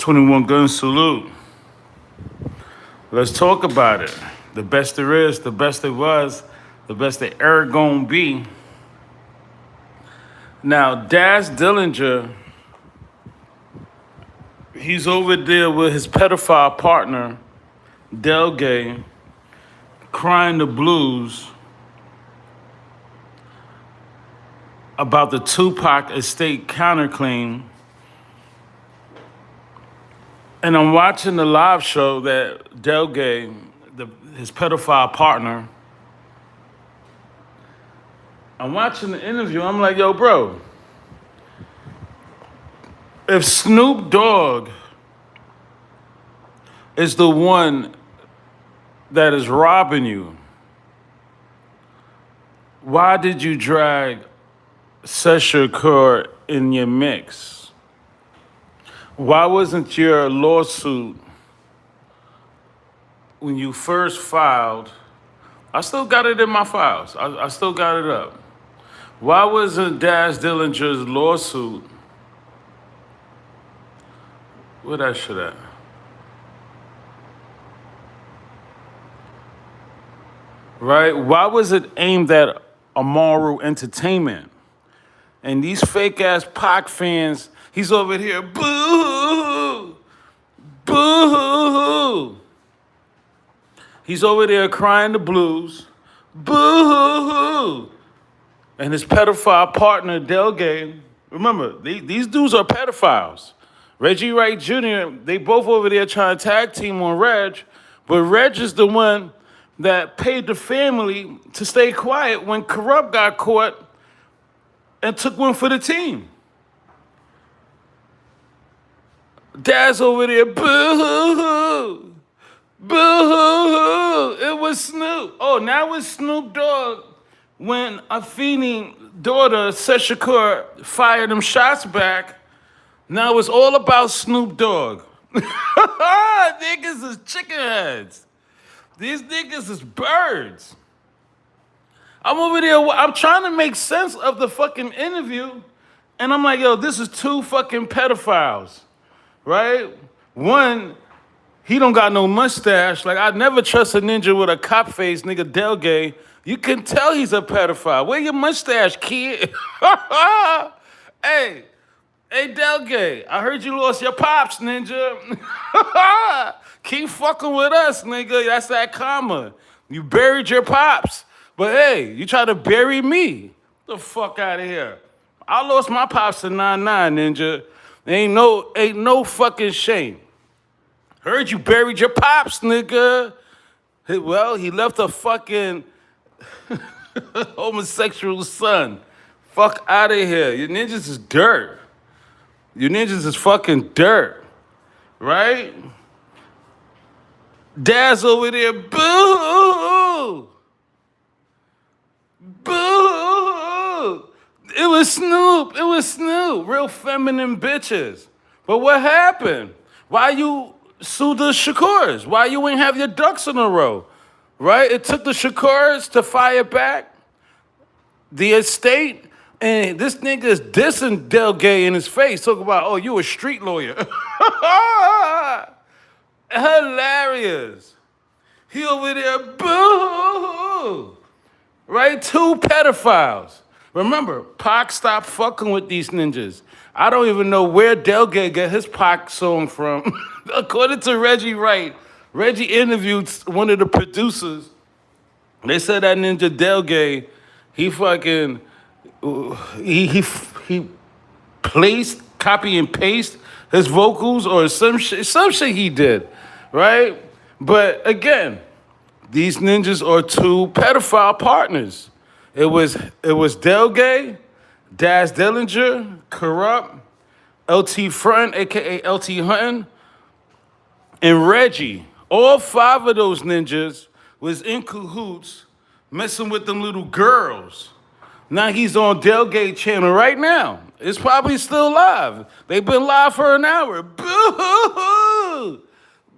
21 gun salute. Let's talk about it. The best there is, the best there was, the best there ever gonna be. Now, Daz Dillinger, he's over there with his pedophile partner, Dillenger, crying the blues about the Tupac estate counterclaim. And I'm watching the live show that Dillenger, his pedophile partner, I'm watching the interview. I'm like, yo, bro, if Snoop Dogg is the one that is robbing you, why did you drag Shakur in your mix? Why wasn't your lawsuit, when you first filed, I still got it in my files. I still got it up. Why wasn't Daz Dillinger's lawsuit, where that shit at? Right? Why was it aimed at Amaru Entertainment? And these fake ass Pac fans, he's over here, boo, boo. He's over there crying the blues, boo. And his pedophile partner, Dillenger, remember, these dudes are pedophiles. Reggie Wright Jr., they both over there trying to tag team on Reg, but Reg is the one that paid the family to stay quiet when Corrupt got caught and took one for the team. Daz over there, boo-hoo-hoo, boo-hoo-hoo. It was Snoop. Oh, now it's Snoop Dogg when Afeni's daughter, Shakur, fired them shots back. Now it's all about Snoop Dogg. Niggas is chicken heads. These niggas is birds. I'm over there, I'm trying to make sense of the fucking interview, and I'm like, yo, this is two fucking pedophiles, right? One, he don't got no mustache. Like, I'd never trust a ninja with a cop face, nigga Dillenger. You can tell he's a pedophile. Where your mustache, kid? Hey, Dillenger, I heard you lost your pops, ninja. Keep fucking with us, nigga. That's that karma. You buried your pops. But hey, you try to bury me. Get the fuck out of here. I lost my pops in 99, ninja. Ain't no fucking shame. Heard you buried your pops, nigga. Well, he left a fucking homosexual son. Fuck out of here. Your ninjas is dirt. Your ninjas is fucking dirt. Right? Daz over there, boo! Boo! It was Snoop. It was Snoop. Real feminine bitches. But what happened? Why you sued the Shakurs? Why you ain't have your ducks in a row? Right? It took the Shakurs to fire back the estate, and this nigga is dissing Dillenger in his face, talking about, oh, you a street lawyer. Hilarious. He over there, boo! Right? Two pedophiles. Remember, Pac stopped fucking with these ninjas. I don't even know where Dillenger got his Pac song from. According to Reggie Wright, Reggie interviewed one of the producers. They said that ninja Dillenger, he fucking, he placed, copy and paste his vocals or some shit he did, right? But again, these ninjas are two pedophile partners. It was Dillenger, Daz Dillinger, Corrupt, LT Front, aka LT Hunting, and Reggie. All five of those ninjas was in cahoots messing with them little girls. Now he's on Dillenger channel right now. It's probably still live. They've been live for an hour. Boo-hoo!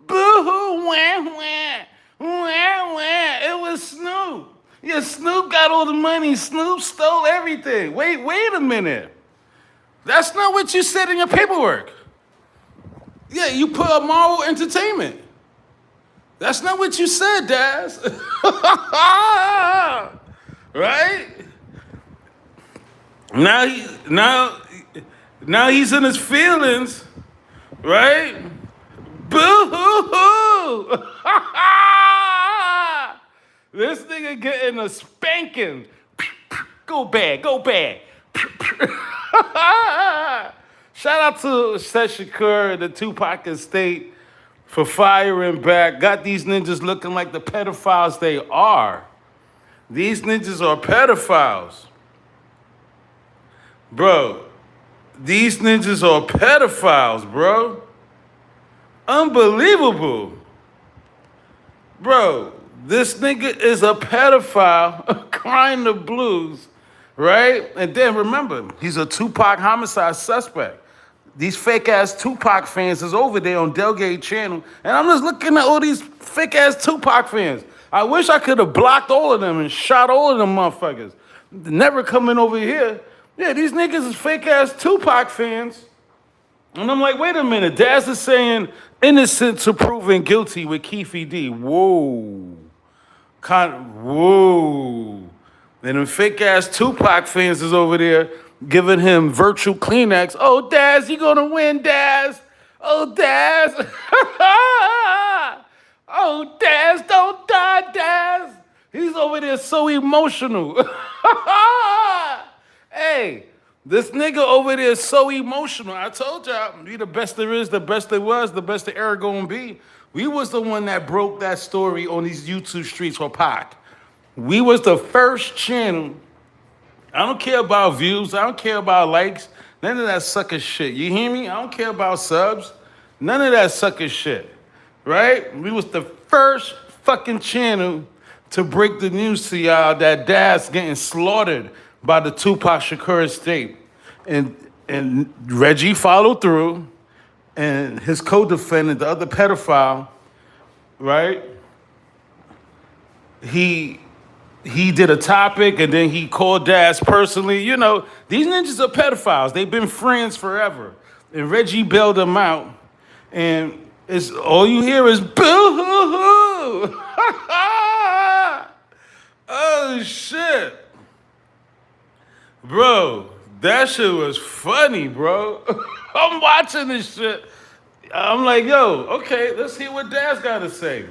Boo-hoo! Wah, wah. Wah, wah. It was Snoop. Yeah, Snoop got all the money. Snoop stole everything. Wait a minute. That's not what you said in your paperwork. Yeah, you put Amaru Entertainment. That's not what you said, Daz. Right? Now he now he's in his feelings, right? Boo-hoo-hoo! This nigga getting a spanking. Go bad, go bad. Shout out to Shakur and the Tupac estate for firing back. Got these ninjas looking like the pedophiles they are. These ninjas are pedophiles. Bro, these ninjas are pedophiles, bro. Unbelievable. Bro, this nigga is a pedophile crying the blues, right? And then remember, he's a Tupac homicide suspect. These fake ass Tupac fans is over there on Dillenger channel, and I'm just looking at all these fake ass Tupac fans. I wish I could have blocked all of them and shot all of them motherfuckers. Never coming over here. Yeah, these niggas is fake ass Tupac fans. And I'm like, wait a minute, Daz is saying innocent to proven guilty with Keefy D. Whoa. Whoa. And them fake ass Tupac fans is over there giving him virtual Kleenex. Oh, Daz, you gonna win, Daz. Oh, Daz. Oh, Daz, don't die, Daz. He's over there so emotional. Hey, this nigga over there is so emotional. I told y'all, we the best there is, the best there was, the best there ever gonna be. We was the one that broke that story on these YouTube streets for Pac. We was the first channel. I don't care about views. I don't care about likes. None of that sucker shit. You hear me? I don't care about subs. None of that sucker shit. Right? We was the first fucking channel to break the news to y'all that Daz getting slaughtered by the Tupac Shakur estate. And Reggie followed through, and his co-defendant, the other pedophile, right? He did a topic, and then he called Daz personally. You know, these ninjas are pedophiles. They've been friends forever. And Reggie bailed them out, and it's all you hear is boo-hoo-hoo. Oh, shit. Bro, that shit was funny, bro. I'm watching this shit. I'm like, yo, okay, let's hear what Daz got to say.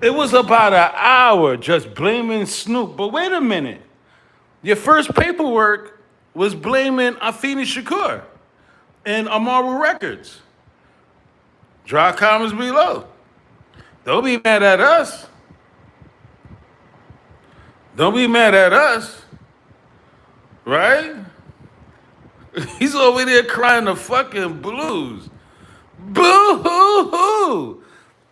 It was about an hour just blaming Snoop. But wait a minute. Your first paperwork was blaming Afeni Shakur and Amaru Records. Drop comments below. Don't be mad at us. Don't be mad at us. Right? He's over there crying the fucking blues. Boo-hoo-hoo.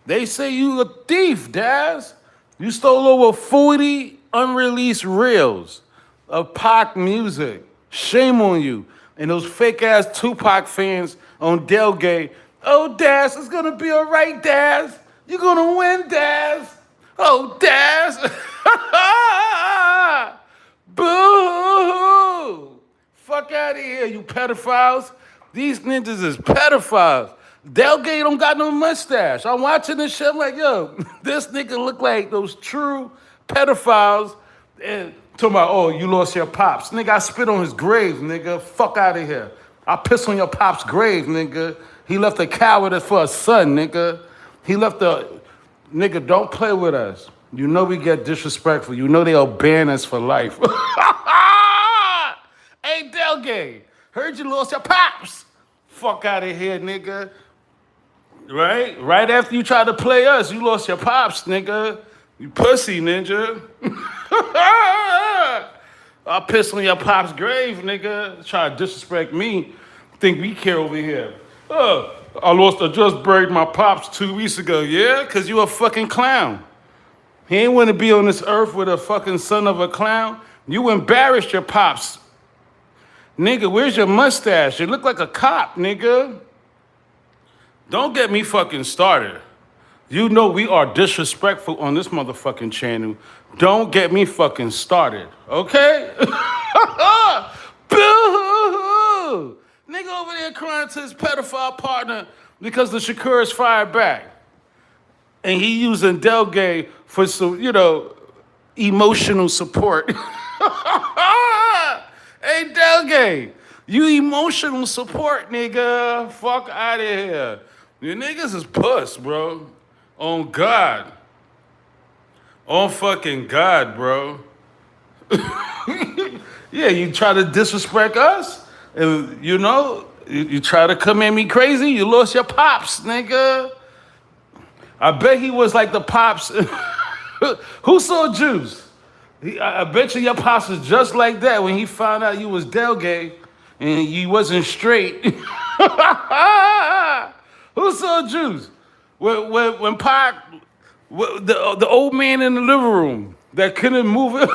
They say you a thief, Daz. You stole over 40 unreleased reels of Pac music. Shame on you. And those fake-ass Tupac fans on Dillenger. Oh, Daz, it's gonna be all right, Daz. You're gonna win, Daz. Oh, Daz. Boo! Fuck out of here, you pedophiles. These ninjas is pedophiles. Dillenger don't got no mustache. I'm watching this shit. I'm like, yo, this nigga look like those true pedophiles. And talking about, oh, you lost your pops. Nigga, I spit on his grave, nigga. Fuck out of here. I piss on your pop's grave, nigga. He left a coward for a son, nigga. He left a... Nigga, don't play with us. You know we get disrespectful. You know they'll ban us for life. Hey, Dillenger, heard you lost your pops. Fuck out of here, nigga. Right? Right after you tried to play us, you lost your pops, nigga. You pussy, ninja. I'll piss on your pop's grave, nigga. Try to disrespect me. Think we care over here. I just buried my pops 2 weeks ago. Yeah? Because you a fucking clown. He ain't want to be on this earth with a fucking son of a clown. You embarrassed your pops. Nigga, where's your mustache? You look like a cop, nigga. Don't get me fucking started. You know we are disrespectful on this motherfucking channel. Don't get me fucking started, okay? Boo-hoo-hoo! Nigga over there crying to his pedophile partner because the Shakur is fired back. And he using Dillenger for some, emotional support. Hey, Dillenger, you emotional support, nigga. Fuck out of here. You niggas is puss, bro. On God. On fucking God, bro. Yeah, you try to disrespect us, and you try to come at me crazy, you lost your pops, nigga. I bet he was like the pops. Who saw Juice? I bet you your pops was just like that when he found out you was Dillenger and you wasn't straight. Who saw Juice? When Pac, the old man in the living room that couldn't move it.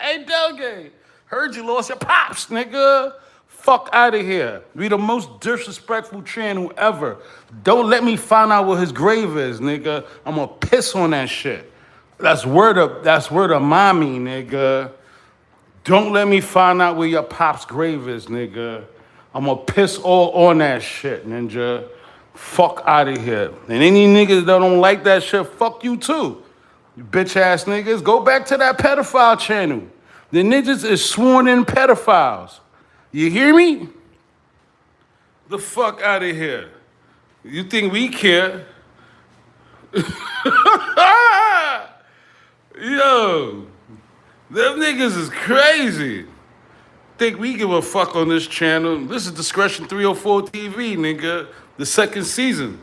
Hey, Dillenger, heard you lost your pops, nigga. Fuck out of here. We the most disrespectful channel ever. Don't let me find out where his grave is, nigga. I'm gonna piss on that shit. That's word of mommy, nigga. Don't let me find out where your pop's grave is, nigga. I'm gonna piss all on that shit, ninja. Fuck out of here. And any niggas that don't like that shit, fuck you too. You bitch ass niggas, go back to that pedophile channel. The ninjas is sworn in pedophiles. You hear me? The fuck out of here. You think we care? Yo, them niggas is crazy. Think we give a fuck on this channel? This is Discretion 304 TV, nigga. The second season.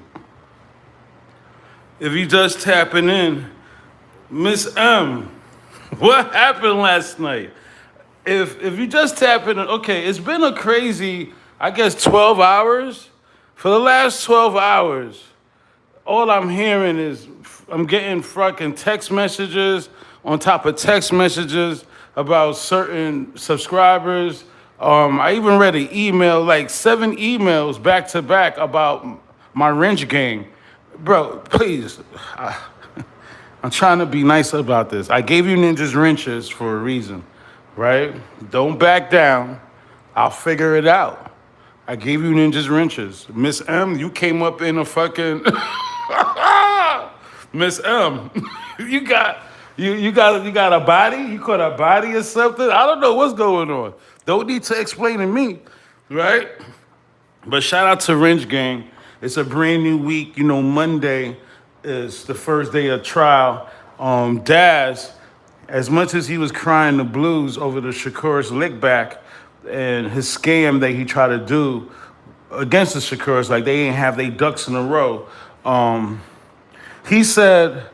If you just tapping in, Miss M, what happened last night? If you just tap in, okay, it's been a crazy, I guess, 12 hours. For the last 12 hours, all I'm hearing is I'm getting fucking text messages on top of text messages about certain subscribers. I even read an email, like 7 emails back to back about my wrench gang. Bro, please, I'm trying to be nice about this. I gave you ninjas wrenches for a reason. Right? Don't back down. I'll figure it out. I gave you ninjas wrenches. Miss M, you came up in a fucking Miss M. you got a body? You caught a body or something? I don't know what's going on. Don't need to explain to me, right? But shout out to Wrench Gang. It's a brand new week. Monday is the first day of trial. Daz, as much as he was crying the blues over the Shakur's lick back and his scam that he tried to do against the Shakurs, like they ain't have their ducks in a row, he said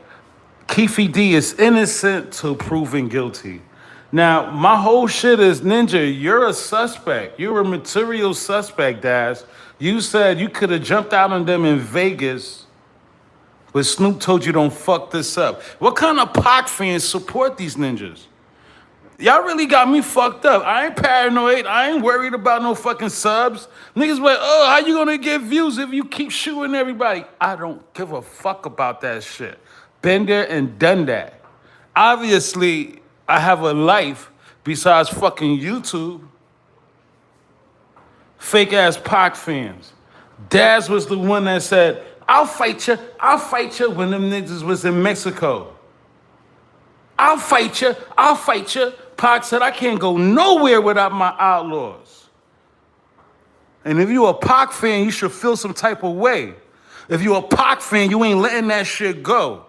Keefe D is innocent till proven guilty. Now, my whole shit is, Ninja, you're a suspect. You're a material suspect, Daz. You said you could have jumped out on them in Vegas, but Snoop told you don't fuck this up. What kind of Pac fans support these ninjas? Y'all really got me fucked up. I ain't paranoid. I ain't worried about no fucking subs. Niggas like, oh, how you gonna get views if you keep shooting everybody? I don't give a fuck about that shit. Been there and done that. Obviously, I have a life besides fucking YouTube. Fake ass Pac fans. Daz was the one that said, I'll fight you when them niggas was in Mexico. I'll fight you. Pac said, I can't go nowhere without my outlaws. And if you a Pac fan, you should feel some type of way. If you a Pac fan, you ain't letting that shit go.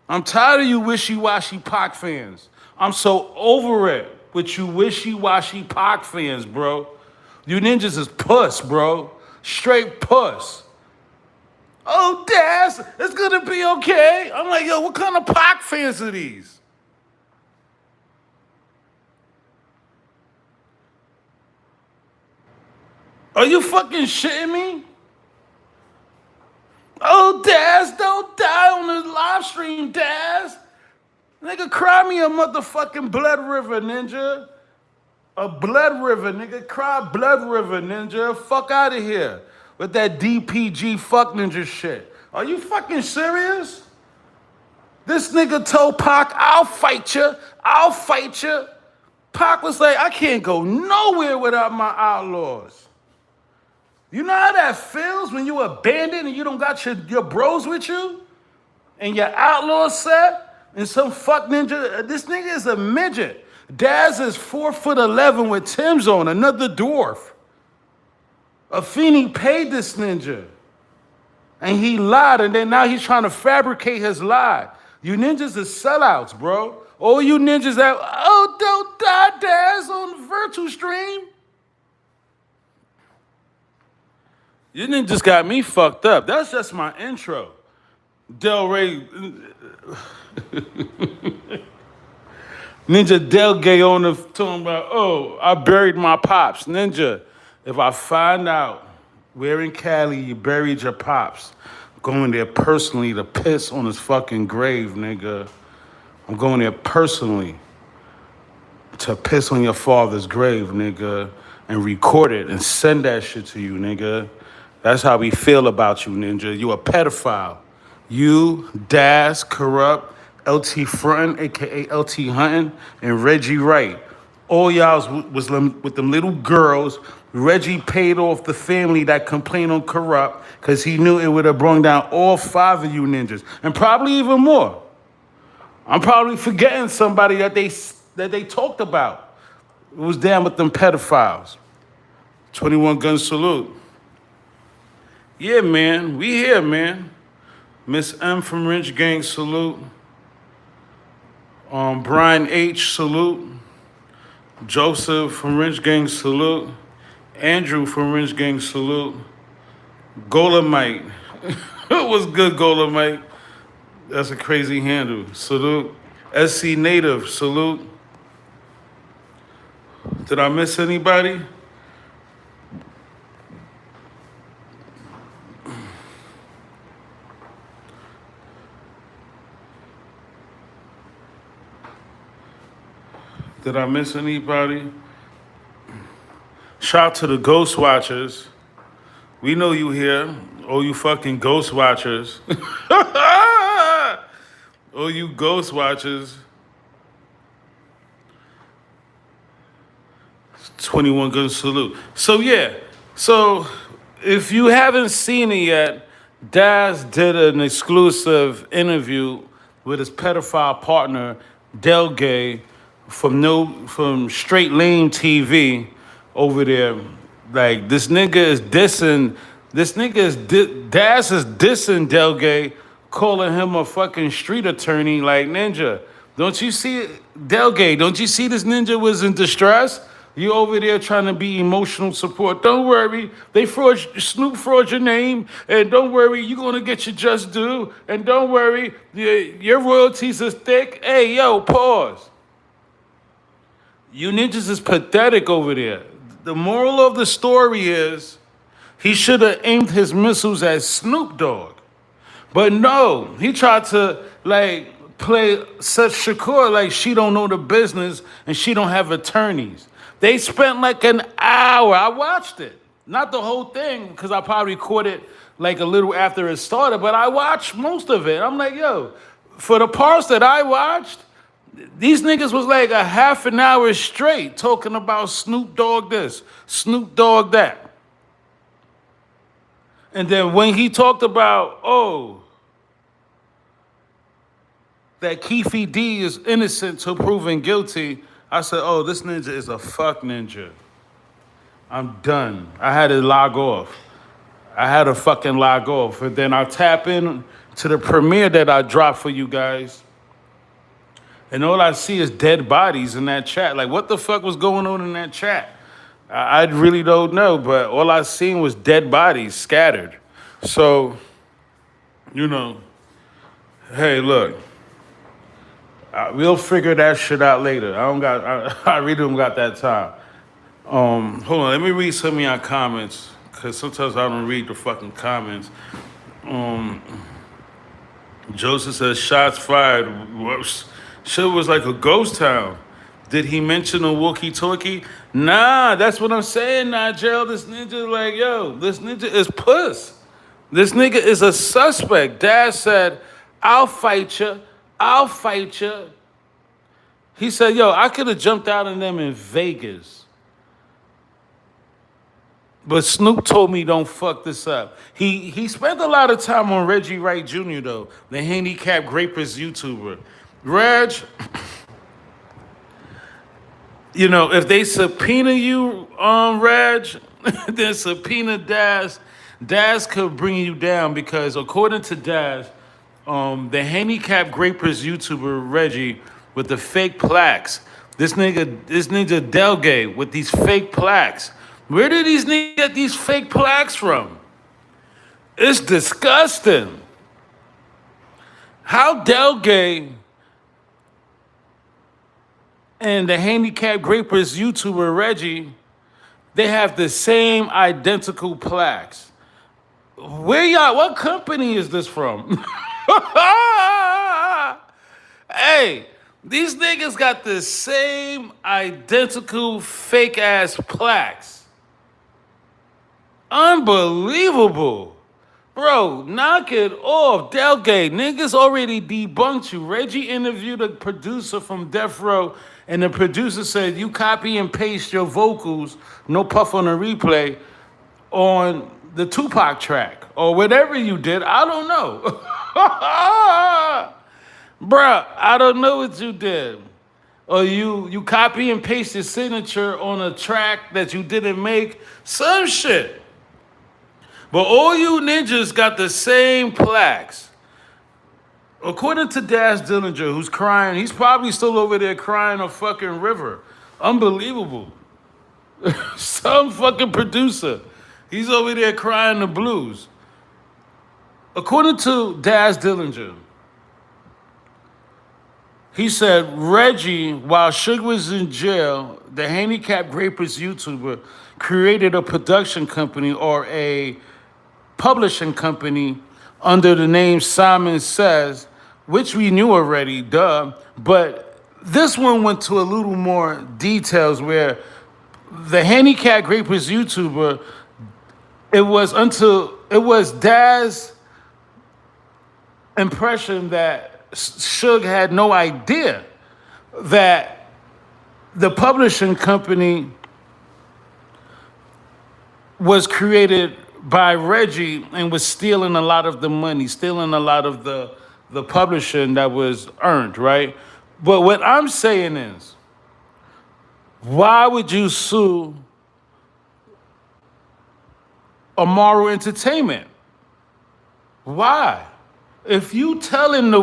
I'm tired of you wishy-washy Pac fans. I'm so over it with you wishy-washy Pac fans, bro. You ninjas is puss, bro. Straight puss. Oh, Daz, it's gonna be okay. I'm like, yo, what kind of Pac fans are these? Are you fucking shitting me? Oh, Daz, don't die on the live stream, Daz. Nigga, cry me a motherfucking blood river, ninja. A blood river, nigga. Cry blood river, ninja. Fuck out of here with that DPG fuck ninja shit. Are you fucking serious? This nigga told Pac, I'll fight you. Pac was like, I can't go nowhere without my outlaws. You know how that feels when you abandoned and you don't got your bros with you? And your outlaw set? And some fuck ninja? This nigga is a midget. Daz is 4'11" with Tim's on, another dwarf. Afeni paid this ninja. And he lied, and then now he's trying to fabricate his lie. You ninjas is sellouts, bro. All you ninjas that, oh, don't die, Daz, on the virtual stream. You ninjas got me fucked up. That's just my intro. Del Rey, Ninja Del Gay on the talking about, oh, I buried my pops. Ninja, if I find out where in Cali you buried your pops, I'm going there personally to piss on his fucking grave, nigga. I'm going there personally to piss on your father's grave, nigga, and record it and send that shit to you, nigga. That's how we feel about you, ninja. You a pedophile. You, Daz, Corrupt, LT Frontin, aka LT Huntin, and Reggie Wright. All y'all was with them little girls. Reggie paid off the family that complained on Corrupt because he knew it would have brought down all 5 of you ninjas, and probably even more. I'm probably forgetting somebody that they talked about. It was down with them pedophiles. 21 gun salute. Yeah, man, we here, man. Miss M from Rich Gang, salute. Brian H, salute. Joseph from Rich Gang, salute. Andrew from Rich Gang, salute. Golamite. What's good, Golamite? That's a crazy handle. Salute. SC Native, salute. Did I miss anybody? Did I miss anybody? Shout out to the Ghost Watchers. We know you here. Oh, you fucking Ghost Watchers. Oh, you Ghost Watchers. 21 gun salute. So, yeah. So, if you haven't seen it yet, Daz did an exclusive interview with his pedophile partner, Del Gay, from Straight Lane TV over there. Like, this nigga is dissing, Daz is dissing Del Gay, calling him a fucking street attorney. Like, ninja, don't you see, Del Gay, don't you see this ninja was in distress? You over there trying to be emotional support. Don't worry, Snoop fraud your name, and don't worry, you're gonna get your just due, and don't worry, your royalties is thick. Hey, yo, pause. You ninjas is pathetic over there. The moral of the story is he should have aimed his missiles at Snoop Dogg. But no, he tried to play such Shakur like she don't know the business and she don't have attorneys. They spent like an hour. I watched it. Not the whole thing, because I probably caught it like a little after it started, but I watched most of it. I'm like, yo, for the parts that I watched, these niggas was like a half an hour straight talking about Snoop Dogg this, Snoop Dogg that. And then when he talked about, oh, that Keefe D is innocent till proven guilty, I said, oh, this ninja is a fuck ninja. I'm done. I had to log off. I had to fucking log off. And then I tap in to the premiere that I dropped for you guys. And all I see is dead bodies in that chat. Like, what the fuck was going on in that chat? I really don't know, but all I seen was dead bodies scattered. So, you know, hey, look, we'll figure that shit out later. I really don't got that time. Hold on, let me read some of your comments, because sometimes I don't read the fucking comments. Joseph says, shots fired. Shit was like a ghost town. Did he mention a walkie-talkie? Nah, that's what I'm saying, Nigel. This ninja like, yo, this ninja is puss. This nigga is a suspect. Dad said, I'll fight you. I'll fight you. He said, yo, I could have jumped out on them in Vegas. But Snoop told me don't fuck this up. He spent a lot of time on Reggie Wright Jr. though, the handicapped rapist YouTuber. Reg, you know, if they subpoena you on Reg, then subpoena Daz. Daz could bring you down because according to Daz, the handicapped rapist YouTuber Reggie with the fake plaques. This nigga Delgay with these fake plaques. Where did these niggas get these fake plaques from? It's disgusting. How Delgay and the handicapped rapist YouTuber Reggie, they have the same identical plaques. Where y'all, what company is this from? Hey, these niggas got the same identical fake ass plaques. Unbelievable. Bro, knock it off. Delgate, niggas already debunked you. Reggie interviewed a producer from Death Row, and the producer said you copy and paste your vocals, no puff on the replay, on the Tupac track or whatever you did. I don't know. Bruh, I don't know what you did. Or you copy and paste your signature on a track that you didn't make. Some shit. But all you ninjas got the same plaques. According to Daz Dillinger, who's crying, he's probably still over there crying a fucking river. Unbelievable. Some fucking producer. He's over there crying the blues. According to Daz Dillinger, he said Reggie, while Suge was in jail, the handicapped rapist YouTuber created a production company or a publishing company under the name Simon Says, which we knew already, duh. But this one went to a little more details where the handicapped rapist YouTuber, it was Daz's impression that Suge had no idea that the publishing company was created by Reggie and was stealing a lot of the money, stealing a lot of the publishing that was earned, right? But what I'm saying is, why would you sue Amaru Entertainment? Why? If you telling the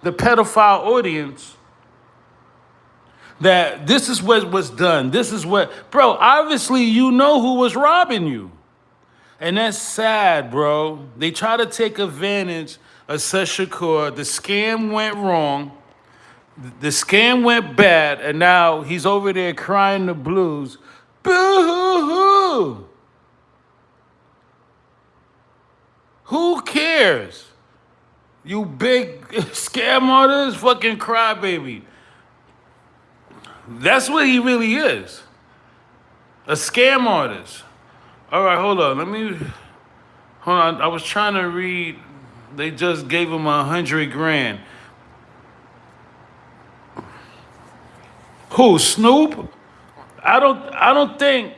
pedophile audience that this is what was done, this is what, bro, obviously you know who was robbing you. And that's sad, bro. They try to take advantage of Shakur. The scam went wrong. The scam went bad, and now he's over there crying the blues. Boo-hoo-hoo. Who cares? You big scam artist, fucking crybaby. That's what he really is. A scam artist. All right, hold on. Hold on. I was trying to read. They just gave him 100 grand. Who, Snoop? I don't think.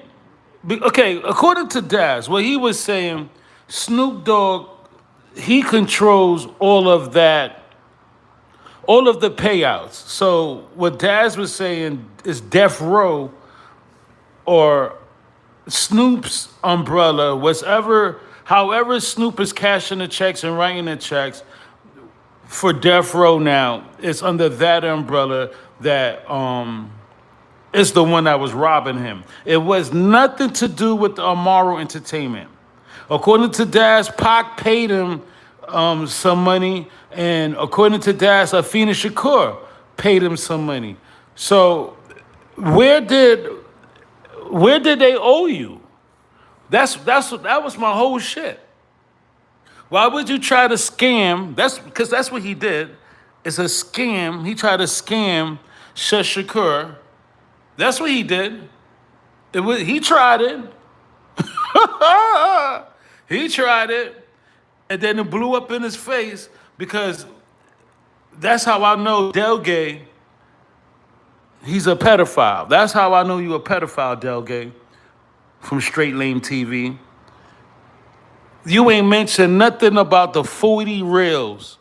Okay, according to Daz, what he was saying, Snoop Dogg, he controls all of that, all of the payouts. So what Daz was saying is Death Row or Snoop's umbrella, however Snoop is cashing the checks and writing the checks for Death Row now, it's under that umbrella that is the one that was robbing him. It was nothing to do with the Amaru Entertainment. According to Daz, Pac paid him some money, and according to Daz, Afina Shakur paid him some money. So where did they owe you? That was my whole shit. Why would you try to scam? Because that's what he did. It's a scam. He tried to scam Shakur. That's what he did. He tried it. He tried it, and then it blew up in his face because that's how I know Delgay, he's a pedophile. That's how I know you a pedophile, Delgay. from Straight Lame TV. You ain't mentioned nothing about the 40 reels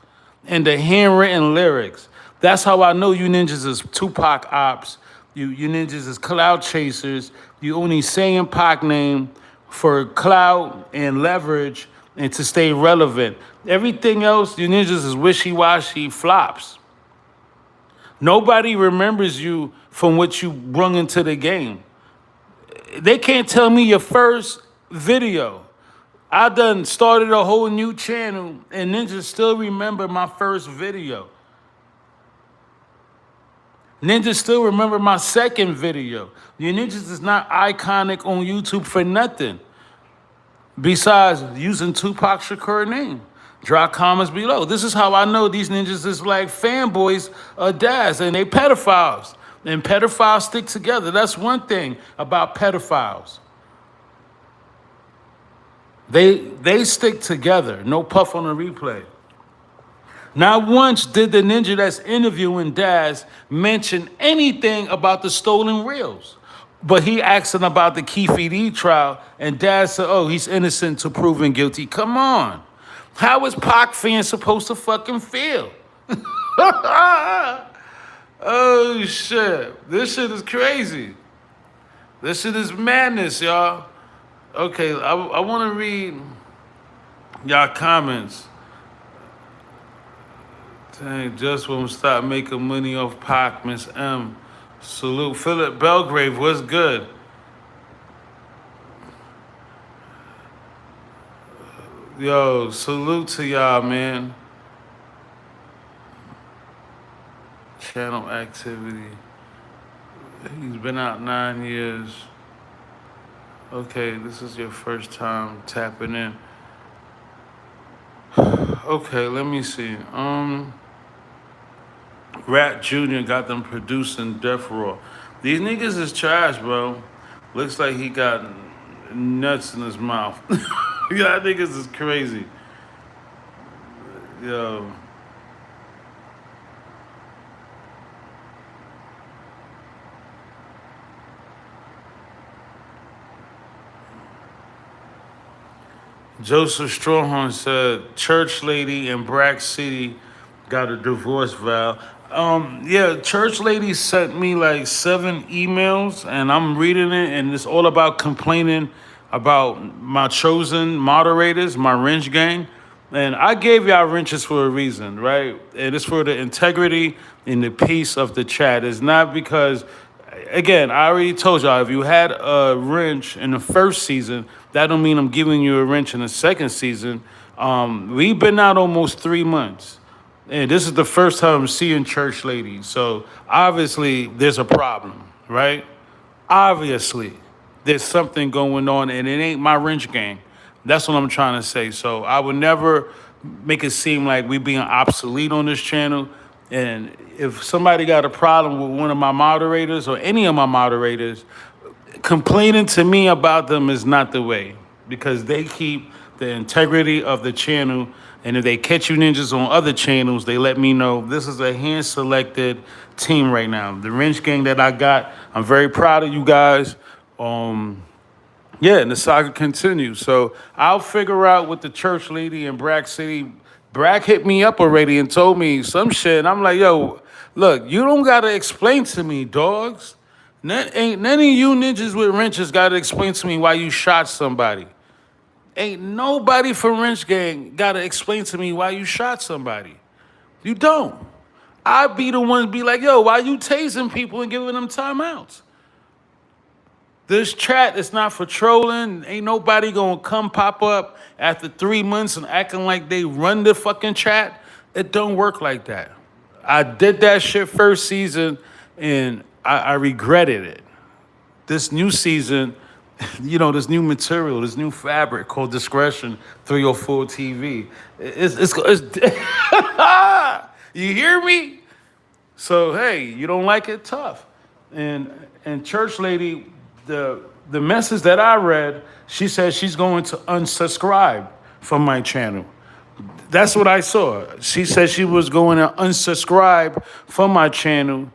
and the handwritten lyrics. That's how I know you ninjas is Tupac ops. You ninjas is cloud chasers. You only saying Pac name for clout and leverage and to stay relevant. Everything else, you ninjas is wishy-washy flops. Nobody remembers you from what you brung into the game. They can't tell me your first video. I done started a whole new channel and ninjas still remember my first video. Ninjas still remember my second video. Your ninjas is not iconic on YouTube for nothing. Besides using Tupac Shakur name. Drop comments below. This is how I know these ninjas is like fanboys of Daz and they pedophiles. And pedophiles stick together. That's one thing about pedophiles. They stick together. No puff on the replay. Not once did the ninja that's interviewing Daz mention anything about the stolen reels. But he asking about the Keefe D trial, and Daz said, oh, he's innocent to proven guilty. Come on. How is Pac fans supposed to fucking feel? Oh, shit. This shit is crazy. This shit is madness, y'all. Okay, I want to read y'all comments. Dang, just won't stop making money off Pac, Miss M. Salute. Philip Belgrave, what's good? Yo, salute to y'all, man. Channel activity. He's been out 9 years. Okay, this is your first time tapping in. Okay, let me see. Rat Jr. got them producing Death Row. These niggas is trash, bro. Looks like he got nuts in his mouth. Y'all niggas is crazy. Yo. Joseph Strawhorn said, Church Lady in Brack City got a divorce vow. Yeah, Church Lady sent me like 7 emails, and I'm reading it, and it's all about complaining about my chosen moderators, my wrench gang. And I gave y'all wrenches for a reason, right? And it's for the integrity and the peace of the chat. It's not because, again, I already told y'all, if you had a wrench in the first season, that don't mean I'm giving you a wrench in the second season. We've been out almost 3 months. And this is the first time I'm seeing Church Lady. So obviously there's a problem, right? Obviously there's something going on and it ain't my wrench gang. That's what I'm trying to say. So I would never make it seem like we being obsolete on this channel. And if somebody got a problem with one of my moderators or any of my moderators, complaining to me about them is not the way, because they keep the integrity of the channel. And if they catch you ninjas on other channels, they let me know this is a hand-selected team right now. The wrench gang that I got, I'm very proud of you guys. Yeah, and the saga continues. So I'll figure out with the Church Lady in Brack City. Brack hit me up already and told me some shit. And I'm like, yo, look, you don't got to explain to me, dogs. Ain't none of you ninjas with wrenches got to explain to me why you shot somebody. Ain't nobody from Wrench Gang got to explain to me why you shot somebody. You don't. I be the one to be like, yo, why you tasing people and giving them timeouts? This chat is not for trolling. Ain't nobody going to come pop up after 3 months and acting like they run the fucking chat. It don't work like that. I did that shit first season, and I regretted it. This new season, you know, this new material, this new fabric called Discretion 304 TV. It's you hear me? So, hey, you don't like it? Tough. And Church Lady, the message that I read, she said she's going to unsubscribe from my channel. That's what I saw. She said she was going to unsubscribe from my channel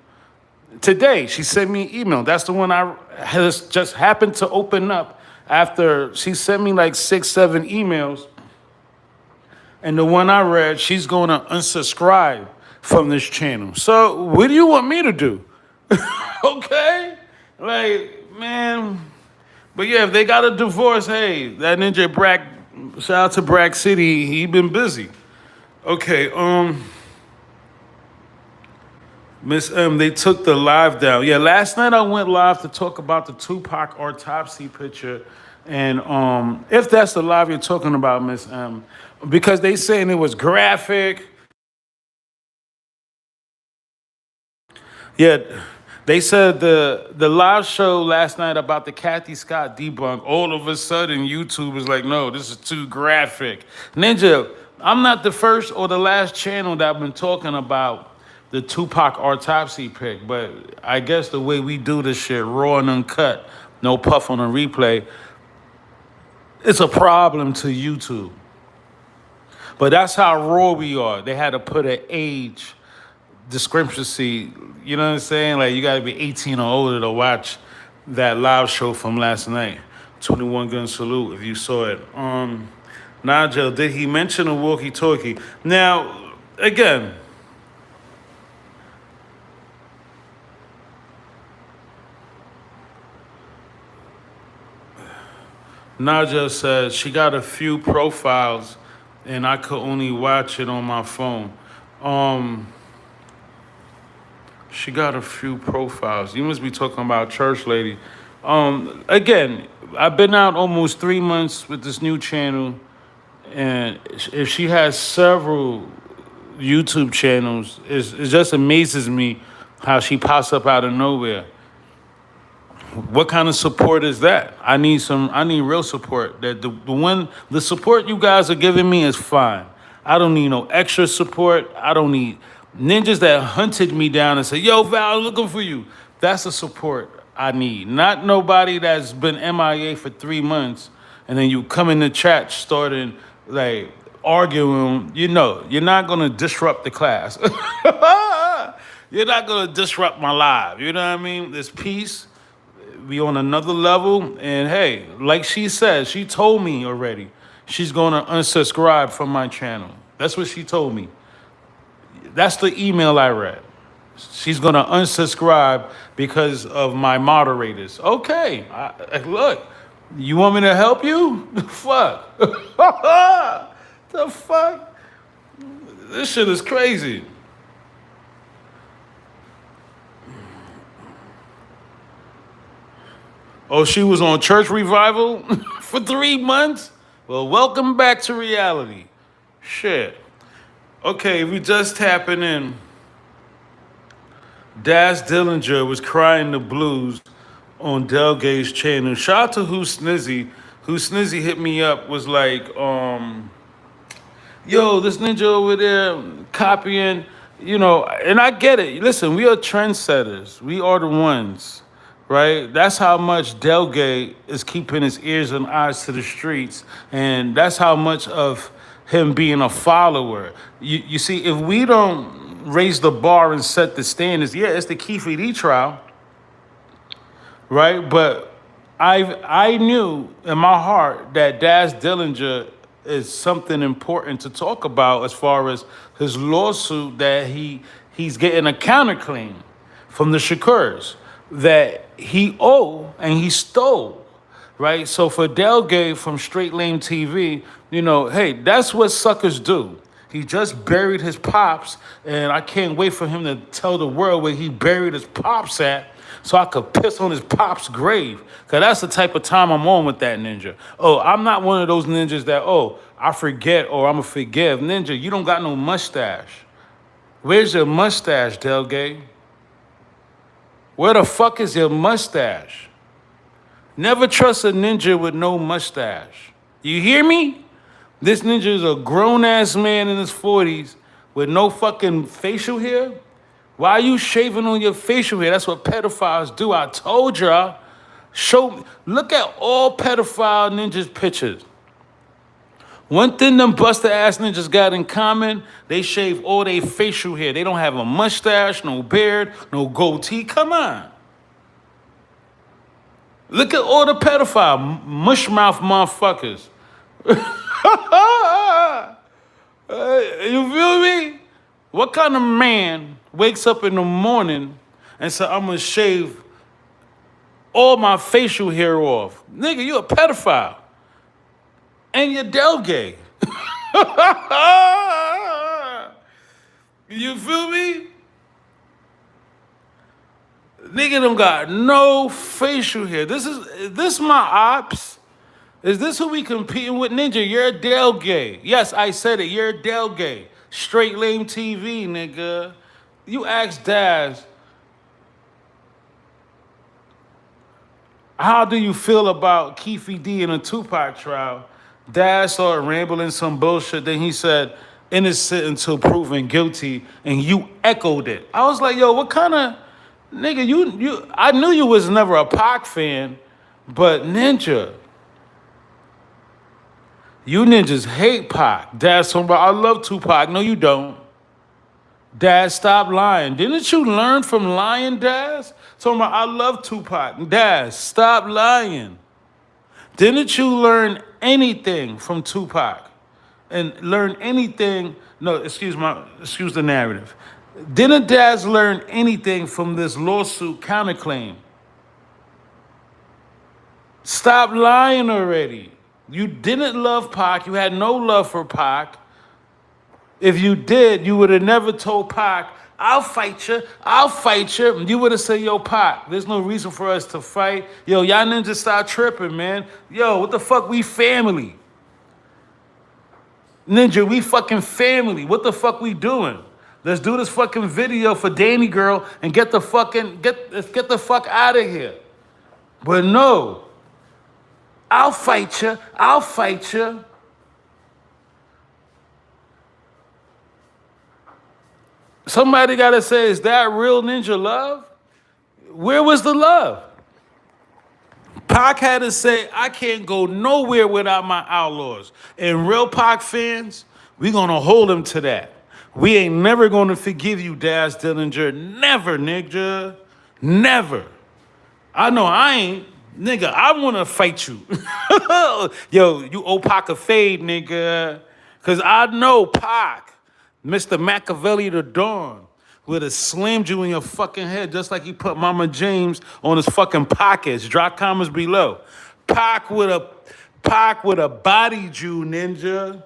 today. She sent me an email. That's the one I has just happened to open up after she sent me like 6, 7 emails, and the one I read, she's going to unsubscribe from this channel. So what do you want me to do? Okay? Like, man. But yeah, if they got a divorce, hey, that ninja Brack, shout out to Brack City, he been busy. Okay, Miss M, they took the live down. Yeah, last night I went live to talk about the Tupac autopsy picture. And if that's the live you're talking about, Miss M, because they saying it was graphic. Yeah, they said the live show last night about the Kathy Scott debunk, all of a sudden YouTube is like, no, this is too graphic. Ninja, I'm not the first or the last channel that I've been talking about the Tupac autopsy pic, but I guess the way we do this shit, raw and uncut, no puff on a replay, it's a problem to YouTube. But that's how raw we are. They had to put an age discrepancy, you know what I'm saying? Like, you gotta be 18 or older to watch that live show from last night. 21 Gun Salute, if you saw it. Nigel, did he mention a walkie-talkie? Now, again, Naja said she got a few profiles and I could only watch it on my phone. She got a few profiles. You must be talking about Church Lady. Again, I've been out almost 3 months with this new channel, and if she has several YouTube channels, it just amazes me how she pops up out of nowhere. What kind of support is that? I need real support. That the support you guys are giving me is fine. I don't need no extra support. I don't need ninjas that hunted me down and say, yo, Val, I'm looking for you. That's the support I need. Not nobody that's been MIA for 3 months and then you come in the chat starting like arguing. You know, you're not gonna disrupt the class. You're not gonna disrupt my live. You know what I mean? There's peace. We on another level, and hey, like she said, she told me already, she's gonna unsubscribe from my channel. That's what she told me. That's the email I read. She's gonna unsubscribe because of my moderators. Okay, look, you want me to help you? Fuck. The fuck? This shit is crazy. Oh, she was on Church Revival for 3 months? Well, welcome back to reality. Shit. Okay, we just tapping in. Daz Dillinger was crying the blues on Delgate's channel. Shout out to Who Snizzy. Who Snizzy hit me up, was like, yo, this ninja over there copying, you know, and I get it. Listen, we are trendsetters. We are the ones. Right? That's how much Delgate is keeping his ears and eyes to the streets. And that's how much of him being a follower. You see, if we don't raise the bar and set the standards, yeah, it's the Keefe Lee trial, right? But I knew in my heart that Daz Dillinger is something important to talk about as far as his lawsuit that he's getting a counterclaim from the Shakurs that he owed and he stole, right? So for Delgate from Straight Lame TV, you know, hey, that's what suckers do. He just buried his pops, and I can't wait for him to tell the world where he buried his pops at so I could piss on his pops' grave. Because that's the type of time I'm on with that ninja. Oh, I'm not one of those ninjas that, oh, I forget or I'm going to forgive. Ninja, you don't got no mustache. Where's your mustache, Delgate? Where the fuck is your mustache? Never trust a ninja with no mustache. You hear me? This ninja is a grown-ass man in his 40s with no fucking facial hair. Why are you shaving on your facial hair? That's what pedophiles do. I told y'all. Look at all pedophile ninjas' pictures. One thing them buster-ass ninjas got in common, they shave all their facial hair. They don't have a mustache, no beard, no goatee. Come on. Look at all the pedophile, mushmouth motherfuckers. You feel me? What kind of man wakes up in the morning and says, I'm gonna shave all my facial hair off? Nigga, you a pedophile. And you're Del gay. You feel me? Nigga don't got no facial hair. This my ops? Is this who we competing with? Ninja, you're a Del gay. Yes, I said it. You're a Del gay. Straight lame TV, nigga. You ask Daz, how do you feel about Keefe D in a Tupac trial? Daz started rambling some bullshit. Then he said, innocent until proven guilty. And you echoed it. I was like, yo, what kind of nigga, you I knew you was never a Pac fan, but Ninja, you ninjas hate Pac. Daz talking about, I love Tupac. No, you don't. Daz, stop lying. Didn't you learn from lying, Daz? Talking about, I love Tupac. Daz, stop lying. Didn't you learn anything from Tupac? And learn anything, no, excuse the narrative. Didn't Daz learn anything from this lawsuit counterclaim? Stop lying already. You didn't love Pac. You had no love for Pac. If you did, you would have never told Pac, I'll fight you. I'll fight you. You would have said, yo, Pac, there's no reason for us to fight. Yo, y'all ninjas stop tripping, man. Yo, what the fuck? We family. Ninja, we fucking family. What the fuck we doing? Let's do this fucking video for Danny Girl and get the fuck out of here. But no. I'll fight you. I'll fight you. Somebody gotta say, is that real ninja love? Where was the love? Pac had to say, I can't go nowhere without my outlaws. And real Pac fans, we gonna hold them to that. We ain't never gonna forgive you, Daz Dillinger. Never, nigga. Never. I know I ain't. Nigga, I wanna fight you. Yo, you owe Pac a fade, nigga. Cause I know Pac, Mr. Machiavelli the Dawn, would have slammed you in your fucking head just like he put Mama James on his fucking pockets. Drop comments below. Pac would have bodied you, ninja.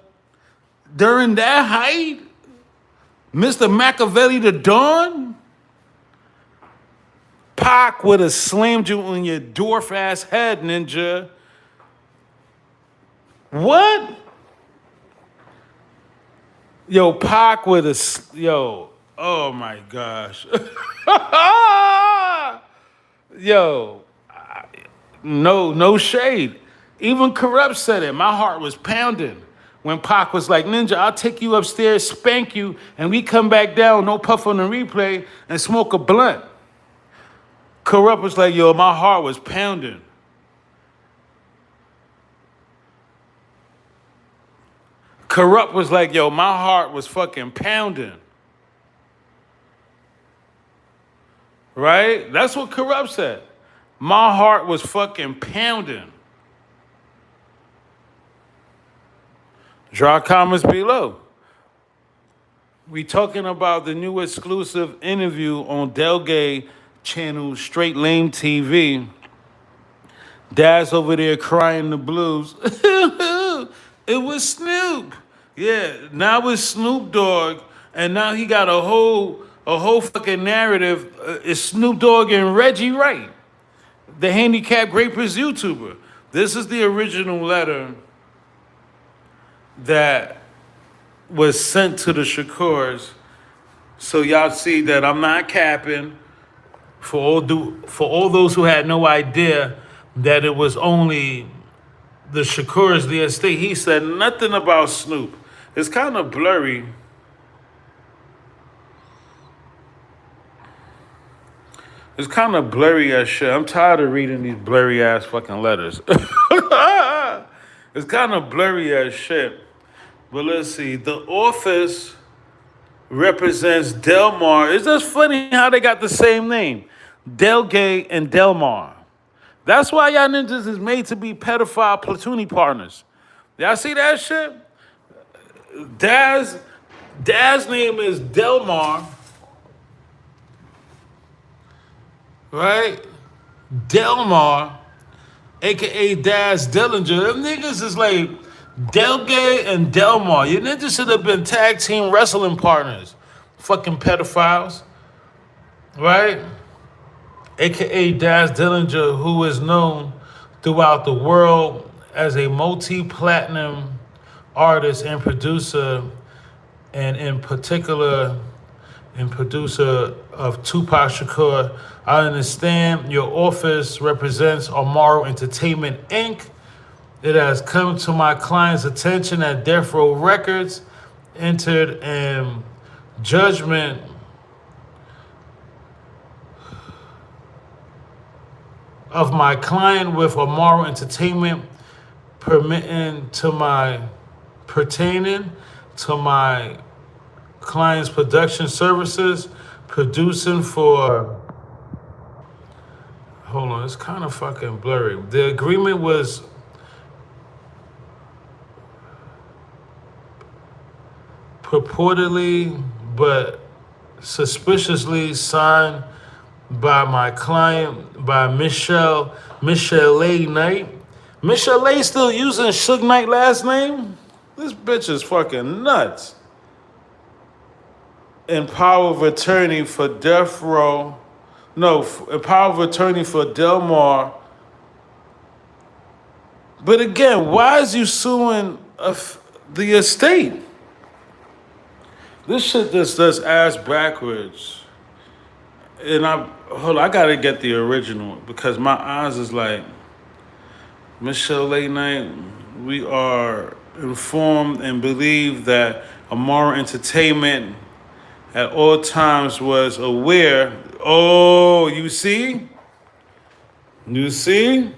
During that height, Mr. Machiavelli the Dawn, Pac would have slammed you on your dwarf ass head, ninja. What? Yo, Pac would have, yo, oh my gosh. Yo, no shade. Even Corrupt said it. My heart was pounding when Pac was like, Ninja, I'll take you upstairs, spank you, and we come back down, no puff on the replay, and smoke a blunt. Corrupt was like, yo, my heart was pounding. Corrupt was like, yo, my heart was fucking pounding. Right? That's what Corrupt said. My heart was fucking pounding. Drop comments below. We talking about the new exclusive interview on Del Gay channel, Straight Lame TV. Daz over there crying the blues. It was Snoop. Yeah, now it's Snoop Dogg, and now he got a whole fucking narrative. It's Snoop Dogg and Reggie Wright, the handicapped rapist YouTuber. This is the original letter that was sent to the Shakurs. So y'all see that I'm not capping. For all those who had no idea that it was only the Shakurs, the estate, he said nothing about Snoop. It's kind of blurry. It's kind of blurry as shit. I'm tired of reading these blurry ass fucking letters. It's kind of blurry as shit. But let's see. The office represents Delmar. It's just funny how they got the same name. Del Gay and Delmar. That's why y'all ninjas is made to be pedophile platooning partners. Y'all see that shit? Daz's name is Delmar, right? Delmar, aka Daz Dillinger. Them niggas is like Delgay and Delmar. You niggas should have been tag team wrestling partners. Fucking pedophiles, right? AKA Daz Dillinger, who is known throughout the world as a multi-platinum artist and producer, and in particular, and producer of Tupac Shakur. I understand your office represents Amaru Entertainment, Inc. It has come to my client's attention that Death Row Records entered in judgment of my client with Amaru Entertainment pertaining to my client's production services, producing for. Hold on, it's kind of fucking blurry. The agreement was purportedly but suspiciously signed by my client, by Michelle Knight. Michelle still using Suge Knight last name? This bitch is fucking nuts. In power of attorney for Death Row. No, in power of attorney for Delmar. But again, why is you suing the estate? This shit just does ass backwards. And I gotta get the original because my eyes is like, Michelle Late Night, we are informed and believe that Amaru Entertainment at all times was aware. Oh, you see? You see?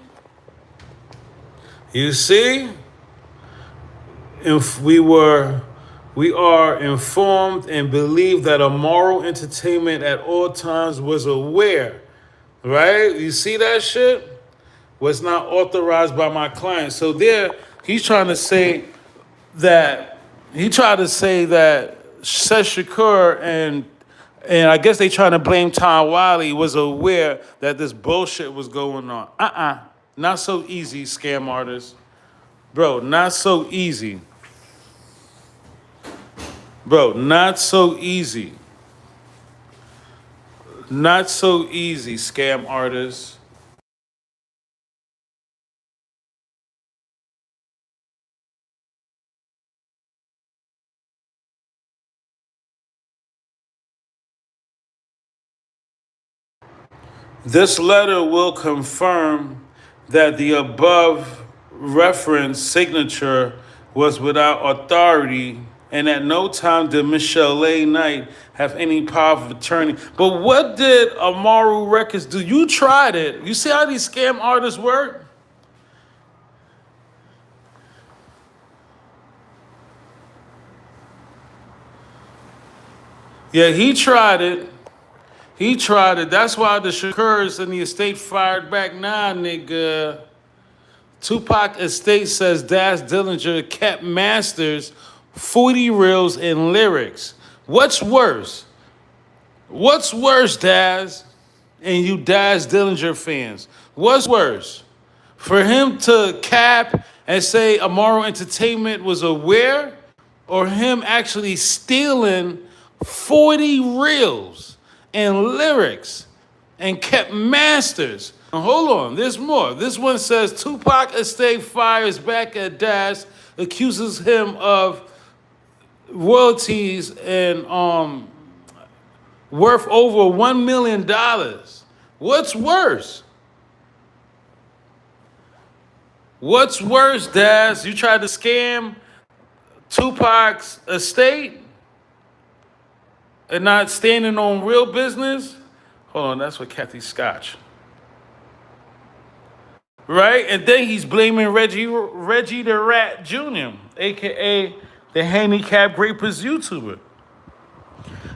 You see? If we are informed and believe that Amaru Entertainment at all times was aware, right? You see that shit? Was not authorized by my client. So there, he's trying to say that Seth Shakur and I guess they trying to blame Tom Wiley was aware that this bullshit was going on. Not so easy, scam artists. Bro, not so easy. Bro, not so easy. Not so easy, scam artists. This letter will confirm that the above referenced signature was without authority and at no time did Michelle Knight have any power of attorney. But what did Amaru Records do? You tried it. You see how these scam artists work? Yeah, he tried it. He tried it. That's why the Shakurs and the estate fired back. Nah, nigga. Tupac estate says Daz Dillinger kept masters 40 reels and lyrics. What's worse? What's worse, Daz? And you Daz Dillinger fans. What's worse? For him to cap and say Amaru Entertainment was aware, or him actually stealing 40 reels and lyrics and kept masters? Hold on, there's more. This one says Tupac estate fires back at Daz, accuses him of royalties and worth over $1 million. What's worse? What's worse, Daz? You tried to scam Tupac's estate and not standing on real business? Hold on, that's what Kathy Scotch. Right? And then he's blaming Reggie the Rat Jr., a.k.a. the handicapped rapist YouTuber.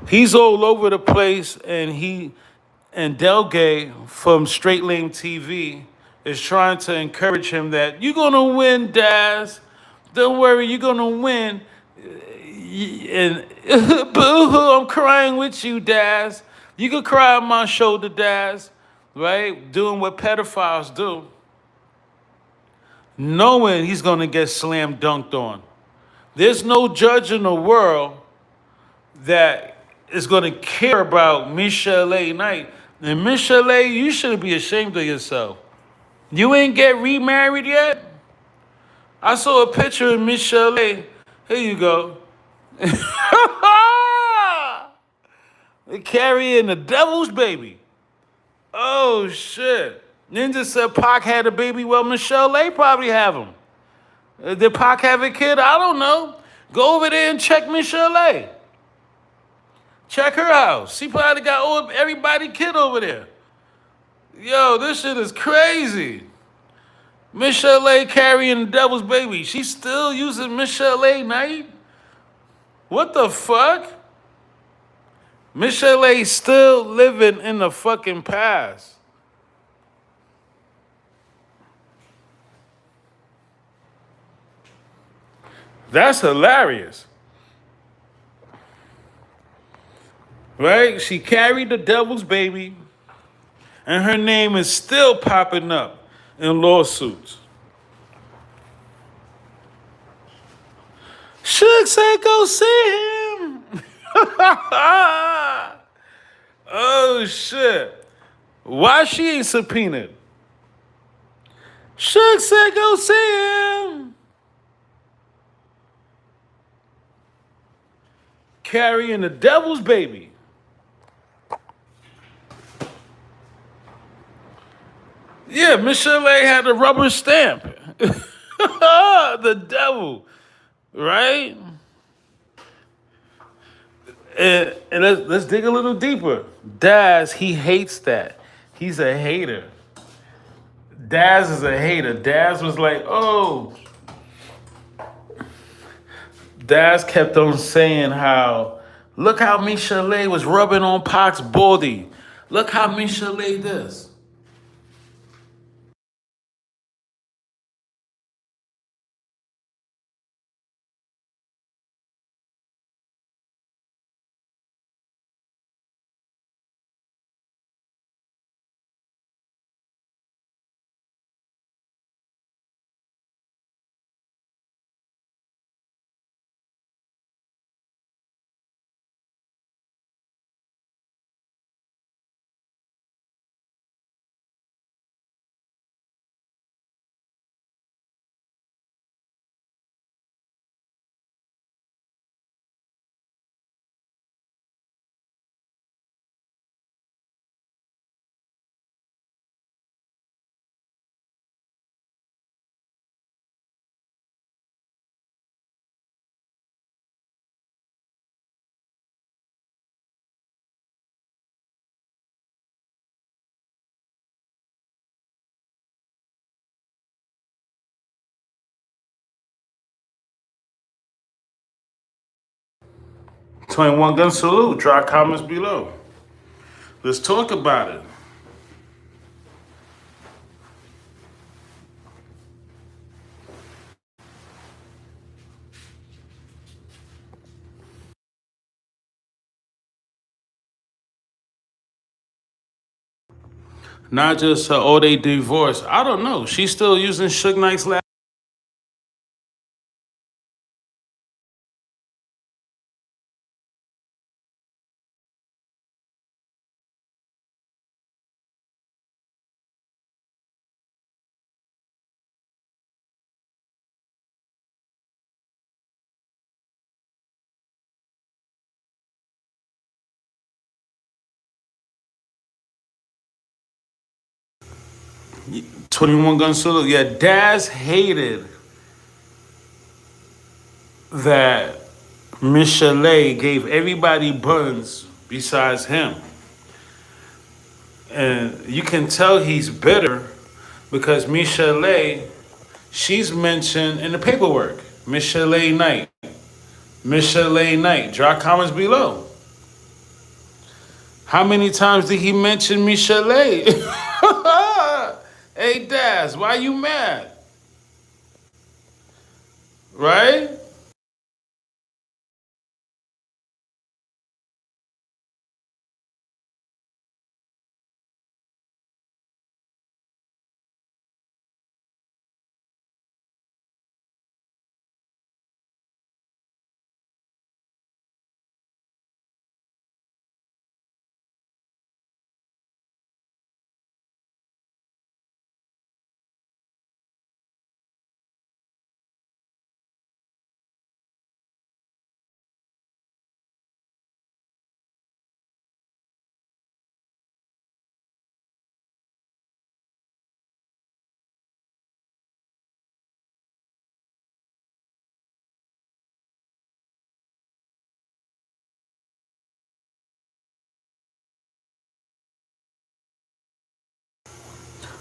He's all over the place, and Delgay from Straight Lane TV, is trying to encourage him that you're gonna win, Daz. Don't worry, you're gonna win. And boo-hoo, I'm crying with you, Daz. You can cry on my shoulder, Daz. Right? Doing what pedophiles do. Knowing he's gonna get slam dunked on. There's no judge in the world that is gonna care about Michelle A. Knight. And Michelle A., you shouldn't be ashamed of yourself. You ain't get remarried yet? I saw a picture of Michelle A. Here you go. They carrying the devil's baby. Oh, shit. Ninja said Pac had a baby. Well, Michelle A. probably have him. Did Pac have a kid? I don't know. Go over there and check Michelle A. Check her house. She probably got everybody kid over there. Yo, this shit is crazy. Michelle A. carrying the devil's baby. She's still using Michelle A. Knight? What the fuck? Michelle A. still living in the fucking past. That's hilarious. Right? She carried the devil's baby, and her name is still popping up in lawsuits. Suge said go see him. Oh, shit. Why she ain't subpoenaed? Suge said go see him. Carrying the devil's baby. Yeah, Michelle A. had a rubber stamp. The devil. Right? And let's dig a little deeper. Daz, he hates that. He's a hater. Daz is a hater. Daz was like, oh. Daz kept on saying how, look how Michelle A. was rubbing on Pac's body. Look how Michelle A. this. "21 Gun Salute." Drop comments below. Let's talk about it. Not just they divorced. I don't know. She's still using Suge Knight's last. 21 Gun Salute. Yeah, Daz hated that Michelle A. gave everybody buns besides him. And you can tell he's bitter because Michelle A., she's mentioned in the paperwork. Michelle A. Knight. Michelle A. Knight. Drop comments below. How many times did he mention Michelle A.? Hey Daz, why you mad? Right?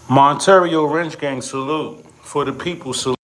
Monterio Wrench Gang salute for the people salute.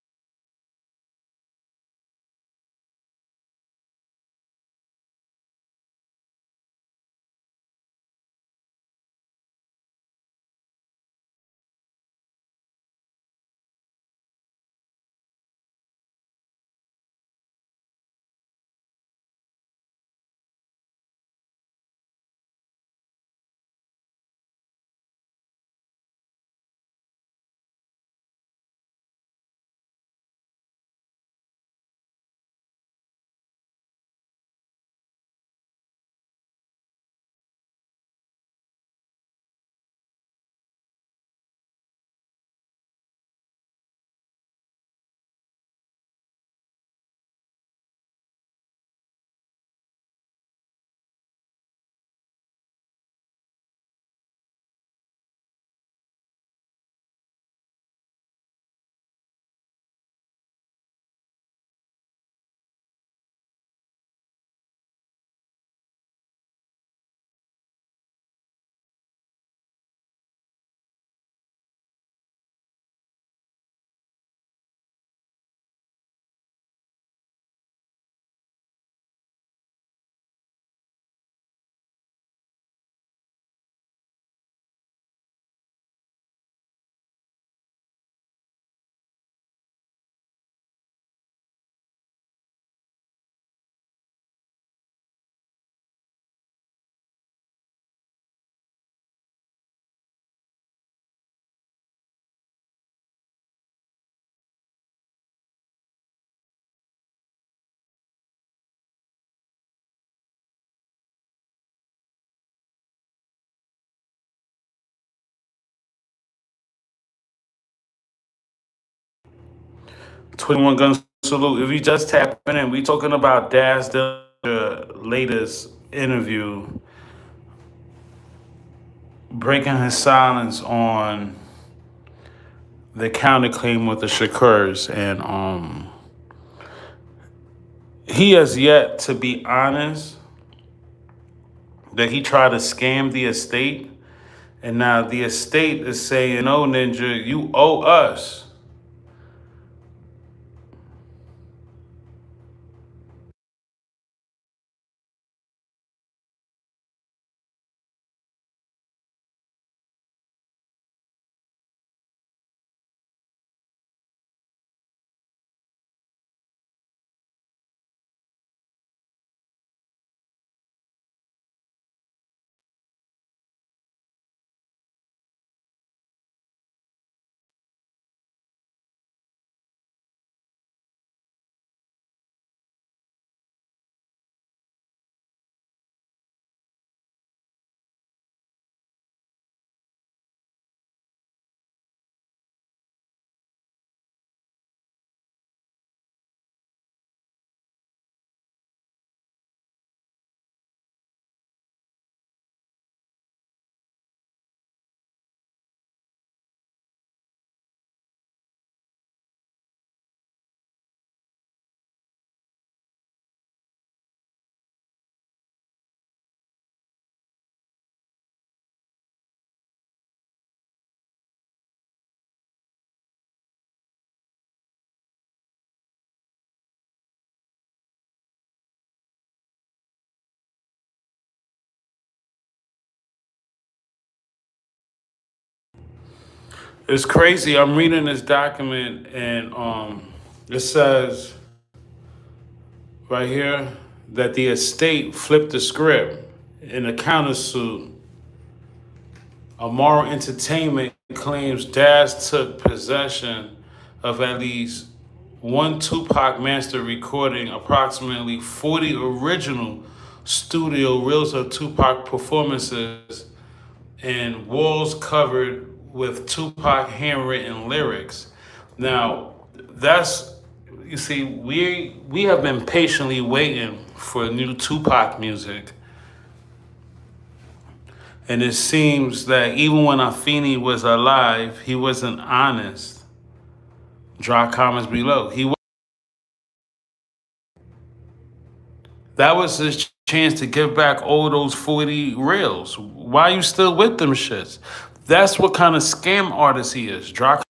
21 Gun Salute. If you just tapping in, we talking about Daz Dillinger latest interview, breaking his silence on the counterclaim with the Shakurs. And he has yet to be honest that he tried to scam the estate. And now the estate is saying, "Oh, Ninja, you owe us." It's crazy. I'm reading this document and it says right here that the estate flipped the script in a countersuit. Amaru Entertainment claims Daz took possession of at least one Tupac master recording, approximately 40 original studio reels of Tupac performances, and walls covered with Tupac handwritten lyrics. Now, that's you see, we have been patiently waiting for new Tupac music. And it seems that even when Afeni was alive, he wasn't honest. Drop comments below. That was his chance to give back all those 40 reels. Why you still with them shits? That's what kind of scam artist he is. Drop.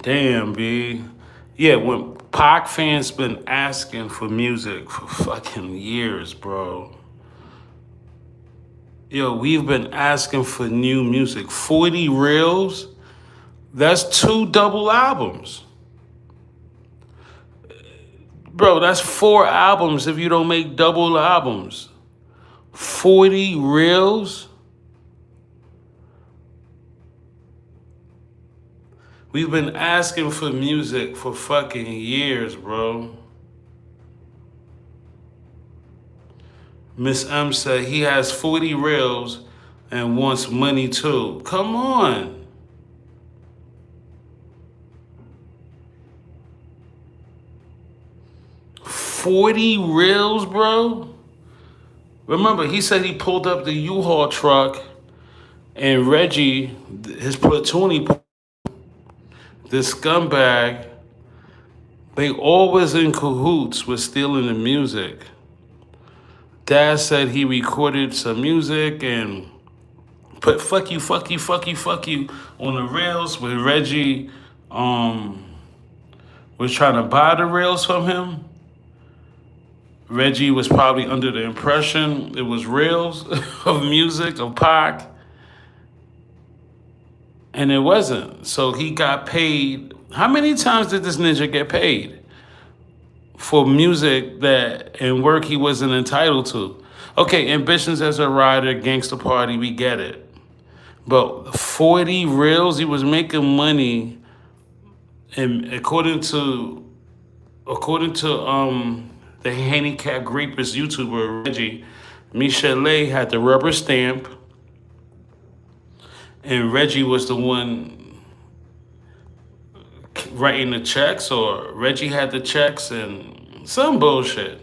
Damn, B. Yeah, when Pac fans been asking for music for fucking years, bro. Yo, we've been asking for new music. 40 reels? That's two double albums. Bro, that's four albums if you don't make double albums. 40 reels? We've been asking for music for fucking years, bro. Miss M said he has 40 reels and wants money too. Come on. 40 reels, bro? Remember, he said he pulled up the U-Haul truck and Reggie, his platoonie, this scumbag, they always in cahoots with stealing the music. Daz said he recorded some music and put fuck you, fuck you, fuck you, fuck you on the rails when Reggie was trying to buy the rails from him. Reggie was probably under the impression it was reels of music, of Pac, and it wasn't. So he got paid. How many times did this ninja get paid for music that and work he wasn't entitled to? Okay, ambitions as a writer, gangster party, we get it. But 40 reels, he was making money, and according to the handicap rapist YouTuber Reggie, Michelle had the rubber stamp, and Reggie was the one writing the checks, or Reggie had the checks, and some bullshit.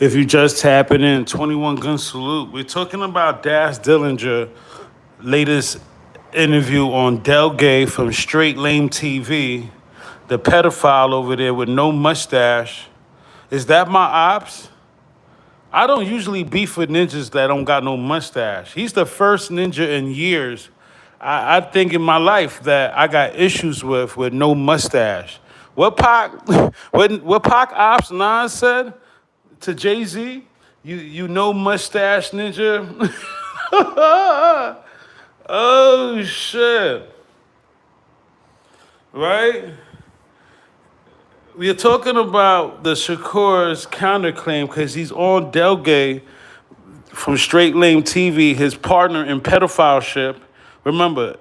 If you just tapping in, 21 Gun Salute. We're talking about Daz Dillinger latest interview on Dogg from Straight Lame TV. The pedophile over there with no mustache. Is that my ops? I don't usually beef with ninjas that don't got no mustache. He's the first ninja in years, I think in my life, that I got issues with no mustache. What Pac, what Pac Ops 9 said to Jay-Z? You know mustache ninja? Oh shit. Right? We are talking about the Shakur's counterclaim because he's on Dogg from Straight Lame TV, his partner in pedophileship. Remember,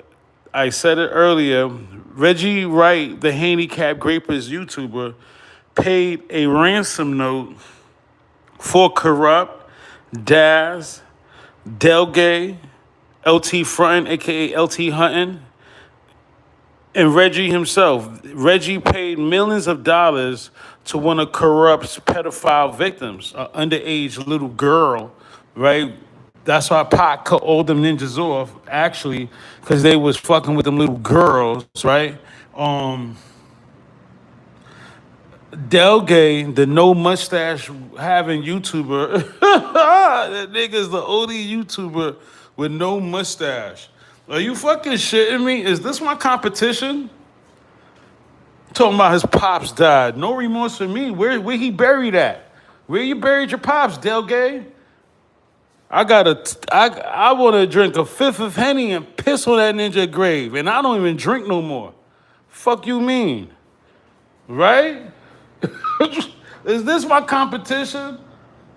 I said it earlier, Reggie Wright, the handicapped rapist YouTuber, paid a ransom note for Corrupt, Daz, Dillenger, LT Frontin, aka LT Huntin', and Reggie himself. Reggie paid millions of dollars to one of Corrupt's pedophile victims, an underage little girl, right? That's why Pac cut all them ninjas off, actually, because they was fucking with them little girls, right? Dogg, the no mustache having YouTuber, that nigga's the only YouTuber with no mustache. Are you fucking shitting me? Is this my competition? Talking about his pops died. No remorse for me. Where he buried at? Where you buried your pops, Dogg? I want to drink a fifth of Henny and piss on that ninja grave, and I don't even drink no more. Fuck you mean? Right? Is this my competition?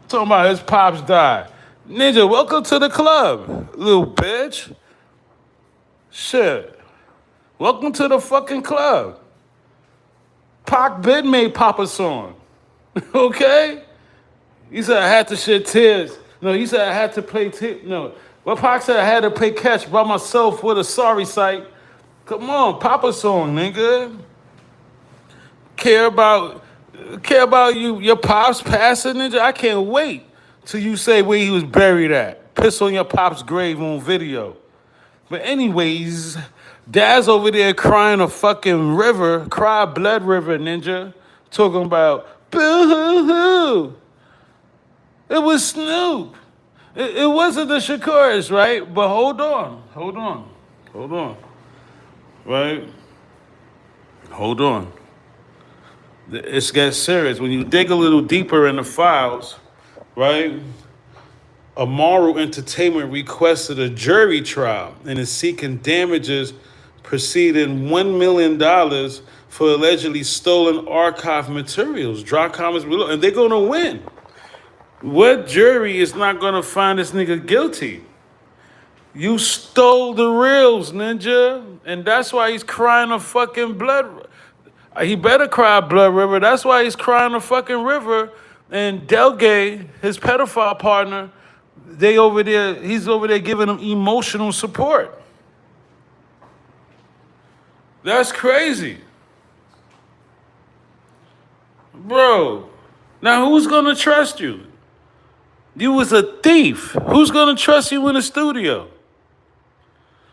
Talking about his pops died. Ninja, welcome to the club, little bitch. Shit. Welcome to the fucking club. Pac been made Papa song. Okay? He said I had to shed tears. No, he said I had to play no. Well, Pac said I had to play catch by myself with a sorry sight. Come on, Papa song, nigga. Care about your pops passing, ninja? I can't wait till you say where he was buried at. Piss on your pop's grave on video. But anyways, Daz over there crying a fucking river, cry blood river, ninja. Talking about boo-hoo-hoo. It was Snoop. It wasn't the Shakurs, right? But hold on. Right? Hold on. It gets serious. When you dig a little deeper in the files, right? Amaru Entertainment requested a jury trial and is seeking damages preceding $1 million for allegedly stolen archive materials. Drop comments below, and they're gonna win. What jury is not gonna find this nigga guilty? You stole the reels, ninja, and that's why he's crying a fucking blood. He better cry blood river. That's why he's crying a fucking river. And Dogg, his pedophile partner, he's over there giving him emotional support. That's crazy. Bro, now who's gonna trust you? You was a thief. Who's gonna trust you in the studio?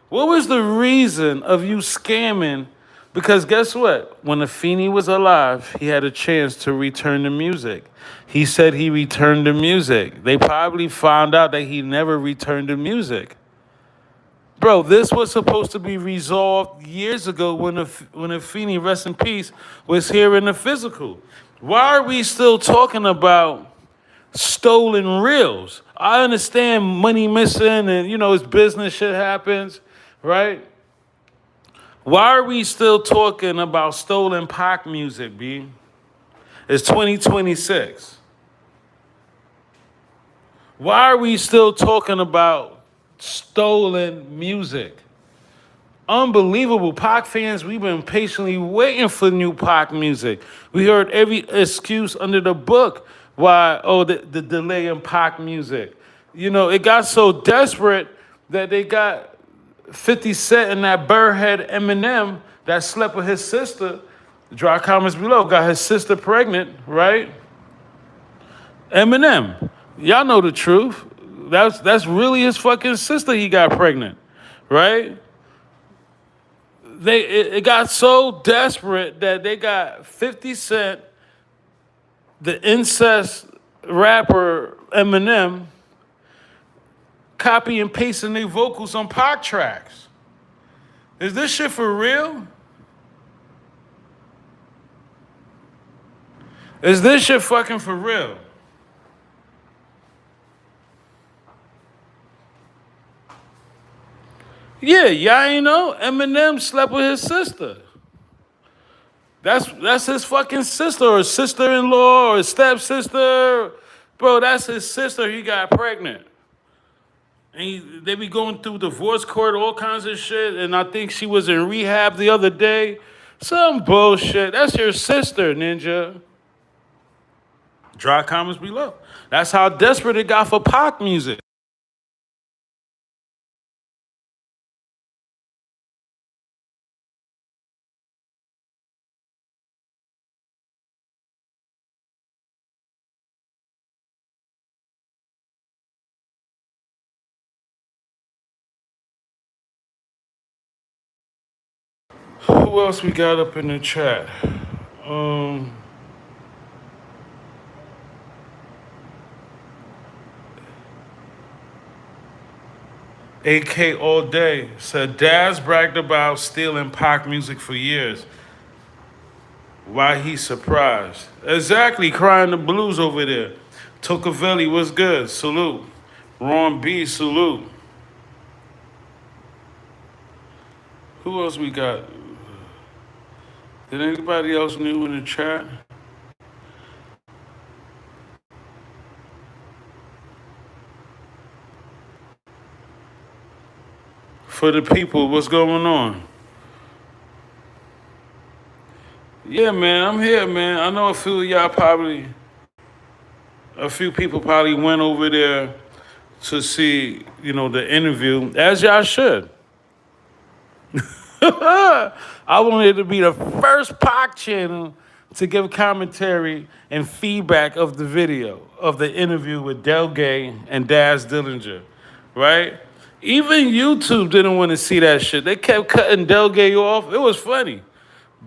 What was the reason of you scamming? Because guess what? When Afeni was alive, he had a chance to return the music. He said he returned the music. They probably found out that he never returned the music. Bro, this was supposed to be resolved years ago when Afeni, rest in peace, was here in the physical. Why are we still talking about stolen reels? I understand money missing and, his business shit happens, right? Why are we still talking about stolen Pac music, B? It's 2026. Why are we still talking about stolen music? Unbelievable. Pac fans, we've been patiently waiting for new Pac music. We heard every excuse under the book why, the delay in Pac music. It got so desperate that they got 50 Cent and that burrhead Eminem that slept with his sister. Drop comments below. Got his sister pregnant, right? Eminem. Y'all know the truth. That's really his fucking sister he got pregnant, right? It got so desperate that they got 50 Cent, the incest rapper Eminem, copy and pasting their vocals on Pac tracks. Is this shit for real? Is this shit fucking for real? Yeah, y'all ain't know Eminem slept with his sister. That's his fucking sister or sister-in-law or stepsister. Bro, that's his sister. He got pregnant. And they be going through divorce court, all kinds of shit. And I think she was in rehab the other day. Some bullshit. That's your sister, ninja. Draw comments below. That's how desperate it got for Pac music. Who else we got up in the chat? Um, AK all day said Daz bragged about stealing Pac music for years. Why he surprised? Exactly, crying the blues over there. Tokavelli was good. Salute. Ron B. Salute. Who else we got? Did anybody else new in the chat? For the people, what's going on? Yeah, man, I'm here, man. I know a few people probably went over there to see, the interview, as y'all should. I wanted to be the first Pac channel to give commentary and feedback of the video of the interview with Dogg and Daz Dillinger, right? Even YouTube didn't want to see that shit. They kept cutting Dogg off. It was funny.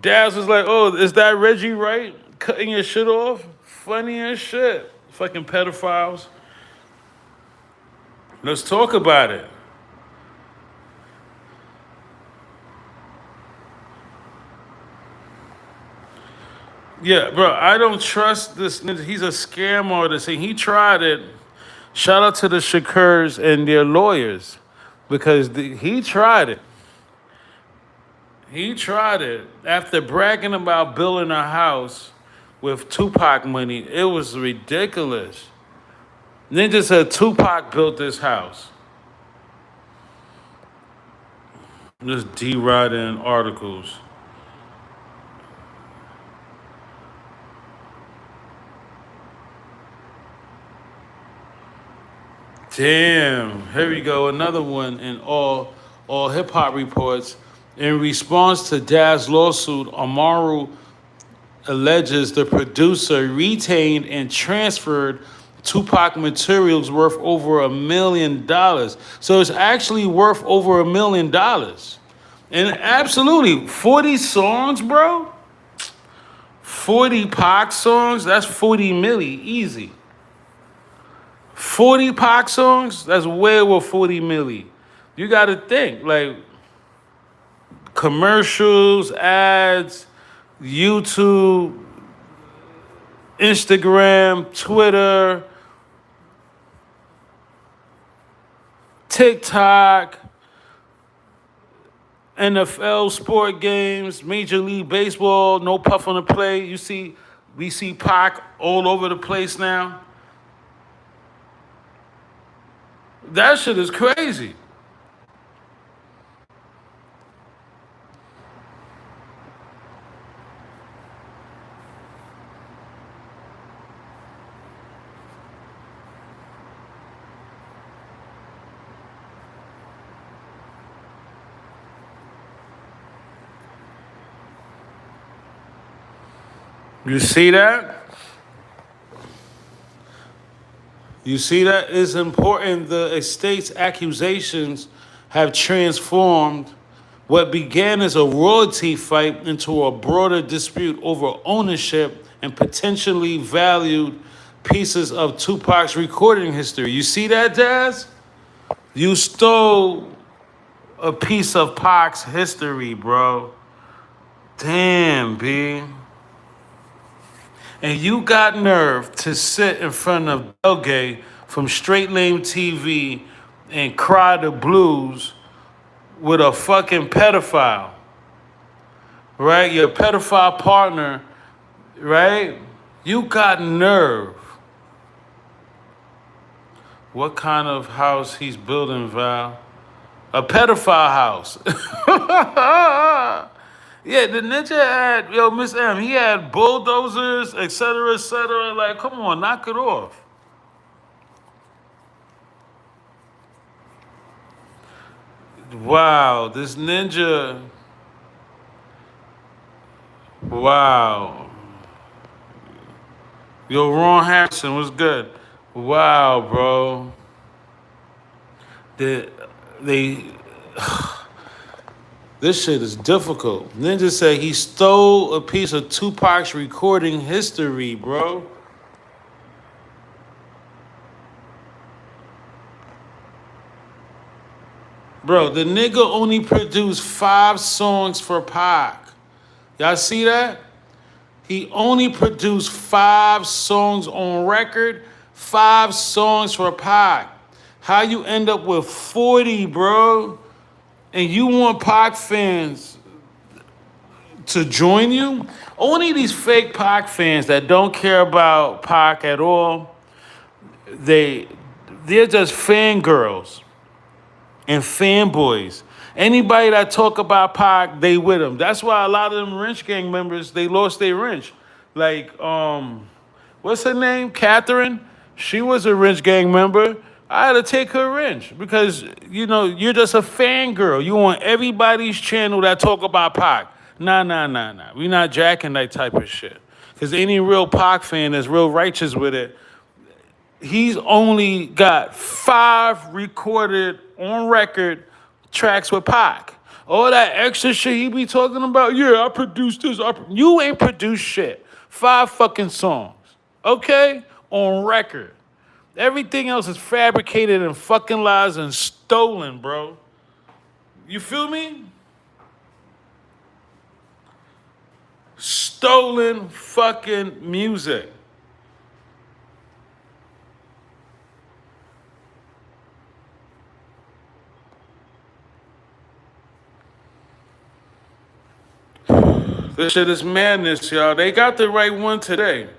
Daz was like, "Oh, is that Reggie Wright cutting your shit off?" Funny as shit. Fucking pedophiles. Let's talk about it. Yeah, bro, I don't trust this nigga. He's a scam artist, and he tried it. Shout out to the Shakurs and their lawyers, because he tried it. He tried it. After bragging about building a house with Tupac money, it was ridiculous. Ninja said Tupac built this house. Just D-Rod articles. Damn, here we go, another one in all hip hop reports. In response to Daz's lawsuit, Amaru alleges the producer retained and transferred Tupac materials worth over $1 million. So it's actually worth over $1 million. And absolutely, 40 songs, bro. 40 Pac songs, that's 40 milli, easy. 40 Pac songs, that's way over 40 milli. You gotta think, like, commercials, ads, YouTube, Instagram, Twitter, TikTok, NFL sport games, Major League Baseball, no puff on the play. We see Pac all over the place now. That shit is crazy. You see that? You see that is important. The estate's accusations have transformed what began as a royalty fight into a broader dispute over ownership and potentially valued pieces of Tupac's recording history. You see that, Daz? You stole a piece of Pac's history, bro. Damn, B. And you got nerve to sit in front of Dogg from Straight Lame TV and cry the blues with a fucking pedophile, right? Your pedophile partner, right? You got nerve. What kind of house he's building, Val? A pedophile house. Yeah, the ninja had, yo, Miss M, he had bulldozers, et cetera, et cetera. Like, come on, knock it off. Wow, this ninja. Wow. Yo, Ron Harrison was good. Wow, bro. They this shit is difficult. Ninja said he stole a piece of Tupac's recording history, bro. Bro, the nigga only produced 5 songs for Pac. Y'all see that? He only produced 5 songs on record, 5 songs for Pac. How you end up with 40, bro? And you want Pac fans to join you? Only these fake Pac fans that don't care about Pac at all, they're just fangirls and fanboys. Anybody that talk about Pac, they with him. That's why a lot of them Wrench Gang members, they lost their wrench. Like, what's her name? Catherine. She was a Wrench Gang member. I had to take her wrench because, you know, you're just a fangirl. You on everybody's channel that talk about Pac. Nah. We not jacking that type of shit. Because any real Pac fan that's real righteous with it, he's only got 5 recorded on record tracks with Pac. All that extra shit he be talking about, yeah, I produced this. You ain't produced shit. 5 fucking songs, okay? On record. Everything else is fabricated and fucking lies and stolen, bro. You feel me? Stolen fucking music. This shit is madness, y'all. They got the right one today.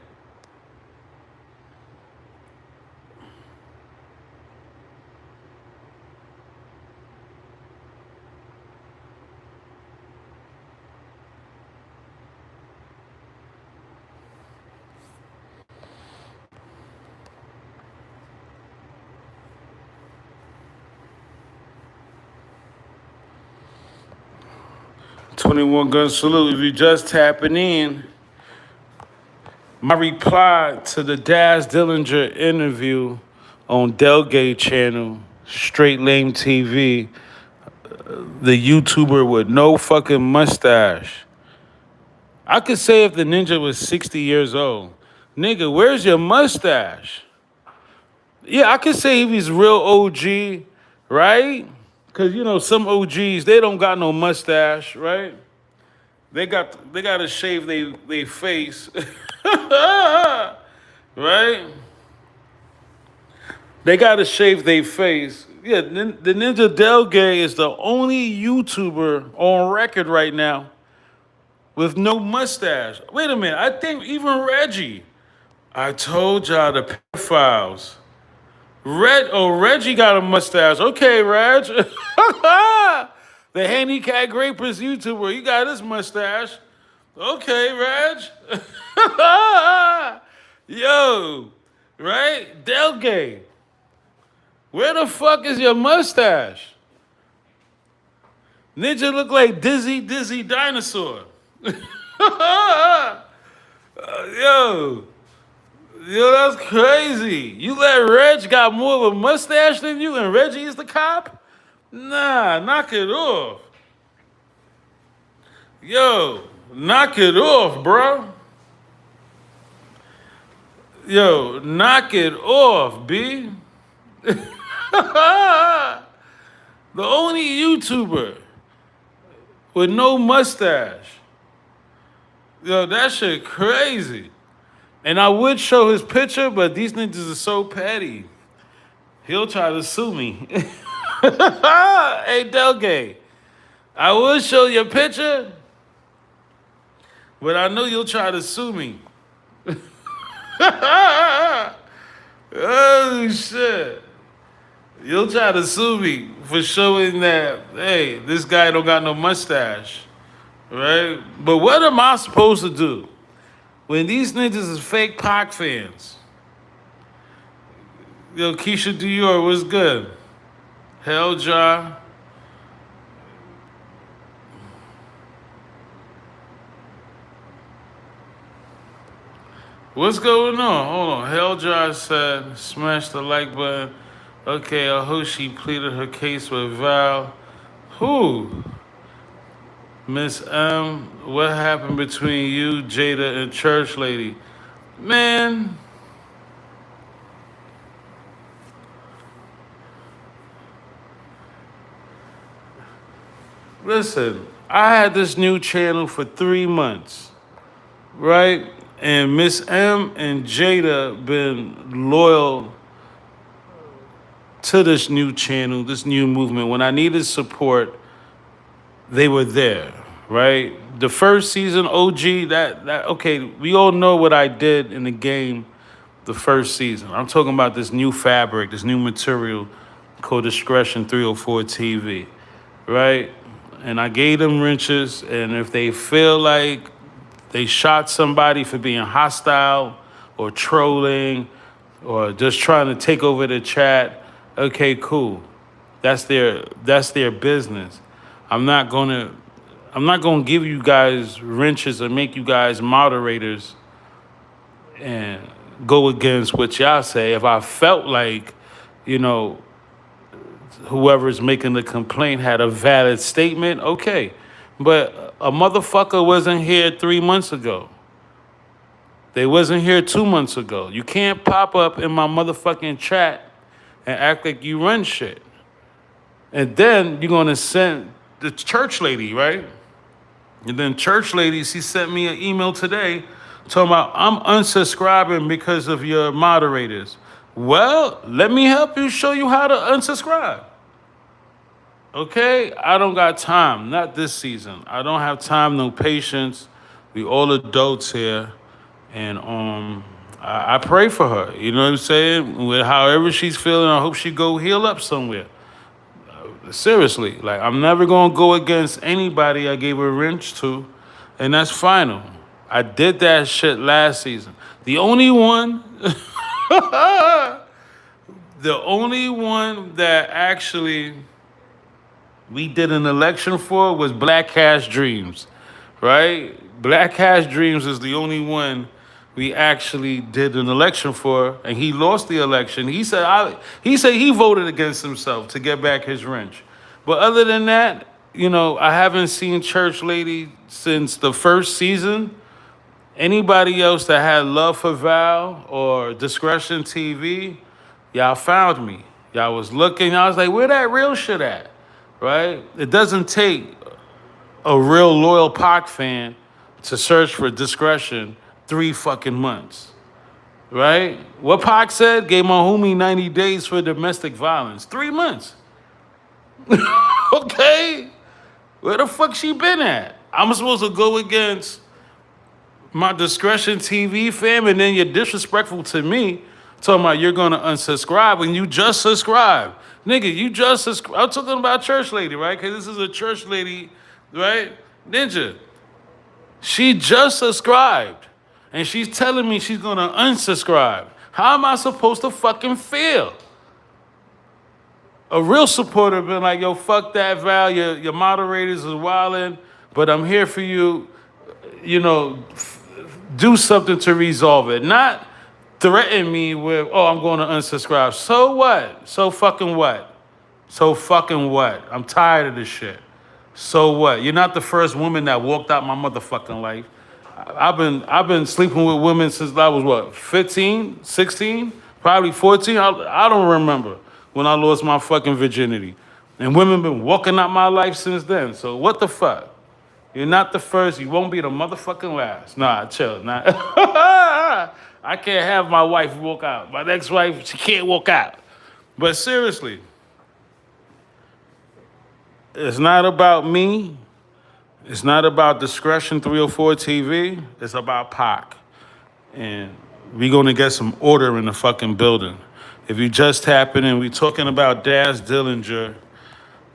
21 gun salute. If you just tapping in, my reply to the Daz Dillinger interview on Delgate channel, Straight Lame TV, the YouTuber with no fucking mustache. I could say if the ninja was 60 years old, nigga, where's your mustache? Yeah, I could say if he's real OG, right? Cause you know some OGs they don't got no mustache, right? They gotta shave they face, right? They gotta shave their face. Yeah, the Ninja Delgay is the only YouTuber on record right now with no mustache. Wait a minute, I think even Reggie. I told y'all the pedophiles. Reggie got a mustache. Okay, Reg. The handicap rapist YouTuber, he got his mustache. Okay, Reg. Yo, right? Delgay. Where the fuck is your mustache? Ninja look like Dizzy Dinosaur. Yo, Yo, that's crazy. You let Reg got more of a mustache than you, and Reggie is the cop? Nah, knock it off. Yo, knock it off, bro. Yo, knock it off, B. The only YouTuber with no mustache. Yo, that shit crazy. And I would show his picture, but these niggas are so petty. He'll try to sue me. Hey, Delgay, I would show your picture, but I know you'll try to sue me. Oh, shit. You'll try to sue me for showing that, hey, this guy don't got no mustache, right? But what am I supposed to do when these niggas is fake Pac fans? Yo, Keisha Dior, what's good? Hell, Ja. What's going on? Hold on. Hell, Ja said, smash the like button. Okay, I hope she pleaded her case with Val. Who? Miss M, what happened between you, Jada, and Church Lady? Man, listen, I had this new channel for 3 months, right? And Miss M and Jada been loyal to this new channel, this new movement. When I needed support, they were there, right? The first season, OG, that okay, we all know what I did in the game the first season. I'm talking about this new fabric, this new material called Discretion 304 TV, right? And I gave them wrenches, and if they feel like they shot somebody for being hostile or trolling or just trying to take over the chat, okay, cool. That's their business. I'm not gonna I'm not gonna give you guys wrenches or make you guys moderators and go against what y'all say. If I felt like, you know, whoever's making the complaint had a valid statement, okay. But a motherfucker wasn't here 3 months ago. They wasn't here 2 months ago. You can't pop up in my motherfucking chat and act like you run shit. And then you're gonna send the church lady, right? And then church lady, she sent me an email today talking about I'm unsubscribing because of your moderators. Well, let me help you show you how to unsubscribe. Okay? I don't got time. Not this season. I don't have time, no patience. We all adults here. And I pray for her. You know what I'm saying? With however she's feeling, I hope she go heal up somewhere. Seriously, like I'm never gonna go against anybody I gave a wrench to, and that's final. I did that shit last season. The only one, the only one that actually we did an election for was Black Cash Dreams, right? Black Cash Dreams is the only one we actually did an election for, and he lost the election. He said he voted against himself to get back his wrench. But other than that, you know, I haven't seen Church Lady since the first season. Anybody else that had love for Val or Discretion TV, y'all found me. Y'all was looking. I was like, where that real shit at? Right? It doesn't take a real loyal Pac fan to search for Discretion 3 fucking months. Right? What Pac said gave my homie 90 days for domestic violence. 3 months. Okay? Where the fuck she been at? I'm supposed to go against my Discretion TV fam, and then you're disrespectful to me, talking about you're gonna unsubscribe when you just subscribed. Nigga, you just subscribed. I'm talking about church lady, right? Because this is a church lady, right? Ninja. She just subscribed. And she's telling me she's gonna unsubscribe. How am I supposed to fucking feel? A real supporter been like, yo, fuck that, Val. Your moderators is wildin', but I'm here for you. You know, do something to resolve it. Not threaten me with, oh, I'm going to unsubscribe. So what? So fucking what? So fucking what? I'm tired of this shit. So what? You're not the first woman that walked out my motherfucking life. I've been sleeping with women since I was what, 15, 16, probably 14. I don't remember when I lost my fucking virginity. And women been walking out my life since then. So what the fuck? You're not the first. You won't be the motherfucking last. Nah, chill. Nah. I can't have my wife walk out. My ex-wife, she can't walk out. But seriously, it's not about me. It's not about Discretion 304 TV. It's about Pac. And we gonna get some order in the fucking building. If you just tapping in, we talking about Daz Dillinger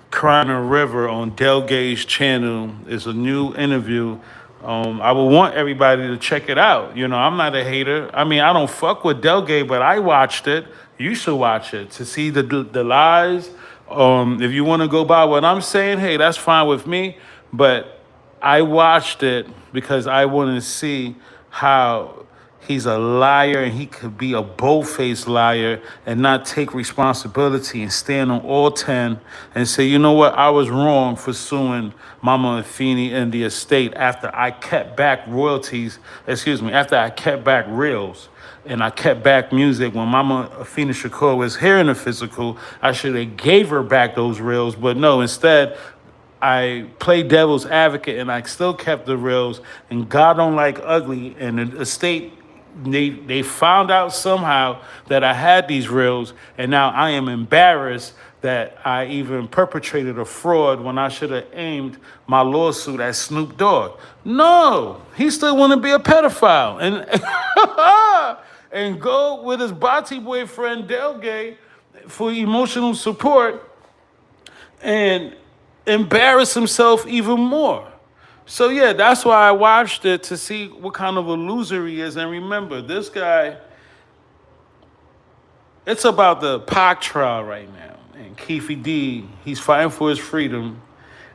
crying a river on Delgate's channel. It's a new interview. I would want everybody to check it out. You know, I'm not a hater. I mean, I don't fuck with Delgate, but I watched it. You should watch it to see the lies. If you want to go by what I'm saying, hey, that's fine with me. But I watched it because I want to see how he's a liar and he could be a bold-faced liar and not take responsibility and stand on all 10 and say, you know what, I was wrong for suing Mama Afeni and the estate after I kept back royalties, after I kept back reels and I kept back music. When Mama Afeni Shakur was here in the physical, I should have gave her back those reels, but no, instead, I played devil's advocate and I still kept the reels, and God don't like ugly, and the estate, they found out somehow that I had these reels, and now I am embarrassed that I even perpetrated a fraud when I should have aimed my lawsuit at Snoop Dogg. No, he still want to be a pedophile and and go with his body boyfriend Delgate for emotional support and embarrass himself even more. So yeah, that's why I watched it, to see what kind of a loser he is. And remember, this guy, it's about the Pac trial right now. And Keefe D, he's fighting for his freedom.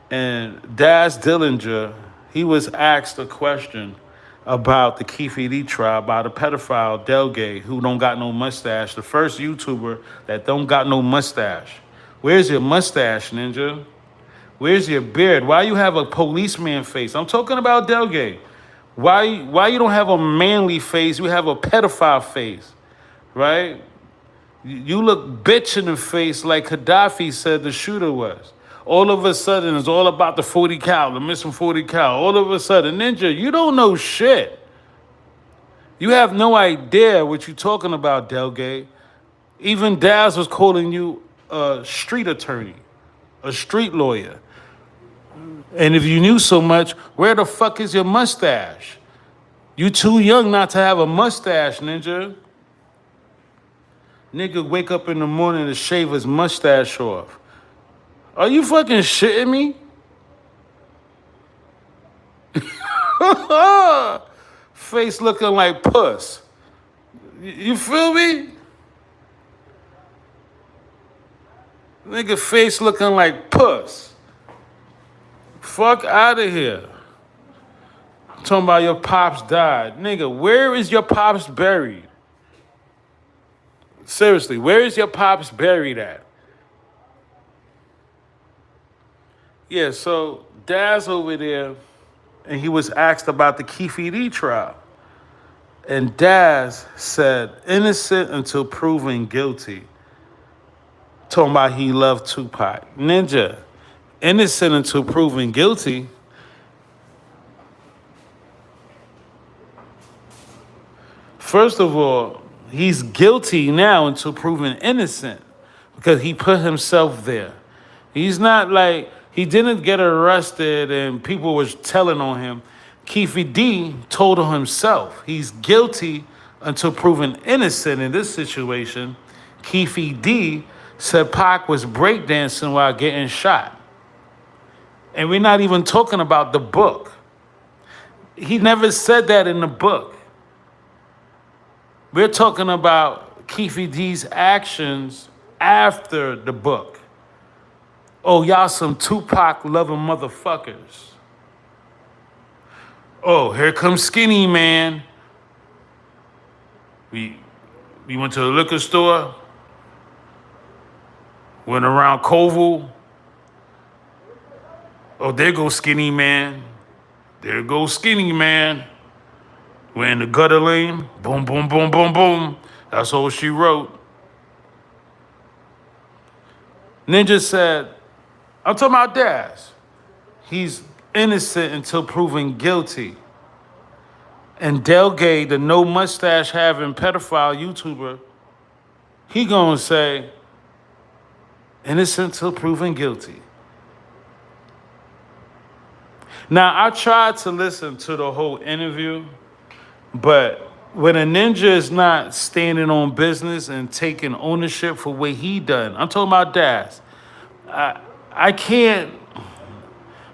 And Daz Dillinger, he was asked a question about the Keefe D trial by the pedophile Delgate, who don't got no mustache, the first YouTuber that don't got no mustache. Where's your mustache, ninja? Where's your beard? Why you have a policeman face? I'm talking about Delgate. Why you don't have a manly face? You have a pedophile face, right? You look bitch in the face like Gaddafi said the shooter was. All of a sudden, it's all about the 40 cal, the missing 40 cal. All of a sudden, ninja, you don't know shit. You have no idea what you're talking about, Delgate. Even Daz was calling you a street attorney, a street lawyer. And if you knew so much, where the fuck is your mustache? You too young not to have a mustache, ninja. Nigga wake up in the morning to shave his mustache off. Are you fucking shitting me? Face looking like puss. You feel me? Nigga face looking like puss. Fuck out of here. I'm talking about your pops died. Nigga, where is your pops buried? Seriously, where is your pops buried at? Yeah, so Daz over there, and he was asked about the Keefe D trial. And Daz said, innocent until proven guilty. Talking about he loved Tupac. Ninja, innocent until proven guilty. First of all, he's guilty now until proven innocent because he put himself there. He's not like, he didn't get arrested and people were telling on him. Keefe D told on himself. He's guilty until proven innocent in this situation. Keefe D said Pac was breakdancing while getting shot. And we're not even talking about the book. He never said that in the book. We're talking about Keefe D's actions after the book. Oh, y'all some Tupac loving motherfuckers. Oh, here comes Skinny Man. We went to the liquor store, went around Koval. Oh, there goes Skinny Man. There goes Skinny Man. We're in the gutter lane. Boom, boom, boom, boom, boom. That's all she wrote. Ninja said, I'm talking about Daz. He's innocent until proven guilty. And Delgay, the no mustache having pedophile YouTuber, he gonna say, innocent till proven guilty. Now, I tried to listen to the whole interview, but when a ninja is not standing on business and taking ownership for what he done, I'm talking about Daz. I can't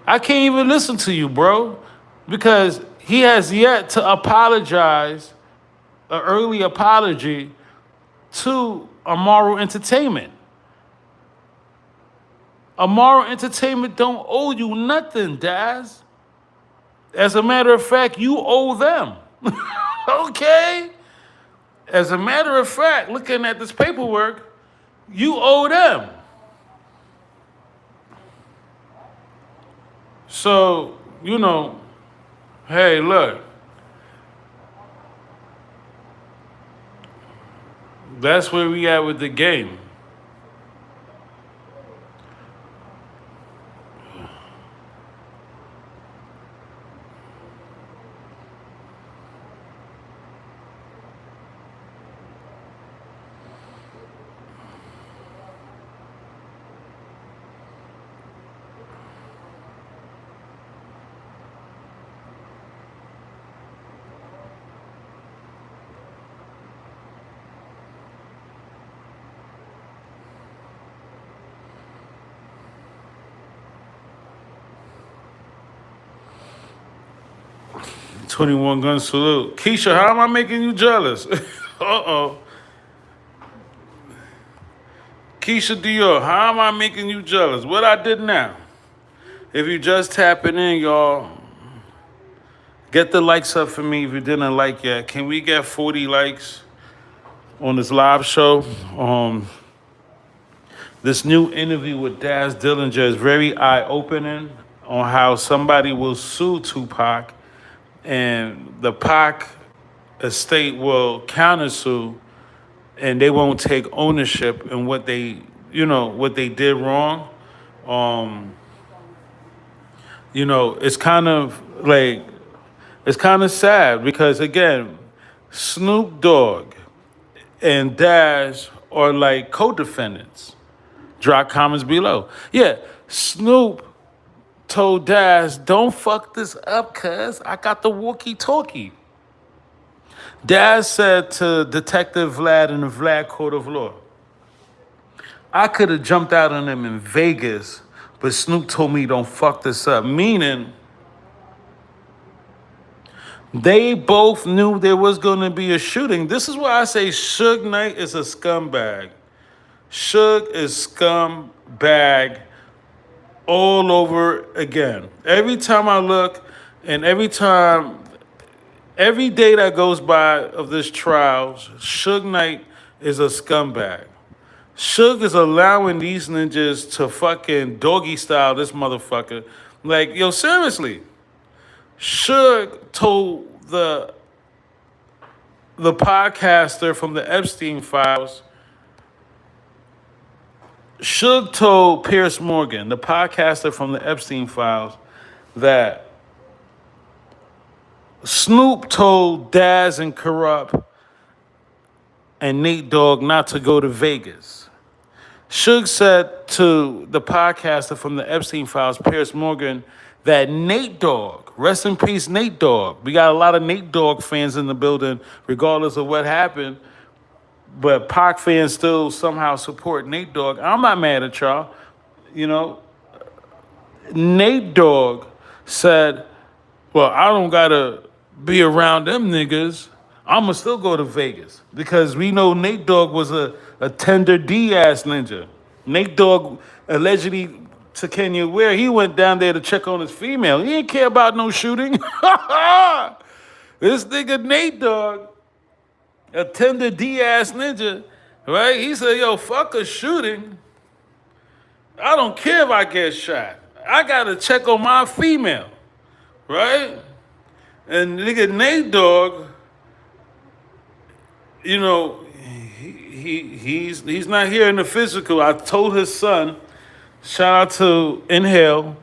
even listen to you, bro, because he has yet to apologize, an early apology to Amaru Entertainment. Amaru Entertainment don't owe you nothing, Daz. As a matter of fact, you owe them. Okay? As a matter of fact, looking at this paperwork, you owe them. So, hey, look. That's where we at with the game. "21 gun salute." Keisha, how am I making you jealous? Uh-oh. Keisha Dior, how am I making you jealous? What I did now? If you just tapping in, y'all, get the likes up for me if you didn't like yet. Can we get 40 likes on this live show? This new interview with Daz Dillinger is very eye-opening on how somebody will sue Tupac and the Pac estate will countersue and they won't take ownership in what they did wrong. It's kind of sad because again, Snoop Dogg and Daz are like co-defendants. Drop comments below. Yeah, Snoop told Daz, don't fuck this up, cuz I got the walkie-talkie. Daz said to Detective Vlad in the Vlad Court of Law, I could have jumped out on him in Vegas, but Snoop told me don't fuck this up. Meaning, they both knew there was going to be a shooting. This is why I say Suge Knight is a scumbag. Suge is scumbag all over again. Every time I look and every day that goes by of this trial, Suge Knight is a scumbag. Suge is allowing these ninjas to fucking doggy style this motherfucker. Like, yo, seriously. Suge told the podcaster from the Epstein files, Suge told Piers Morgan, the podcaster from the Epstein files, that Snoop told Daz and Corrupt and Nate Dogg not to go to Vegas. Suge said to the podcaster from the Epstein files, Piers Morgan, that Nate Dogg, rest in peace, Nate Dogg. We got a lot of Nate Dogg fans in the building, regardless of what happened. But Pac fans still somehow support Nate Dogg. I'm not mad at y'all. Nate Dogg said, well, I don't got to be around them niggas. I'm going to still go to Vegas. Because we know Nate Dogg was a tender D-ass ninja. Nate Dogg allegedly to Kenya Ware, he went down there to check on his female. He didn't care about no shooting. This nigga Nate Dogg, a tender D-ass ninja, right? He said, yo, fuck a shooting. I don't care if I get shot. I gotta check on my female, right? And nigga Nate Dogg, you know, he's not here in the physical. I told his son, shout out to Inhale.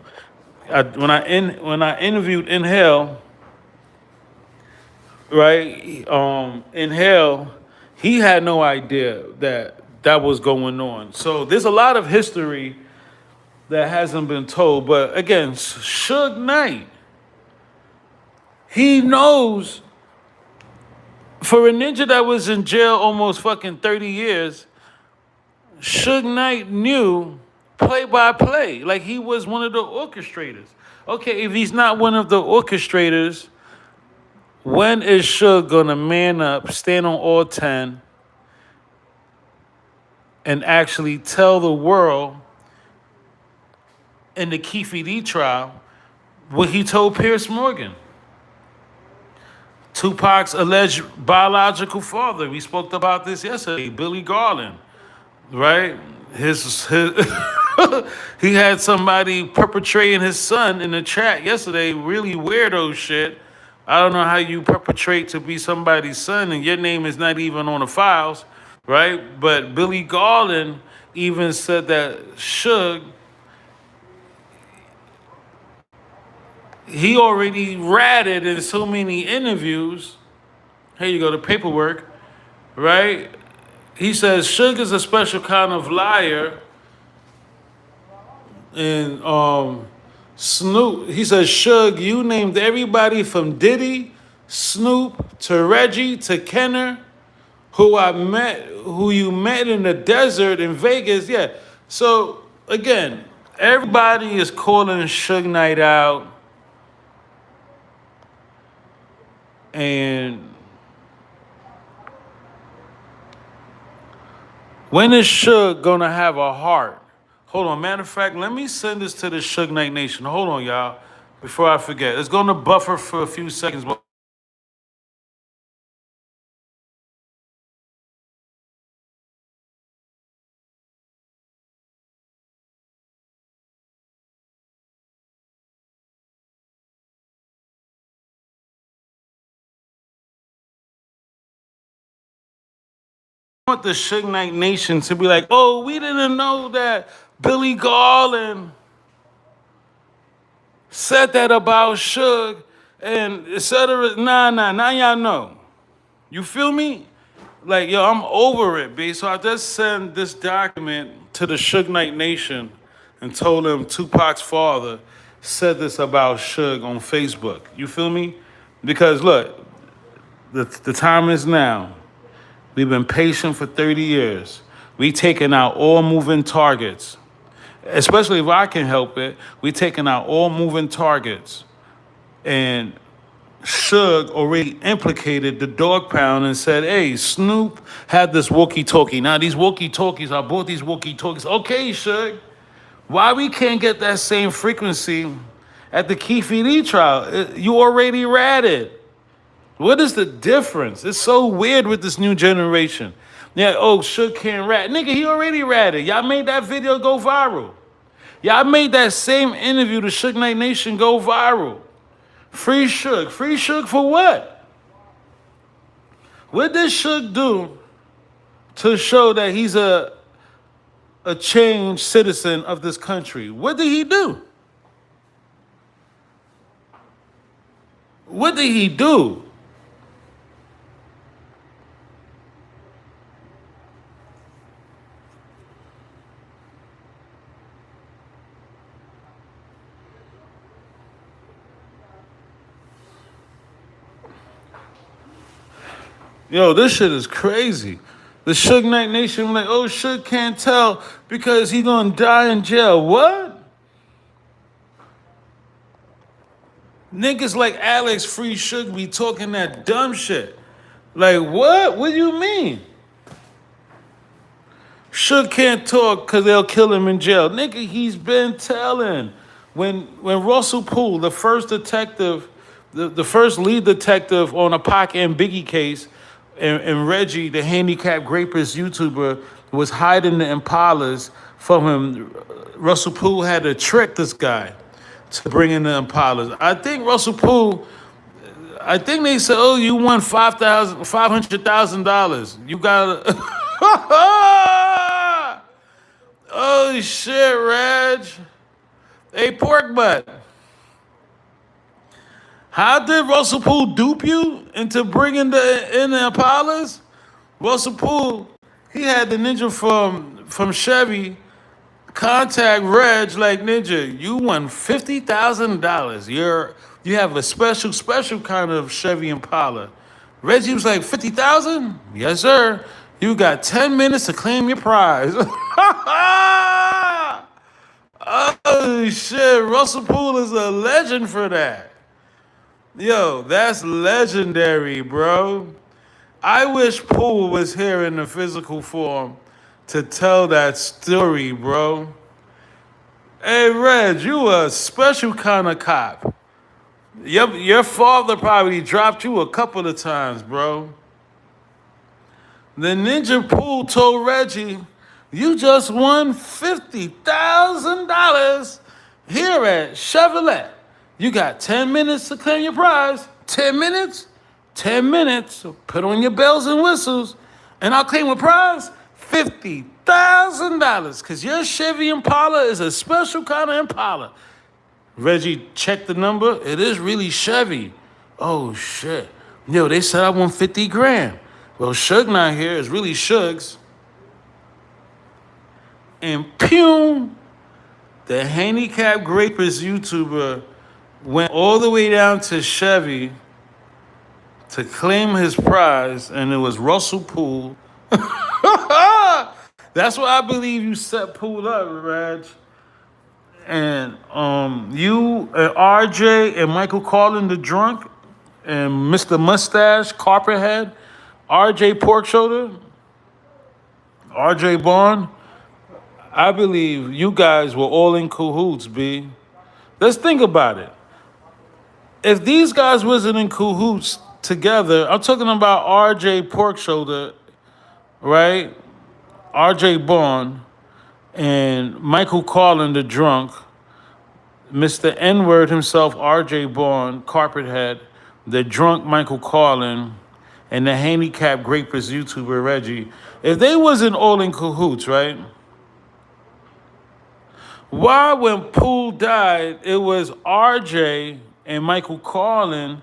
When I interviewed Inhale, right? Inhale, he had no idea that was going on. So there's a lot of history that hasn't been told. But again, Suge Knight, he knows for a ninja that was in jail almost fucking 30 years, Suge Knight knew play by play. Like he was one of the orchestrators. Okay, if he's not one of the orchestrators, when is Suge gonna man up, stand on all 10, and actually tell the world in the Keefe D trial what he told Pierce Morgan? Tupac's alleged biological father. We spoke about this yesterday, Billy Garland, right? His he had somebody perpetrating his son in the chat yesterday, really weirdo shit. I don't know how you perpetrate to be somebody's son and your name is not even on the files, right? But Billy Garland even said that Suge, he already ratted in so many interviews. Here you go, the paperwork, right? He says Suge is a special kind of liar. And Snoop, he says, Suge, you named everybody from Diddy, Snoop, to Reggie, to Kenner, who you met in the desert in Vegas. Yeah. So again, everybody is calling Suge Knight out. And when is Suge gonna have a heart? Hold on, matter of fact, let me send this to the Suge Knight Nation. Hold on, y'all, before I forget. It's gonna buffer for a few seconds. I want the Suge Knight Nation to be like, oh, we didn't know that Billy Garland said that about Suge and et cetera. Nah, now y'all know. You feel me? Like, yo, I'm over it, B. So I just sent this document to the Suge Knight Nation and told them Tupac's father said this about Suge on Facebook. You feel me? Because look, the time is now. We've been patient for 30 years. We taking out all moving targets. Especially if I can help it, we taking out all moving targets. And Suge already implicated the dog pound and said, hey, Snoop had this walkie-talkie. Now these walkie-talkies, I bought these walkie-talkies. Okay, Suge, why we can't get that same frequency at the Keefe D trial? You already ratted. What is the difference? It's so weird with this new generation. Yeah, oh, Suge can't rat. Nigga, he already ratted. Y'all made that video go viral. Y'all made that same interview, the Suge Knight Nation, go viral. Free Suge. Free Suge for what? What did Suge do to show that he's a changed citizen of this country? What did he do? What did he do? Yo, this shit is crazy. The Suge Knight Nation like, oh, Suge can't tell because he gonna die in jail. What? Niggas like Alex Free Suge be talking that dumb shit. Like, what? What do you mean? Suge can't talk because they'll kill him in jail. Nigga, he's been telling. When Russell Poole, the first detective, the first lead detective on a Pac and Biggie case, and Reggie, the handicapped rapist YouTuber, was hiding the Impalas from him. Russell Poole had to trick this guy to bring in the Impalas. I think they said, "Oh, you won $500,000. You got to." Oh shit, Reg. Hey, pork butt. How did Russell Poole dupe you into bringing the Impalas? Russell Poole, he had the ninja from Chevy contact Reg like, ninja, you won $50,000. You have a special kind of Chevy Impala. Reggie was like, 50,000? Yes, sir. You got 10 minutes to claim your prize. Oh shit, Russell Poole is a legend for that. Yo, that's legendary, bro. I wish Poole was here in the physical form to tell that story, bro. Hey, Reg, you a special kind of cop. Your father probably dropped you a couple of times, bro. The Ninja Poole told Reggie, you just won $50,000 here at Chevrolet. You got 10 minutes to claim your prize. 10 minutes? 10 minutes. Put on your bells and whistles, and I'll claim a prize. $50,000. Because your Chevy Impala is a special kind of Impala. Reggie checked the number. It is really Chevy. Oh, shit. Yo, they said I won 50 grand. Well, Suge not here. It's really Suge's. And pew, the handicapped rapist YouTuber went all the way down to Chevy to claim his prize, and it was Russell Poole. That's why I believe you set Poole up, Reg. And you and RJ and Michael Carlin the drunk and Mr. Mustache, Carpethead, RJ Pork Shoulder, RJ Bond. I believe you guys were all in cahoots, B. Let's think about it. If these guys wasn't in cahoots together, I'm talking about RJ Pork Shoulder, right? RJ Bond and Michael Carlin the drunk, Mr. N-word himself, RJ Bond, Carpethead, the drunk Michael Carlin, and the handicapped rapist YouTuber Reggie. If they wasn't all in cahoots, right? Why, when Poole died, it was RJ and Michael Carlin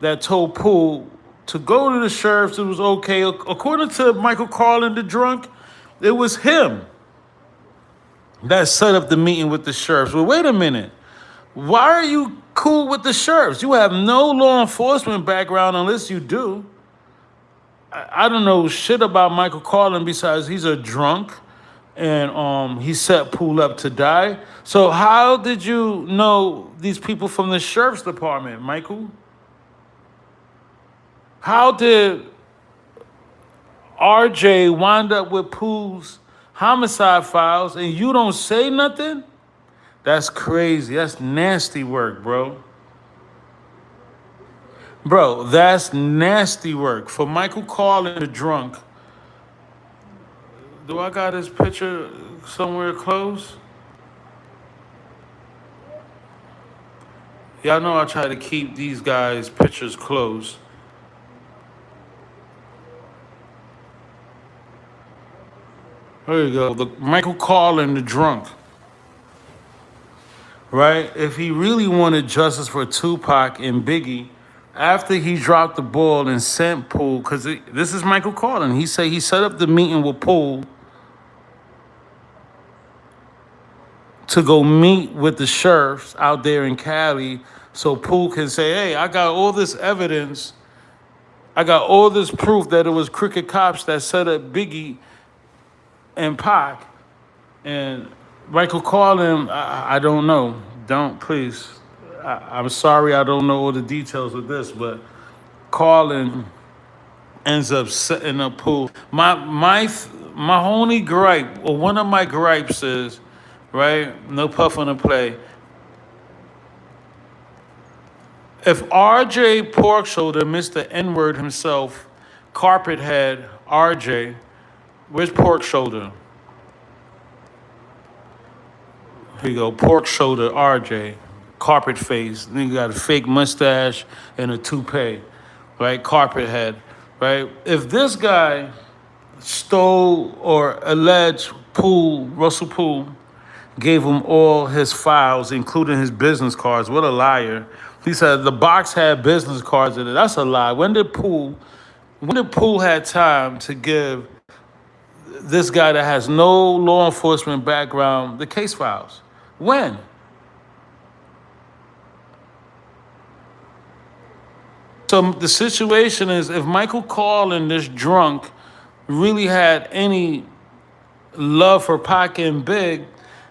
that told Poole to go to the sheriff's, it was okay. According to Michael Carlin, the drunk, it was him that set up the meeting with the sheriffs. Well, wait a minute. Why are you cool with the sheriffs? You have no law enforcement background unless you do. I don't know shit about Michael Carlin besides he's a drunk and he set Poole up to die. So how did you know these people from the sheriff's department, Michael? How did RJ wind up with Poole's homicide files and you don't say nothing? That's crazy. That's nasty work, bro. Bro, that's nasty work. For Michael Carlin, the drunk. Do I got his picture somewhere close? Y'all know I try to keep these guys' pictures close. There you go. The Michael Carlin, the drunk. Right? If he really wanted justice for Tupac and Biggie, after he dropped the ball and sent Poole, because this is Michael Carlin. He said he set up the meeting with Poole to go meet with the sheriffs out there in Cali so Poole can say, hey, I got all this evidence. I got all this proof that it was crooked cops that set up Biggie and Pac. And Michael Carlin, I don't know. Don't, please. I'm sorry I don't know all the details of this, but Carlin ends up setting up Poole. My only gripe, or one of my gripes is, right, no puff on the play. If RJ Pork Shoulder, Mr. N-word himself, carpet head RJ. Where's pork shoulder? Here you go, pork shoulder RJ. Carpet face. Nigga got a fake mustache and a toupee, right? Carpet head, right? If this guy stole or alleged Russell Poole, gave him all his files, including his business cards. What a liar. He said the box had business cards in it. That's a lie. When did Poole had time to give this guy that has no law enforcement background the case files? When? So the situation is if Michael Carlin, this drunk, really had any love for Pac and Big,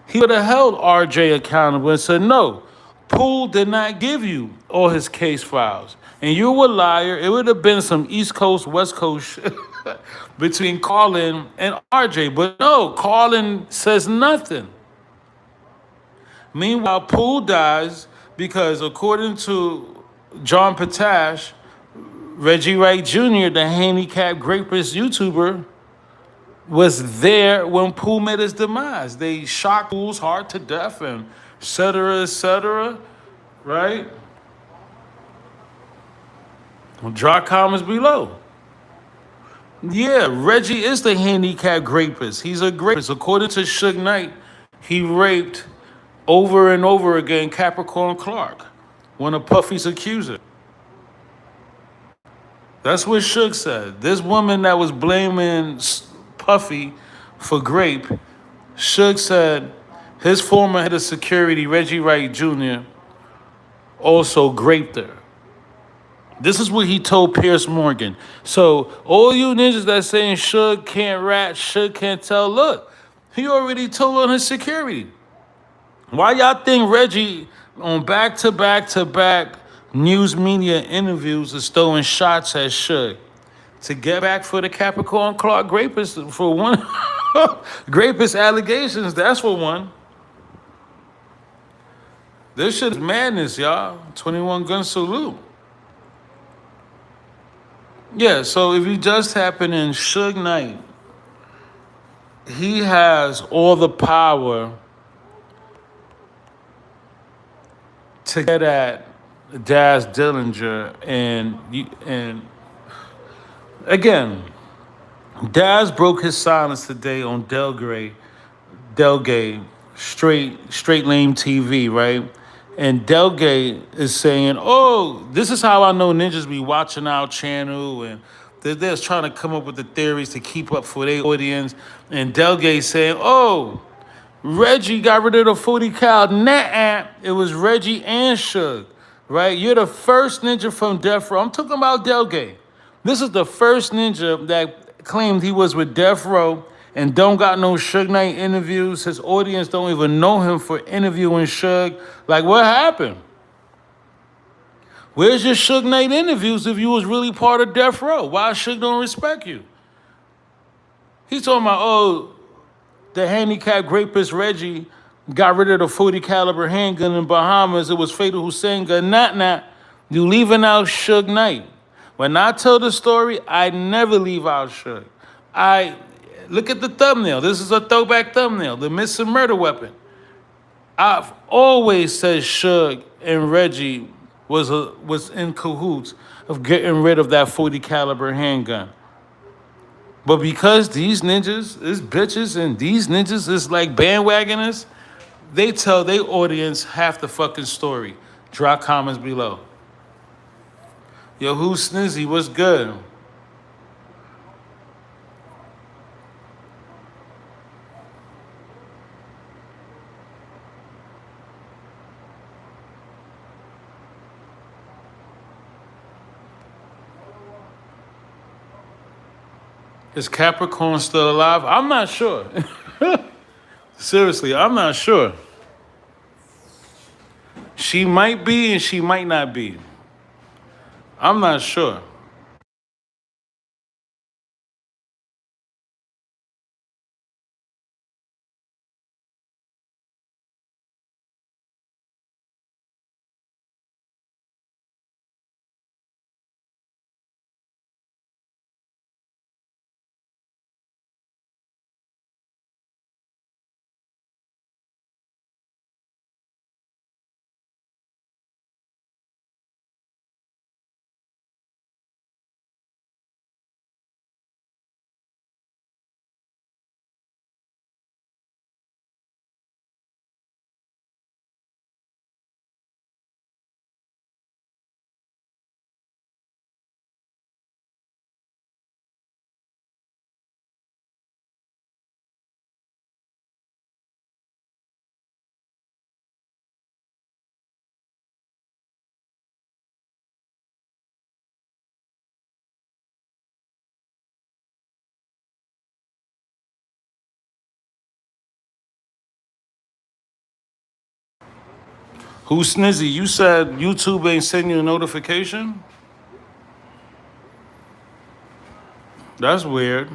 he would have held RJ accountable and said, no, Poole did not give you all his case files. And you were a liar. It would have been some East Coast, West Coast shit between Carlin and RJ. But no, Carlin says nothing. Meanwhile, Poole dies because according to John Patash, Reggie Wright Jr., the handicapped rapist YouTuber, was there when Poole met his demise. They shocked Poole's heart to death and et cetera, right? Well, drop comments below. Yeah, Reggie is the handicapped rapist. He's a rapist. According to Suge Knight, he raped over and over again Capricorn Clark, one of Puffy's accusers. That's what Suge said. This woman that was blaming Puffy for grape, Suge said his former head of security, Reggie Wright Jr., also graped her. This is what he told Pierce Morgan. So all you niggas that saying Suge can't rat, Suge can't tell, look, he already told on his security. Why y'all think Reggie on back-to-back news media interviews is throwing shots at Suge? To get back for the Capricorn Clark rapist for one. Rapist allegations, that's for one. This shit is madness, y'all. 21 gun salute. Yeah, so if you just happen in Suge Knight, he has all the power to get at Daz Dillinger and again, Daz broke his silence today on Delgay, straight lame TV, right? And Delgay is saying, oh, this is how I know ninjas be watching our channel, and they're just trying to come up with the theories to keep up for their audience. And Delgay saying, oh, Reggie got rid of the 40 cal. Nah, it was Reggie and Suge, right? You're the first ninja from Death Row. I'm talking about Delgay. This is the first ninja that claimed he was with Death Row and don't got no Suge Knight interviews. His audience don't even know him for interviewing Suge. Like, what happened? Where's your Suge Knight interviews if you was really part of Death Row? Why Suge don't respect you? He's talking about, oh, the handicapped rapist Reggie got rid of the 40 caliber handgun in Bahamas. It was Fatal Hussein gun. Not. You leaving out Suge Knight. When I tell the story, I never leave out Suge. Look at the thumbnail. This is a throwback thumbnail. The missing murder weapon. I've always said Suge and Reggie was in cahoots of getting rid of that 40 caliber handgun. But because these ninjas is bitches and these ninjas is like bandwagoners, they tell their audience half the fucking story. Drop comments below. Yo, who's Snizzy? What's good? Is Capricorn still alive? I'm not sure. Seriously, I'm not sure. She might be and she might not be. I'm not sure. Who Snizzy? You said YouTube ain't sending you a notification? That's weird.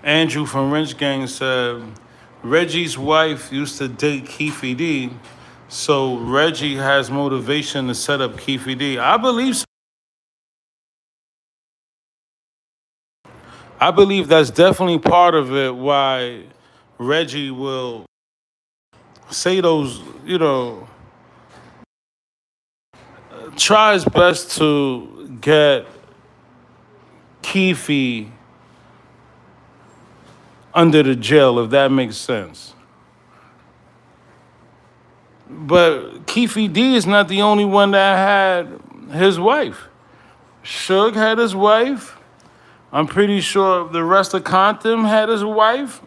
Andrew from Rich Gang said Reggie's wife used to date Keefy D, so Reggie has motivation to set up Keefy D. I believe so. I believe that's definitely part of it why Reggie will say those, try his best to get Keefy under the jail, if that makes sense. But Keefy D is not the only one that had his wife. Suge had his wife. I'm pretty sure the rest of Compton had his wife.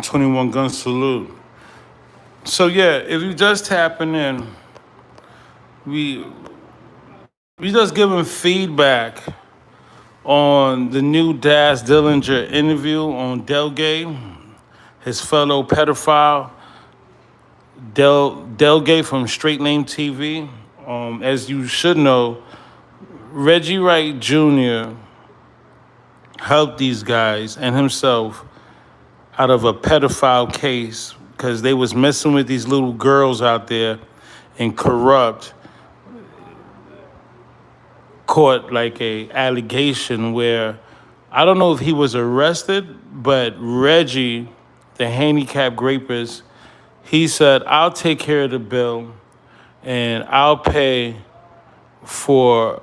21 gun salute. So yeah, if you just tapping in, we we just giving feedback on the new Daz Dillinger interview on Delgate, his fellow pedophile Delgate from Straight Name TV. As you should know, Reggie Wright Jr. helped these guys and himself out of a pedophile case because they was messing with these little girls out there and corrupt. Caught like a allegation where I don't know if he was arrested, but Reggie, the handicapped rapist, he said, I'll take care of the bill and I'll pay for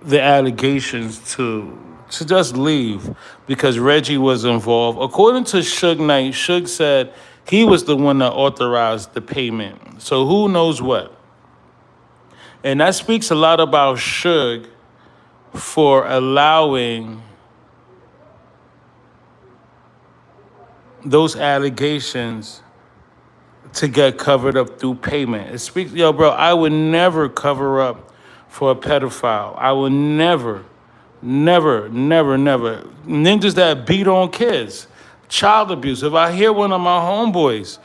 the allegations to just leave because Reggie was involved. According to Suge Knight, Suge said he was the one that authorized the payment. So who knows what? And that speaks a lot about Suge for allowing those allegations to get covered up through payment. It speaks, yo, bro, I would never cover up for a pedophile. I would never, never, never, never. Ninjas that beat on kids, child abuse. If I hear one of my homeboys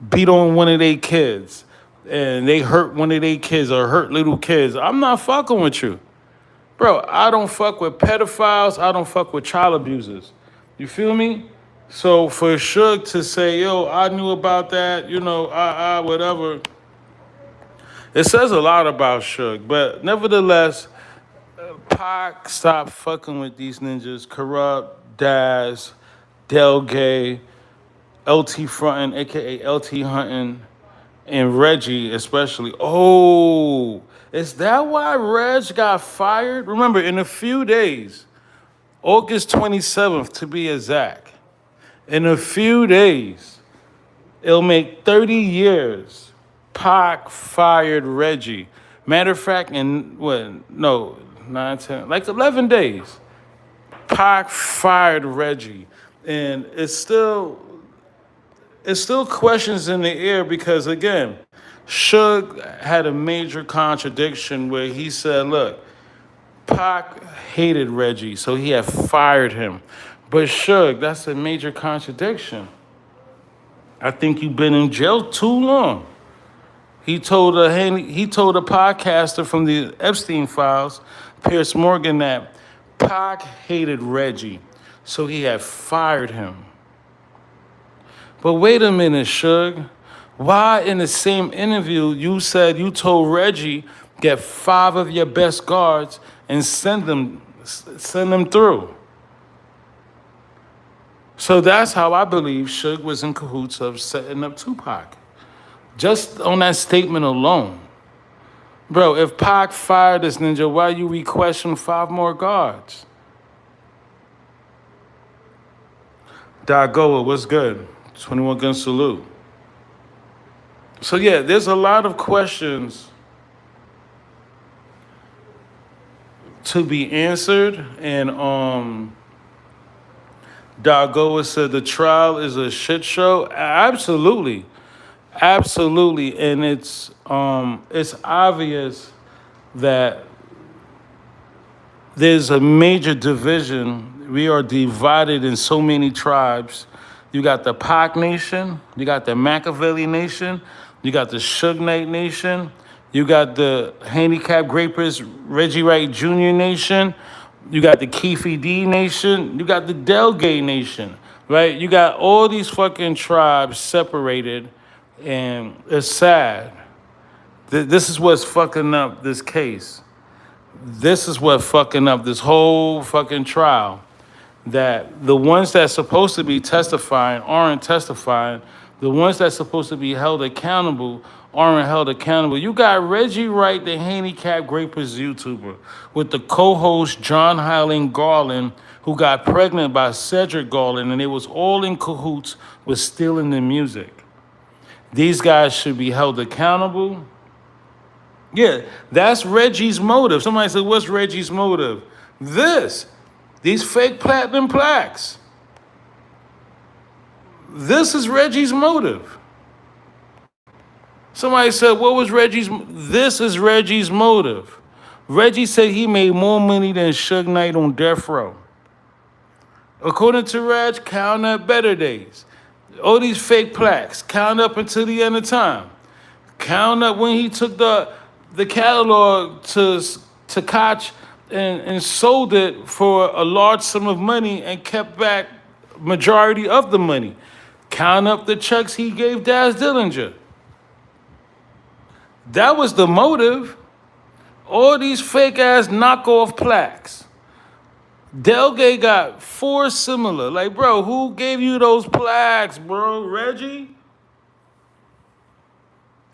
beat on one of their kids and they hurt one of their kids or hurt little kids, I'm not fucking with you. Bro, I don't fuck with pedophiles. I don't fuck with child abusers. You feel me? So for Suge to say, yo, I knew about that, whatever, it says a lot about Suge. But nevertheless, Pac stopped fucking with these ninjas. Corrupt, Daz, Del Gay, LT Frontin, aka LT Hunting, and Reggie especially. Oh, is that why Reg got fired? Remember, in a few days, August 27th to be exact, in a few days, it'll make 30 years Pac fired Reggie. Matter of fact, in what? No, 9, 10, like 11 days. Pac fired Reggie. And it's still questions in the air because again, Suge had a major contradiction where he said, look, Pac hated Reggie, so he had fired him. But Suge, that's a major contradiction. I think you've been in jail too long. He told a podcaster from the Epstein files, Pierce Morgan, that Pac hated Reggie, so he had fired him. But wait a minute, Suge. Why in the same interview you said you told Reggie get 5 of your best guards and send them through? So that's how I believe Suge was in cahoots of setting up Tupac. Just on that statement alone. Bro, if Pac fired this ninja, why you requesting 5 more guards? Dagoa, what's good? 21 gun salute. So yeah, there's a lot of questions to be answered. And Dagoa said the trial is a shit show. Absolutely. Absolutely. And it's obvious that there's a major division. We are divided in so many tribes. You got the Pac Nation, you got the Machiavelli Nation, you got the Suge Knight Nation, you got the Handicap Grapers Reggie Wright Jr. Nation, you got the Keefe D Nation, you got the Delgay Nation, right? You got all these fucking tribes separated, and it's sad. This is what's fucking up this case. This is what fucking up this whole fucking trial. That the ones that's supposed to be testifying aren't testifying. The ones that's supposed to be held accountable aren't held accountable. You got Reggie Wright, the Handicap Grapers YouTuber, with the co-host John Highland Garland, who got pregnant by Cedric Garland, and they was all in cahoots with stealing the music. These guys should be held accountable. Yeah, that's Reggie's motive. Somebody said, what's Reggie's motive? These fake platinum plaques. This is Reggie's motive. Somebody said, what was Reggie's? This is Reggie's motive. Reggie said he made more money than Suge Knight on death row. According to Reg, count up better days. All these fake plaques, count up until the end of time. Count up when he took the catalog to Koch and sold it for a large sum of money and kept back majority of the money. Count up the checks he gave Daz Dillinger. That was the motive. All these fake ass knockoff plaques. Delgay got 4 similar. Like, bro, who gave you those plaques, bro? Reggie?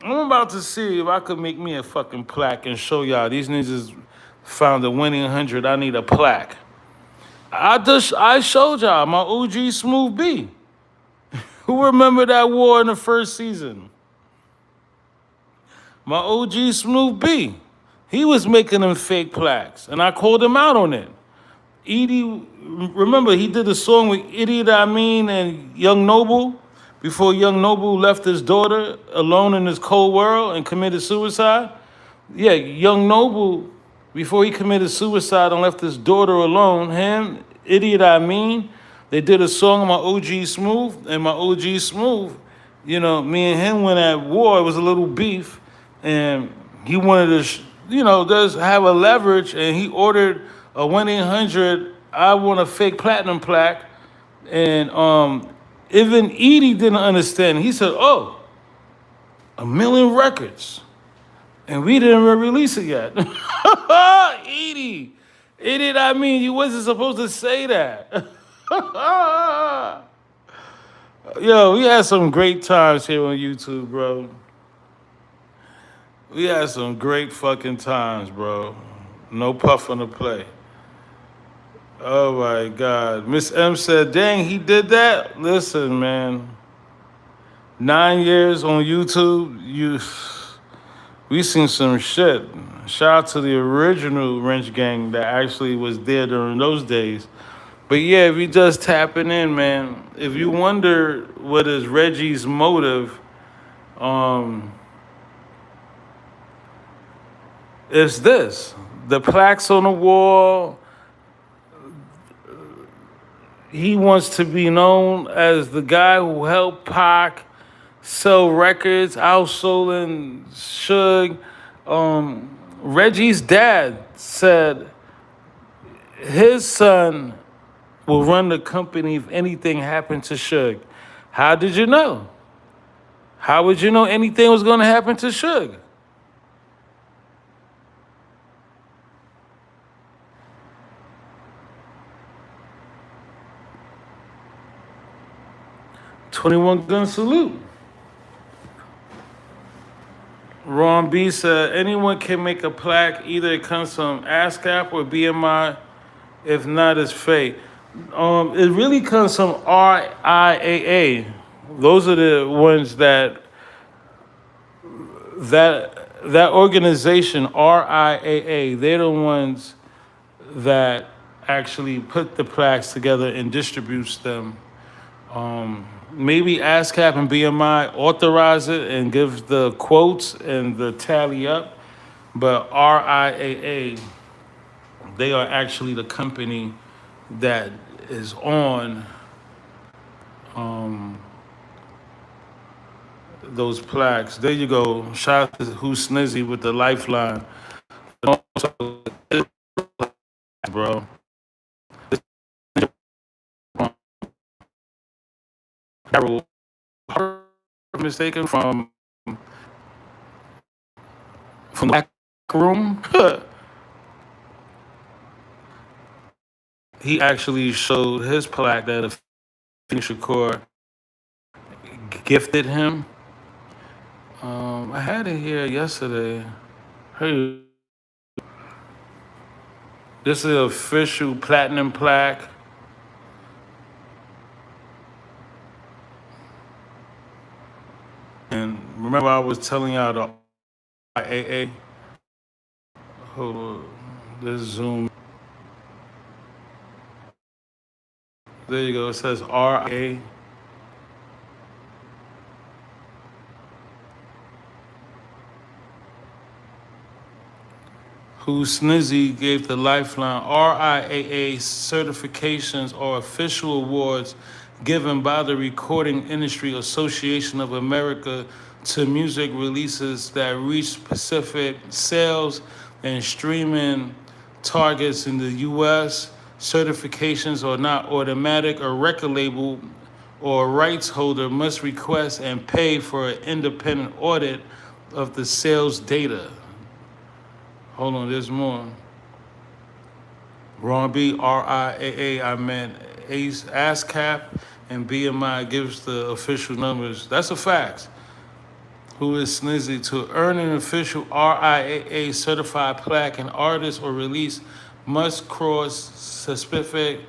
I'm about to see if I could make me a fucking plaque and show y'all. These niggas found a winning 100. I need a plaque. I showed y'all my OG Smooth B. Who remember that war in the first season? My OG Smooth B. He was making them fake plaques, and I called him out on it. Edie, remember he did a song with Idiot I Mean and Young Noble before Young Noble left his daughter alone in this cold world and committed suicide? Yeah, Young Noble, before he committed suicide and left his daughter alone, him, Idiot I Mean, they did a song on my OG Smooth, and my OG Smooth, you know, me and him went at war. It was a little beef, and he wanted to, just have a leverage, and he ordered a 1-800, I want a fake platinum plaque, and even Edie didn't understand. He said, oh, 1 million records, and we didn't release it yet. Edie, Idiot, I mean, you wasn't supposed to say that. Yo, we had some great times here on YouTube, bro. We had some great fucking times, bro. No puff on the play. Oh my God. Miss M said, dang, he did that? Listen, man. 9 years on YouTube, we seen some shit. Shout out to the original Wrench Gang that actually was there during those days. But yeah, if you just tapping in, man, if you wonder what is Reggie's motive, um, it's this. The plaques on the wall, he wants to be known as the guy who helped Pac sell records, outselling Suge. Reggie's dad said his son will run the company if anything happened to Suge. How did you know? How would you know anything was going to happen to Suge? 21 gun salute. Ron B said anyone can make a plaque, either it comes from ASCAP or BMI. If not, it's fake. It really comes from RIAA. Those are the ones that organization, RIAA, they're the ones that actually put the plaques together and distributes them. Maybe ASCAP and BMI authorize it and give the quotes and the tally up, but RIAA, they are actually the company that is on those plaques. There you go. Shout out to Who's Snizzy with the lifeline. Bro. Carol, mistaken from the back room. He actually showed his plaque that Shakur gifted him. I had it here yesterday. Hey, this is an official platinum plaque. And remember, I was telling y'all the RIAA. Hold on, let's zoom. There you go. It says RIAA. Who Snizzy gave the lifeline. RIAA certifications are official awards given by the Recording Industry Association of America to music releases that reach specific sales and streaming targets in the U.S. Certifications are not automatic. A record label or rights holder must request and pay for an independent audit of the sales data. Hold on, there's more. Ron B, RIAA, I meant ASCAP, and BMI gives the official numbers. That's a fact. Who is Snizzy? To earn an official RIAA certified plaque, an artist or release must cross specific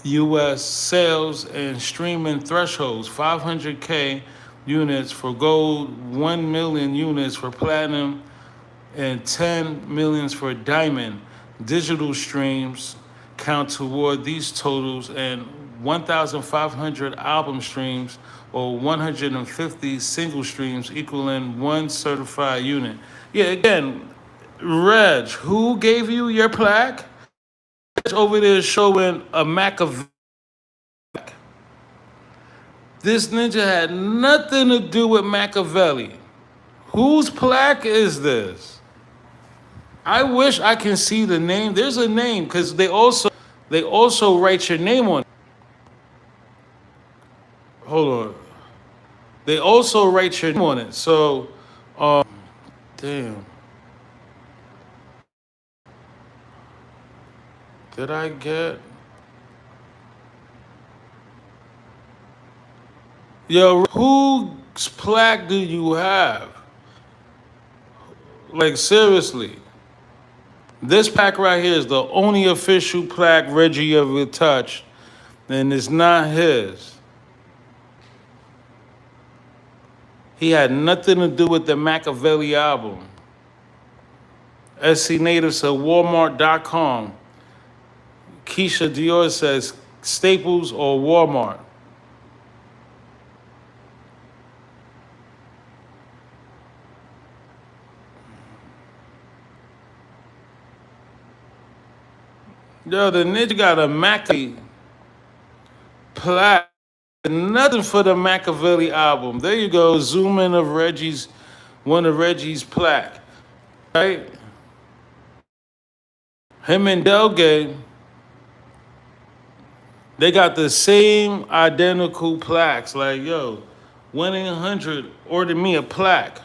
U.S. sales and streaming thresholds: 500K units for gold, 1 million units for platinum, and 10 millions for diamond. Digital streams count toward these totals, and 1,500 album streams or 150 single streams equaling one certified unit. Yeah, again, Reg, who gave you your plaque? Reg over there showing a Machiavelli. This ninja had nothing to do with Machiavelli. Whose plaque is this? I wish I can see the name. There's a name because they also write your name on it. Hold on. They also write your name on it. So, damn. Did I get? Yo, whose plaque do you have? Like, seriously. This plaque right here is the only official plaque Reggie ever touched, and it's not his. He had nothing to do with the Machiavelli album. SC Native said Walmart.com. Keisha Dior says Staples or Walmart. Yo, the nigga got a Machiavelli plaque. Nothing for the Machiavelli album. There you go. Zoom in of one of Reggie's plaque. Right? Him and Dogg, they got the same identical plaques. Like, yo, 1-800 ordered me a plaque.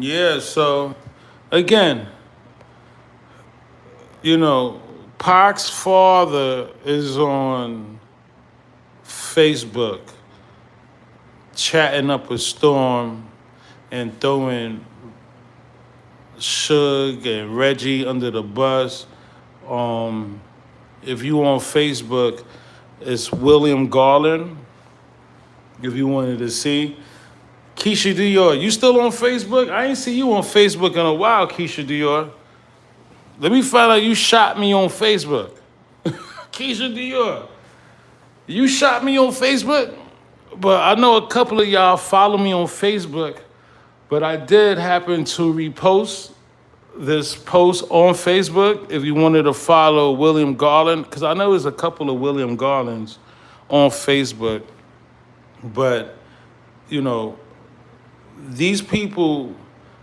Yeah, so again, you know, Pac's father is on Facebook chatting up a storm and throwing Suge and Reggie under the bus. If you on Facebook, it's William Garland. If you wanted to see. Keisha Dior, you still on Facebook? I ain't see you on Facebook in a while, Keisha Dior. Let me find out you shot me on Facebook. Keisha Dior, you shot me on Facebook? But I know a couple of y'all follow me on Facebook, but I did happen to repost this post on Facebook if you wanted to follow William Garland, because I know there's a couple of William Garlands on Facebook, but, you know, these people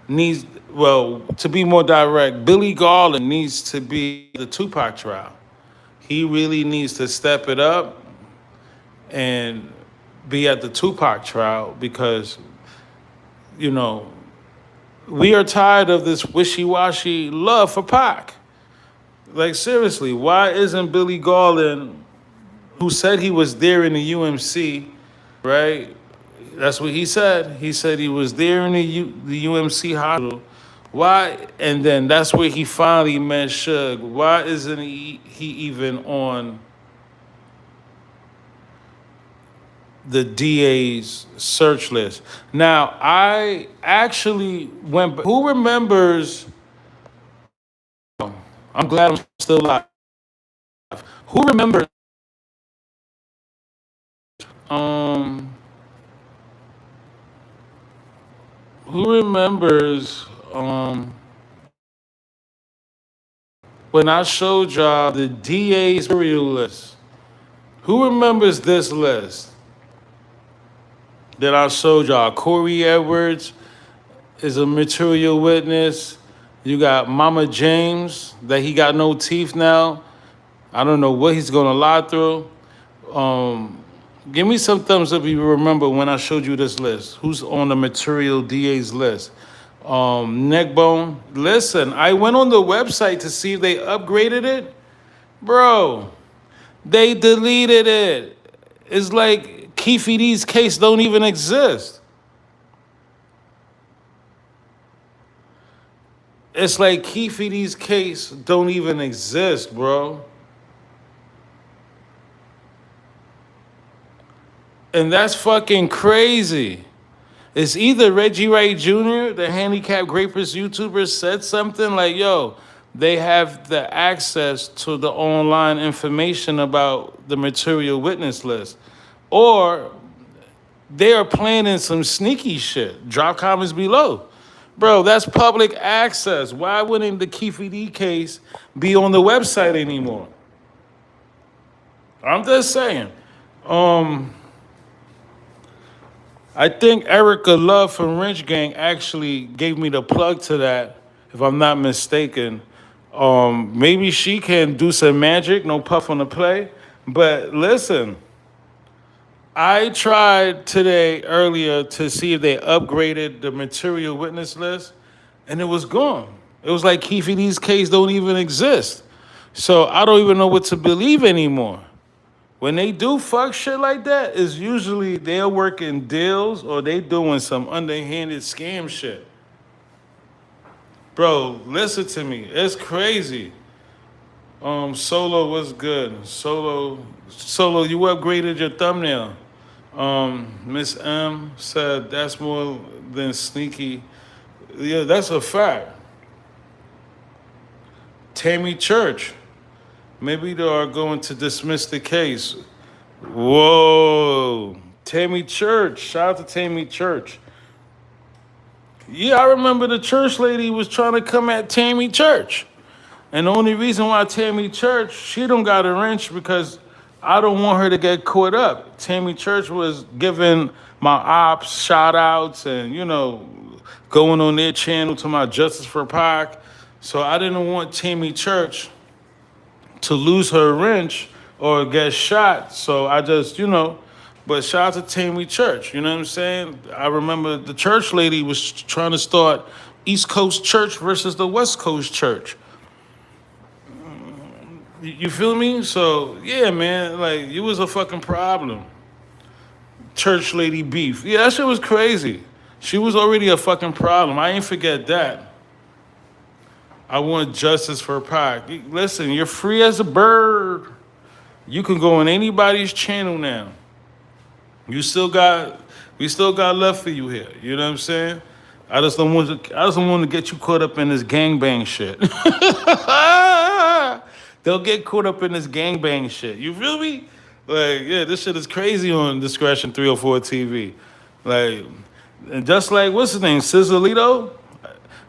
need, well, to be more direct, Billy Garland needs to be the Tupac trial. He really needs to step it up and be at the Tupac trial because, you know, we are tired of this wishy-washy love for Pac. Like, seriously, why isn't Billy Garland, who said he was there in the UMC, right? That's what he said. He said he was there in the UMC hospital. Why? And then that's where he finally met Suge. Why isn't he even on the DA's search list? Now, I actually went. Who remembers? I'm glad I'm still alive. Who remembers? Um, who remembers? When I showed y'all the DA's serial list. Who remembers this list that I showed y'all? Corey Edwards is a material witness. You got Mama James, that he got no teeth now. I don't know what he's gonna lie through. Give me some thumbs up if you remember when I showed you this list. Who's on the material DA's list? Neckbone. Listen, I went on the website to see if they upgraded it. Bro, they deleted it. It's like Keefe D's case don't even exist. It's like Keefe D's case don't even exist, bro. And that's fucking crazy. It's either Reggie Wright Jr., the handicapped grapers YouTuber, said something like, yo, they have the access to the online information about the material witness list. Or they are planning some sneaky shit. Drop comments below. Bro, that's public access. Why wouldn't the Keefe D case be on the website anymore? I'm just saying. I think Erica Love from Rich Gang actually gave me the plug to that, if I'm not mistaken. Maybe she can do some magic, no puff on the play. But listen, I tried today earlier to see if they upgraded the material witness list, and it was gone. It was like Keefe D's case don't even exist. So I don't even know what to believe anymore. When they do fuck shit like that, it's usually they're working deals or they doing some underhanded scam shit. Bro, listen to me. It's crazy. Solo was good. Solo, you upgraded your thumbnail. Miss M said that's more than sneaky. Yeah, that's a fact. Tammy Church. Maybe they are going to dismiss the case. Whoa. Tammy Church. Shout out to Tammy Church. Yeah, I remember the church lady was trying to come at Tammy Church. And the only reason why Tammy Church, she don't got a wrench because I don't want her to get caught up. Tammy Church was giving my ops shout outs and, going on their channel to my Justice for Pac. So I didn't want Tammy Church to lose her wrench or get shot. So I just, but shout out to Tammy Church, you know what I'm saying? I remember the church lady was trying to start East Coast Church versus the West Coast Church. You feel me? So, yeah, man, like, you was a fucking problem. Church lady beef. Yeah, that shit was crazy. She was already a fucking problem. I ain't forget that. I want justice for Pac. Listen, you're free as a bird. You can go on anybody's channel now. We still got left for you here. You know what I'm saying? I just don't want to get you caught up in this gangbang shit. They'll get caught up in this gangbang shit. You feel me? Like, yeah, this shit is crazy on Discretion 304 TV. Like, and just like, what's his name? Sizzolito?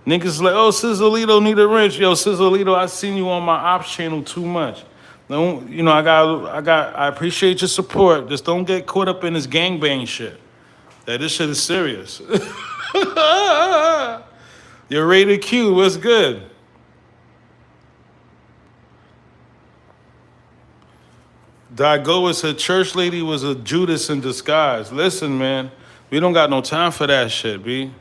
Niggas like, oh, Sizzolito need a wrench. Yo, Sizzolito, I seen you on my ops channel too much. Don't, I appreciate your support. Just don't get caught up in this gangbang shit. That this shit is serious. You're rated Q, what's good? Dagoa said church lady was a Judas in disguise. Listen, man, we don't got no time for that shit, B.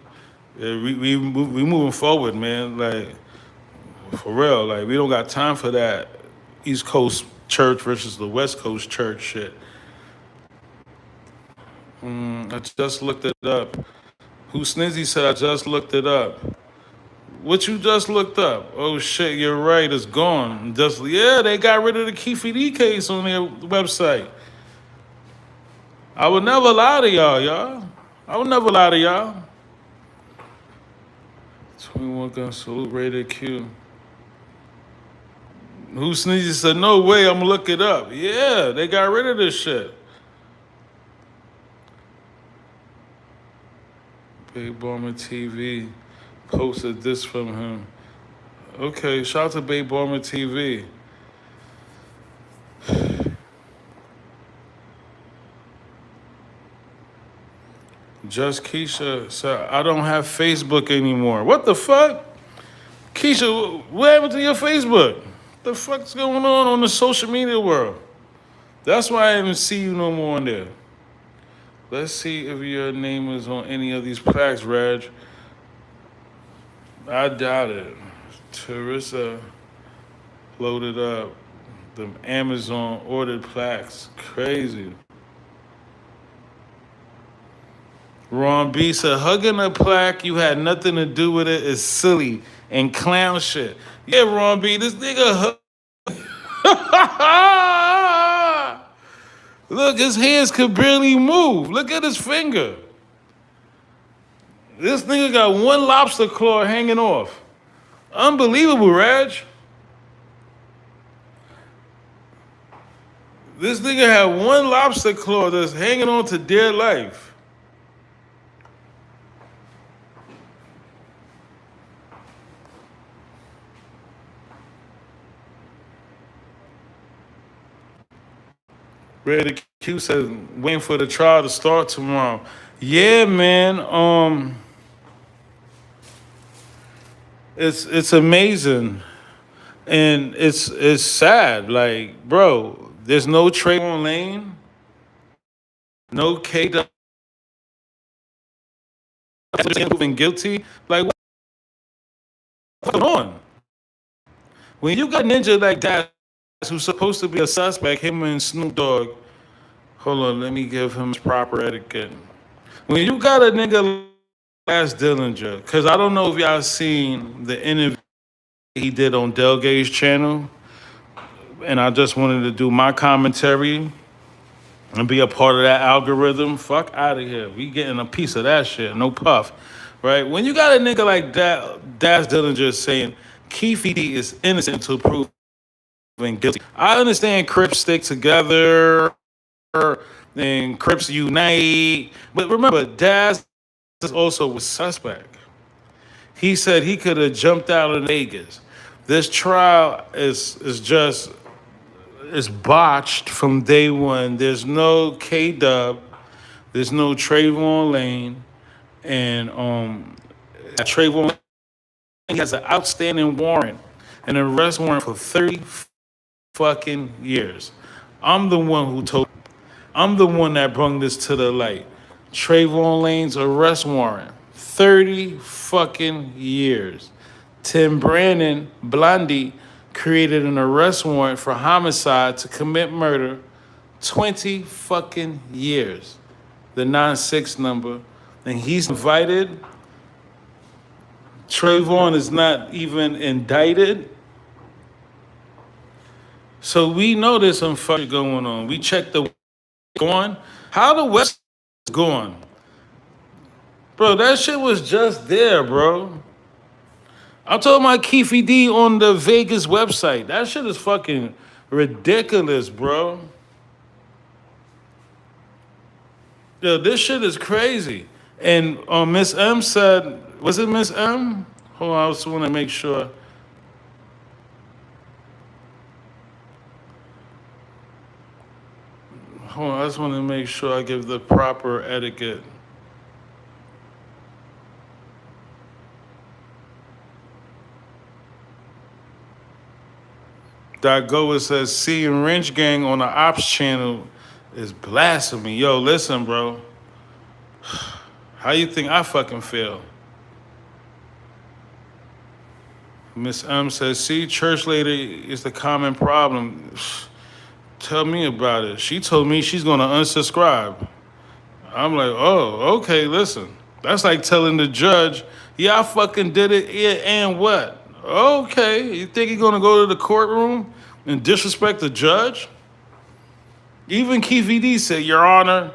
Yeah, we moving forward, man. Like, for real, like, we don't got time for that East Coast church versus the West Coast church shit. I just looked it up. Who Snizzy said I just looked it up. What you just looked up? Oh shit, you're right, it's gone. They got rid of the Keefe D case on their website. I would never lie to y'all. I would never lie to y'all. 21 gun salute rated Q. Who Sneezy said, no way, I'm gonna look it up. Yeah, they got rid of this shit. Big Bomber TV posted this from him. Okay, shout out to Big Bomber TV. Just Keisha said, I don't have Facebook anymore. What the fuck? Keisha, what happened to your Facebook? The fuck's going on the social media world? That's why I didn't see you no more on there. Let's see if your name is on any of these plaques, Reg. I doubt it. Teresa loaded up the Amazon ordered plaques. Crazy. Ron B said, hugging a plaque, you had nothing to do with it, is silly and clown shit. Yeah, Ron B, this nigga Look, his hands could barely move. Look at his finger. This nigga got one lobster claw hanging off. Unbelievable, Raj. This nigga had one lobster claw that's hanging on to dear life. Red Q says, waiting for the trial to start tomorrow. Yeah, man. It's amazing. And it's sad. Like, bro, there's no Trayvon Lane, no K proven guilty. Like, what fucking on. When you got a ninja like that who's supposed to be a suspect, him and Snoop Dogg, hold on, let me give him his proper etiquette. When you got a nigga like Daz Dillinger, because I don't know if y'all seen the interview he did on Delgate's channel, and I just wanted to do my commentary and be a part of that algorithm. Fuck out of here. We getting a piece of that shit. No puff. Right? When you got a nigga like that, Daz Dillinger saying Keefe D is innocent until proven guilty. I understand Crips stick together and Crips unite. But remember, Daz also was suspect. He said he could have jumped out in Vegas. This trial is botched from day one. There's no K Dub, there's no Trayvon Lane, and Trayvon Lane has an outstanding warrant, an arrest warrant for 30 fucking years. I'm the one who told. I'm the one that brought this to the light. Trayvon Lane's arrest warrant, 30 fucking years. Tim Brandon, Blondie, created an arrest warrant for homicide to commit murder, 20 fucking years. The 9-6 number. And he's invited. Trayvon is not even indicted. So we know there's some fucking going on. We checked the going. How the West is going? Bro, that shit was just there, bro. I'm talking about Keefe D on the Vegas website. That shit is fucking ridiculous, bro. Yo, this shit is crazy. And Miss M said, was it Miss M? Hold on, I just want to make sure. Hold on, I just want to make sure I give the proper etiquette. Goa says, seeing Wrench Gang on the Ops channel is blasphemy. Yo, listen, bro. How you think I fucking feel? Miss M says, see, church lady is the common problem. Tell me about it. She told me she's gonna unsubscribe. I'm like, oh, okay, listen. That's like telling the judge, yeah, I fucking did it, yeah, and what? Okay, you think you're gonna go to the courtroom and disrespect the judge? Even Keefe D said, Your Honor,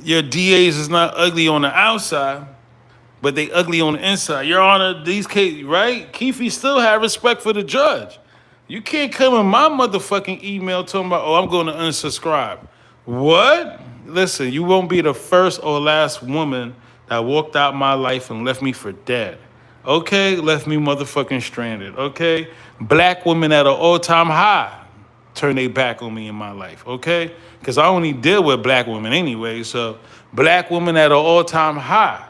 your DAs is not ugly on the outside, but they ugly on the inside. Your Honor, these cases, right? Keefe still had respect for the judge. You can't come in my motherfucking email talking about, oh, I'm going to unsubscribe. What? Listen, you won't be the first or last woman that walked out my life and left me for dead. Okay? Left me motherfucking stranded. Okay? Black women at an all-time high turn their back on me in my life. Okay? Because I only deal with black women anyway. So black women at an all-time high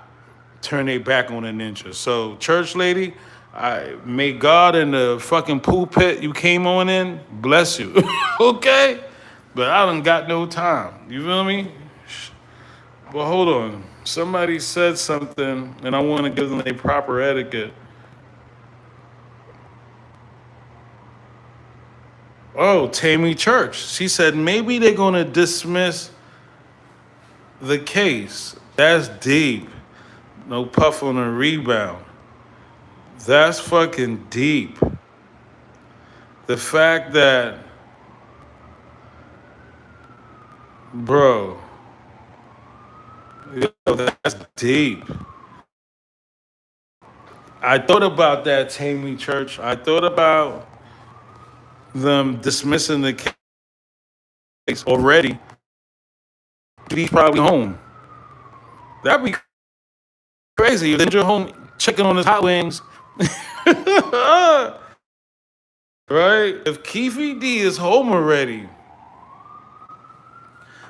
turn their back on a ninja. So church lady, may God in the fucking pulpit you came on in bless you. Okay? But I done got no time. You feel me? But hold on. Somebody said something, and I want to give them a proper etiquette. Oh, Tammy Church. She said maybe they're going to dismiss the case. That's deep. No puff on a rebound. That's fucking deep. The fact that, bro, yo, that's deep. I thought about that, Tammy Church. I thought about them dismissing the case already. He's probably home. That'd be crazy. Then you're home checking on his hot wings. Right? If Keefe D is home already,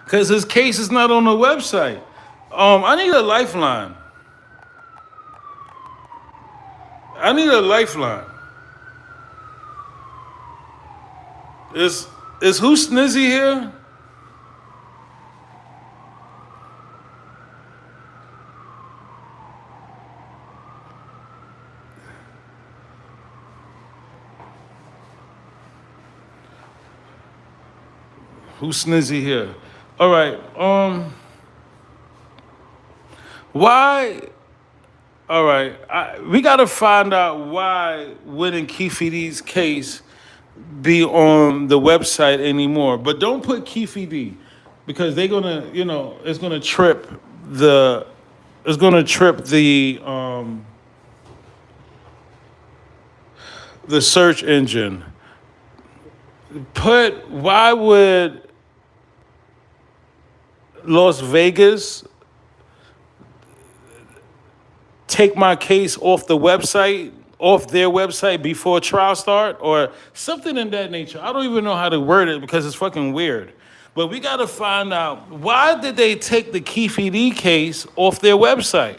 because his case is not on the website. I need a lifeline. I need a lifeline. Is who Snizzy here? Who's snizzy here? All right. Why? All right. We got to find out why wouldn't Keefe D's case be on the website anymore. But don't put Keefe D because they're gonna, it's gonna trip the, the search engine. Why would Las Vegas take my case off their website before trial start or something in that nature. I don't even know how to word it because it's fucking weird. But we got to find out why did they take the Keefe D case off their website?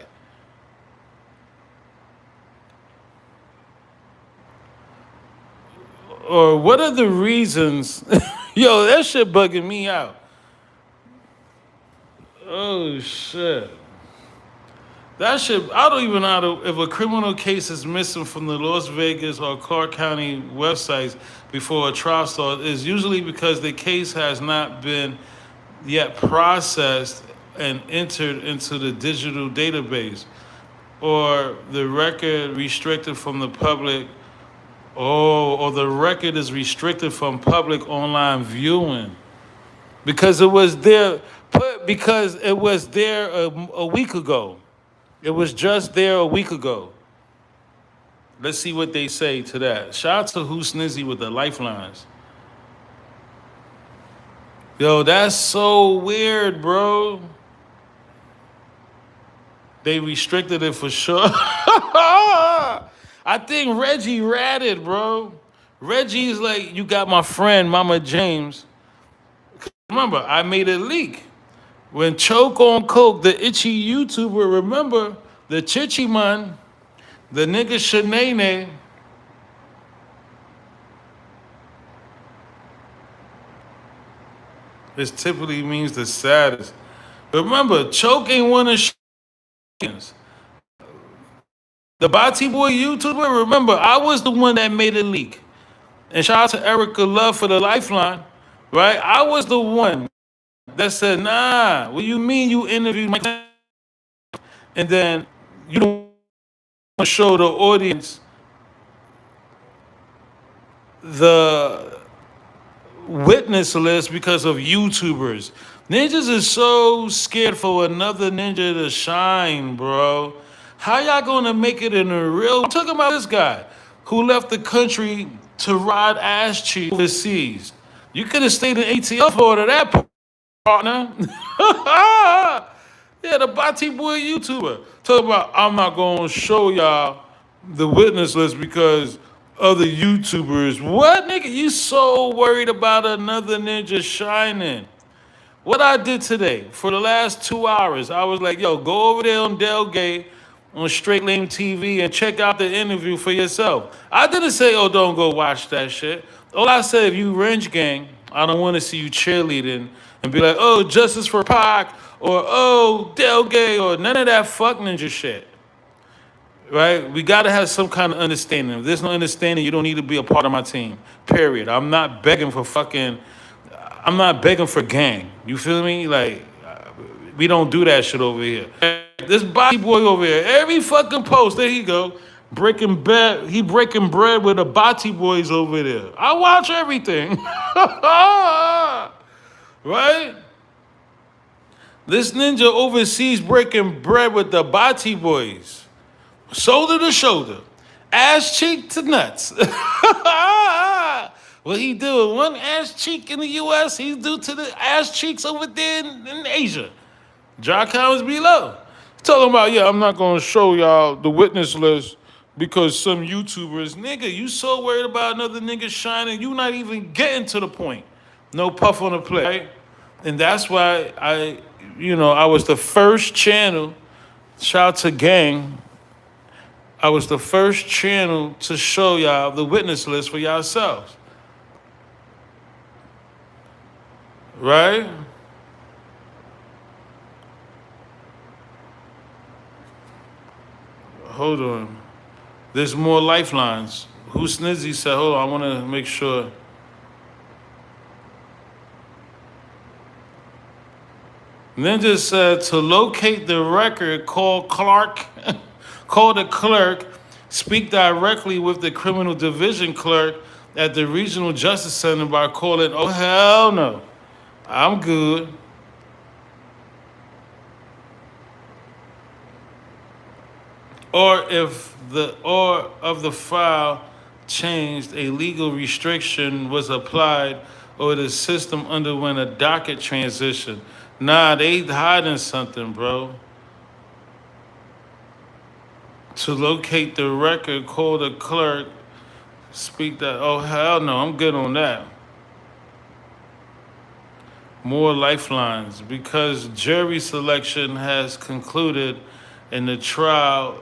Or what are the reasons? Yo, that shit bugging me out. Oh shit. That shit, I don't even know if a criminal case is missing from the Las Vegas or Clark County websites before a trial starts, is usually because the case has not been yet processed and entered into the digital database, or the record restricted from the public, or the record is restricted from public online viewing. Because it was there, a week ago. It was just there a week ago. Let's see what they say to that. Shout out to Who Snizzy with the lifelines. Yo, that's so weird, bro. They restricted it for sure. I think Reggie ratted, bro. Reggie's like, you got my friend, Mama James. Remember, I made it leak. When Choke on Coke, the itchy YouTuber, remember the Chichi man, the nigga Shanae, this typically means the saddest. Remember, Choke ain't one of the Bati Boy YouTuber. Remember, I was the one that made it leak. And shout out to Erica Love for the lifeline, right? I was the one that said, nah, what do you mean you interviewed my and then you don't want to show the audience the witness list because of YouTubers. Ninjas is so scared for another ninja to shine, bro. How y'all gonna make it in a real? I'm talking about this guy who left the country to ride ass cheek overseas. You could have stayed in ATL for that partner. Yeah, the Bati Boy YouTuber. Talking about, I'm not going to show y'all the witness list because other YouTubers. What, nigga? You so worried about another ninja shining. What I did today, for the last 2 hours, I was like, yo, go over there on Dillenger on Straight Lame TV and check out the interview for yourself. I didn't say, oh, don't go watch that shit. All I said, if you Wrench Gang, I don't want to see you cheerleading and be like, oh, justice for Pac, or oh, Dillenger, or none of that fuck ninja shit. Right? We got to have some kind of understanding. If there's no understanding, you don't need to be a part of my team. Period. I'm not begging for gang. You feel me? Like, we don't do that shit over here. This body boy over here, every fucking post, there he go, breaking bread. He breaking bread with the Bati boys over there. I watch everything. Right? This ninja overseas breaking bread with the Bati boys. Shoulder to shoulder. Ass cheek to nuts. What he do? One ass cheek in the U.S., he do to the ass cheeks over there in Asia. Drop comments below. Talking about, yeah, I'm not going to show y'all the witness list because some YouTubers, nigga, you so worried about another nigga shining, you not even getting to the point. No puff on the plate. Right? And that's why I was the first channel, shout out to Gang, I was the first channel to show y'all the witness list for yourselves. Right? Hold on. There's more lifelines. Who Snizzy said, hold on, I want to make sure. Ninja said to locate the record, call Clark, call the clerk, speak directly with the criminal division clerk at the regional justice center by calling, oh hell no, I'm good. Or of the file changed, a legal restriction was applied, or the system underwent a docket transition. Nah, they hiding something, bro. To locate the record, call the clerk, speak that. Oh hell no, I'm good on that. More lifelines because jury selection has concluded and the trial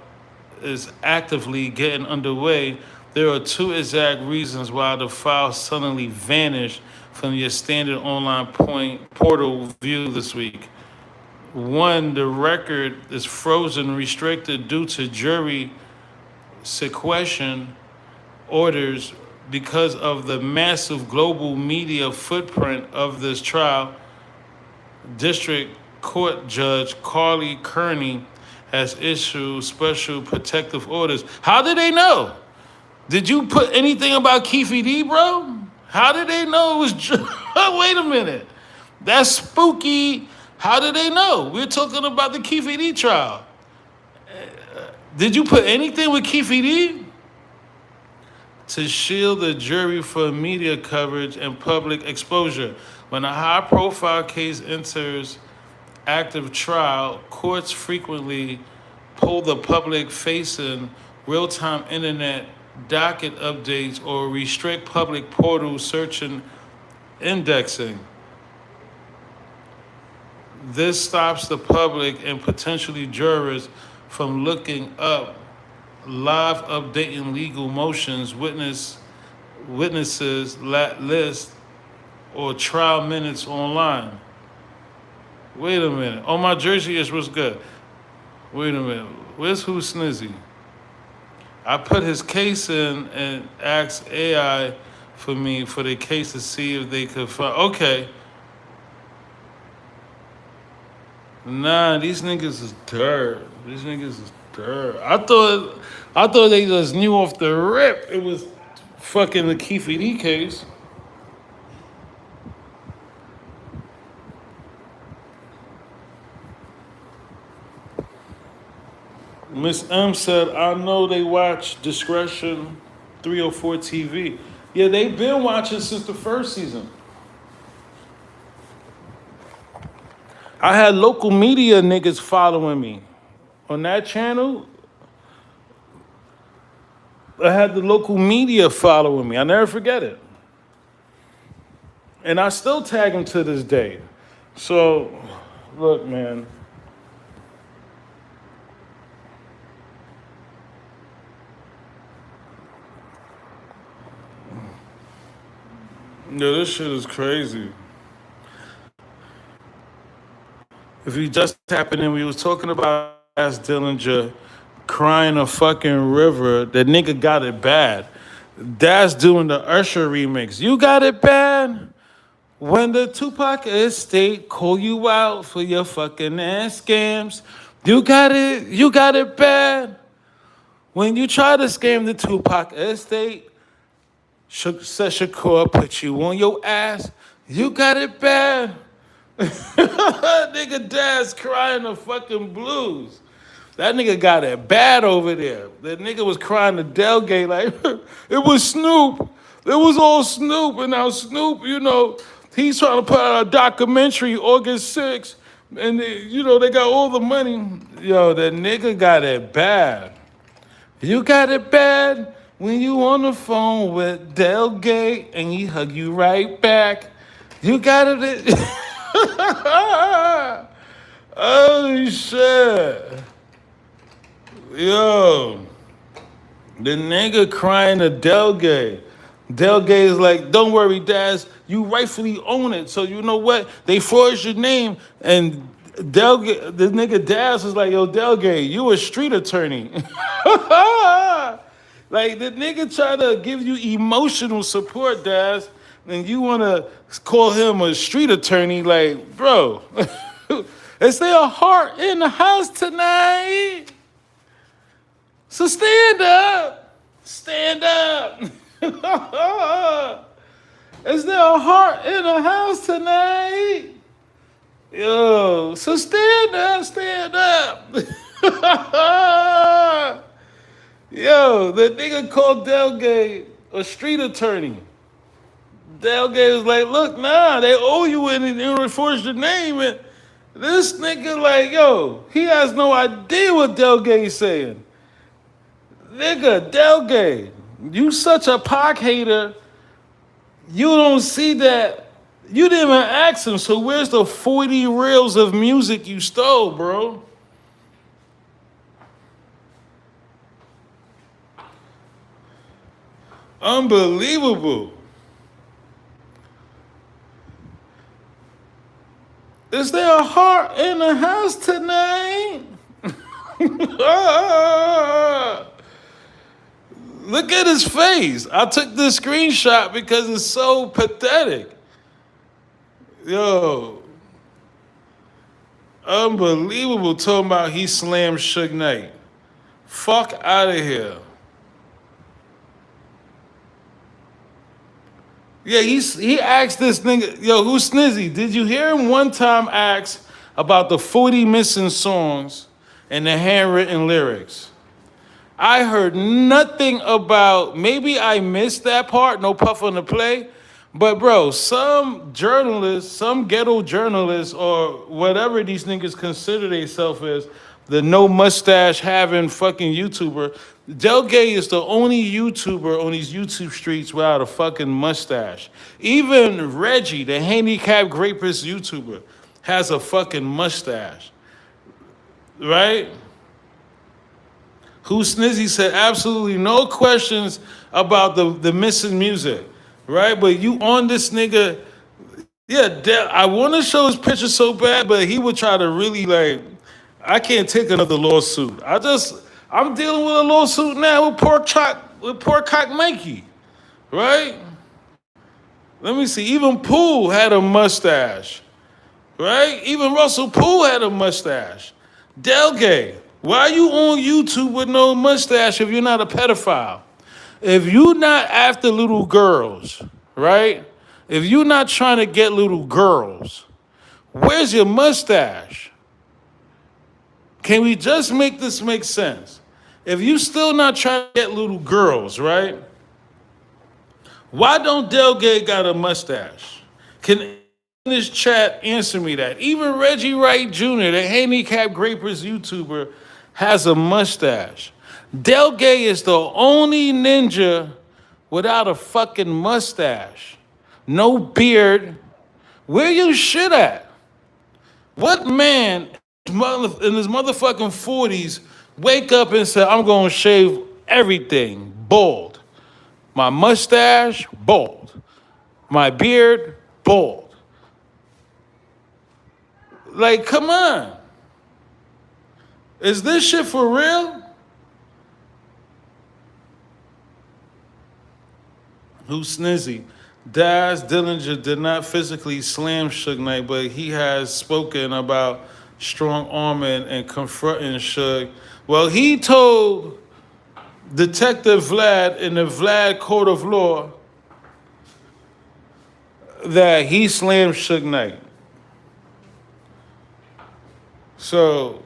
is actively getting underway. There are two exact reasons why the file suddenly vanished from your standard online point portal view this week. One, the record is frozen, restricted due to jury sequestration orders because of the massive global media footprint of this trial. District Court Judge Carly Kearney has issued special protective orders. How did they know? Did you put anything about Keefe D, bro? How did they know it was? Wait a minute, that's spooky. How did they know? We're talking about the Keefe D trial. Did you put anything with Keefe D? To shield the jury from media coverage and public exposure. When a high-profile case enters active trial, courts frequently pull the public-facing real-time internet docket updates or restrict public portal search and indexing. This stops the public and potentially jurors from looking up live updating legal motions, witnesses list, or trial minutes online. Wait a minute. Oh, my jersey is what's good. Wait a minute. Where's Who Snizzy? I put his case in and asked AI for me for the case to see if they could find. Okay. Nah, these niggas is dirt. These niggas is dirt. I thought they just knew off the rip it was fucking the Keefe D case. Miss M said, I know they watch Discretion 304 TV. Yeah, they've been watching since the first season. I had local media niggas following me. On that channel, I had the local media following me. I never forget it. And I still tag them to this day. So, look, man. Yo, this shit is crazy. If you just tapping in, we was talking about Daz Dillinger crying a fucking river. That nigga got it bad. Daz doing the Usher remix. You got it bad? When the Tupac estate call you out for your fucking ass scams. You got it bad? When you try to scam the Tupac estate, said Shakur put you on your ass. You got it bad? Nigga Daz crying the fucking blues. That nigga got it bad over there. That nigga was crying to Delgate like, it was Snoop. It was all Snoop. And now Snoop, he's trying to put out a documentary August 6th. And, they got all the money. Yo, that nigga got it bad. You got it bad when you on the phone with Delgate and he hug you right back. You got it. Oh, shit. Yo. The nigga crying to Delgate. Delgate is like, don't worry, Daz. You rightfully own it. So you know what? They forged your name. And Delgate, the nigga Daz is like, yo, Delgate, you a street attorney. Like, the nigga try to give you emotional support, Daz. And you want to call him a street attorney, like, bro, Is there a heart in the house tonight? So stand up. Stand up. Is there a heart in the house tonight? Yo, so stand up, stand up. Yo, the nigga called Delgate a street attorney. Delgate was like, look, nah, they owe you and enforce your name. And this nigga like, yo, he has no idea what Delgate's saying. Nigga, Delgate, you such a Pac hater. You don't see that. You didn't even ask him, so where's the 40 reels of music you stole, bro? Unbelievable. Is there a heart in the house tonight? Look at his face. I took this screenshot because it's so pathetic. Yo, unbelievable. Talking about he slammed Suge Knight. Fuck out of here. Yeah, he asked this nigga, yo, who's Snizzy? Did you hear him one time ask about the 40 missing songs and the handwritten lyrics? I heard nothing about, maybe I missed that part, no puff on the play, but bro, some journalists, some ghetto journalists or whatever these niggas consider themselves as, the no mustache having fucking YouTuber, Delgate is the only YouTuber on these YouTube streets without a fucking mustache. Even Reggie, the handicapped rapist YouTuber, has a fucking mustache. Right? Who Snizzy said absolutely no questions about the missing music. Right? But you on this nigga, yeah, I want to show his picture so bad, but he would try to really like, I can't take another lawsuit. I'm dealing with a lawsuit now with Pork Cock Mikey, right? Let me see. Even Pooh had a mustache, right? Even Russell Pooh had a mustache. Delgate, why are you on YouTube with no mustache if you're not a pedophile? If you're not after little girls, right? If you're not trying to get little girls, where's your mustache? Can we just make this make sense? If you still not trying to get little girls, right? Why don't Delgate got a mustache? Can in this chat answer me that? Even Reggie Wright Jr., the handicapped rapist YouTuber, has a mustache. Delgate is the only ninja without a fucking mustache. No beard. Where your shit at? What man in his motherfucking 40s wake up and say, I'm gonna shave everything bald? My mustache, bald. My beard, bald. Like, come on. Is this shit for real? Who's Snizzy? Daz Dillinger did not physically slam Suge Knight, but he has spoken about strong arming and confronting Suge. Well, he told Detective Vlad in the Vlad Court of Law that he slammed Suge Knight. So,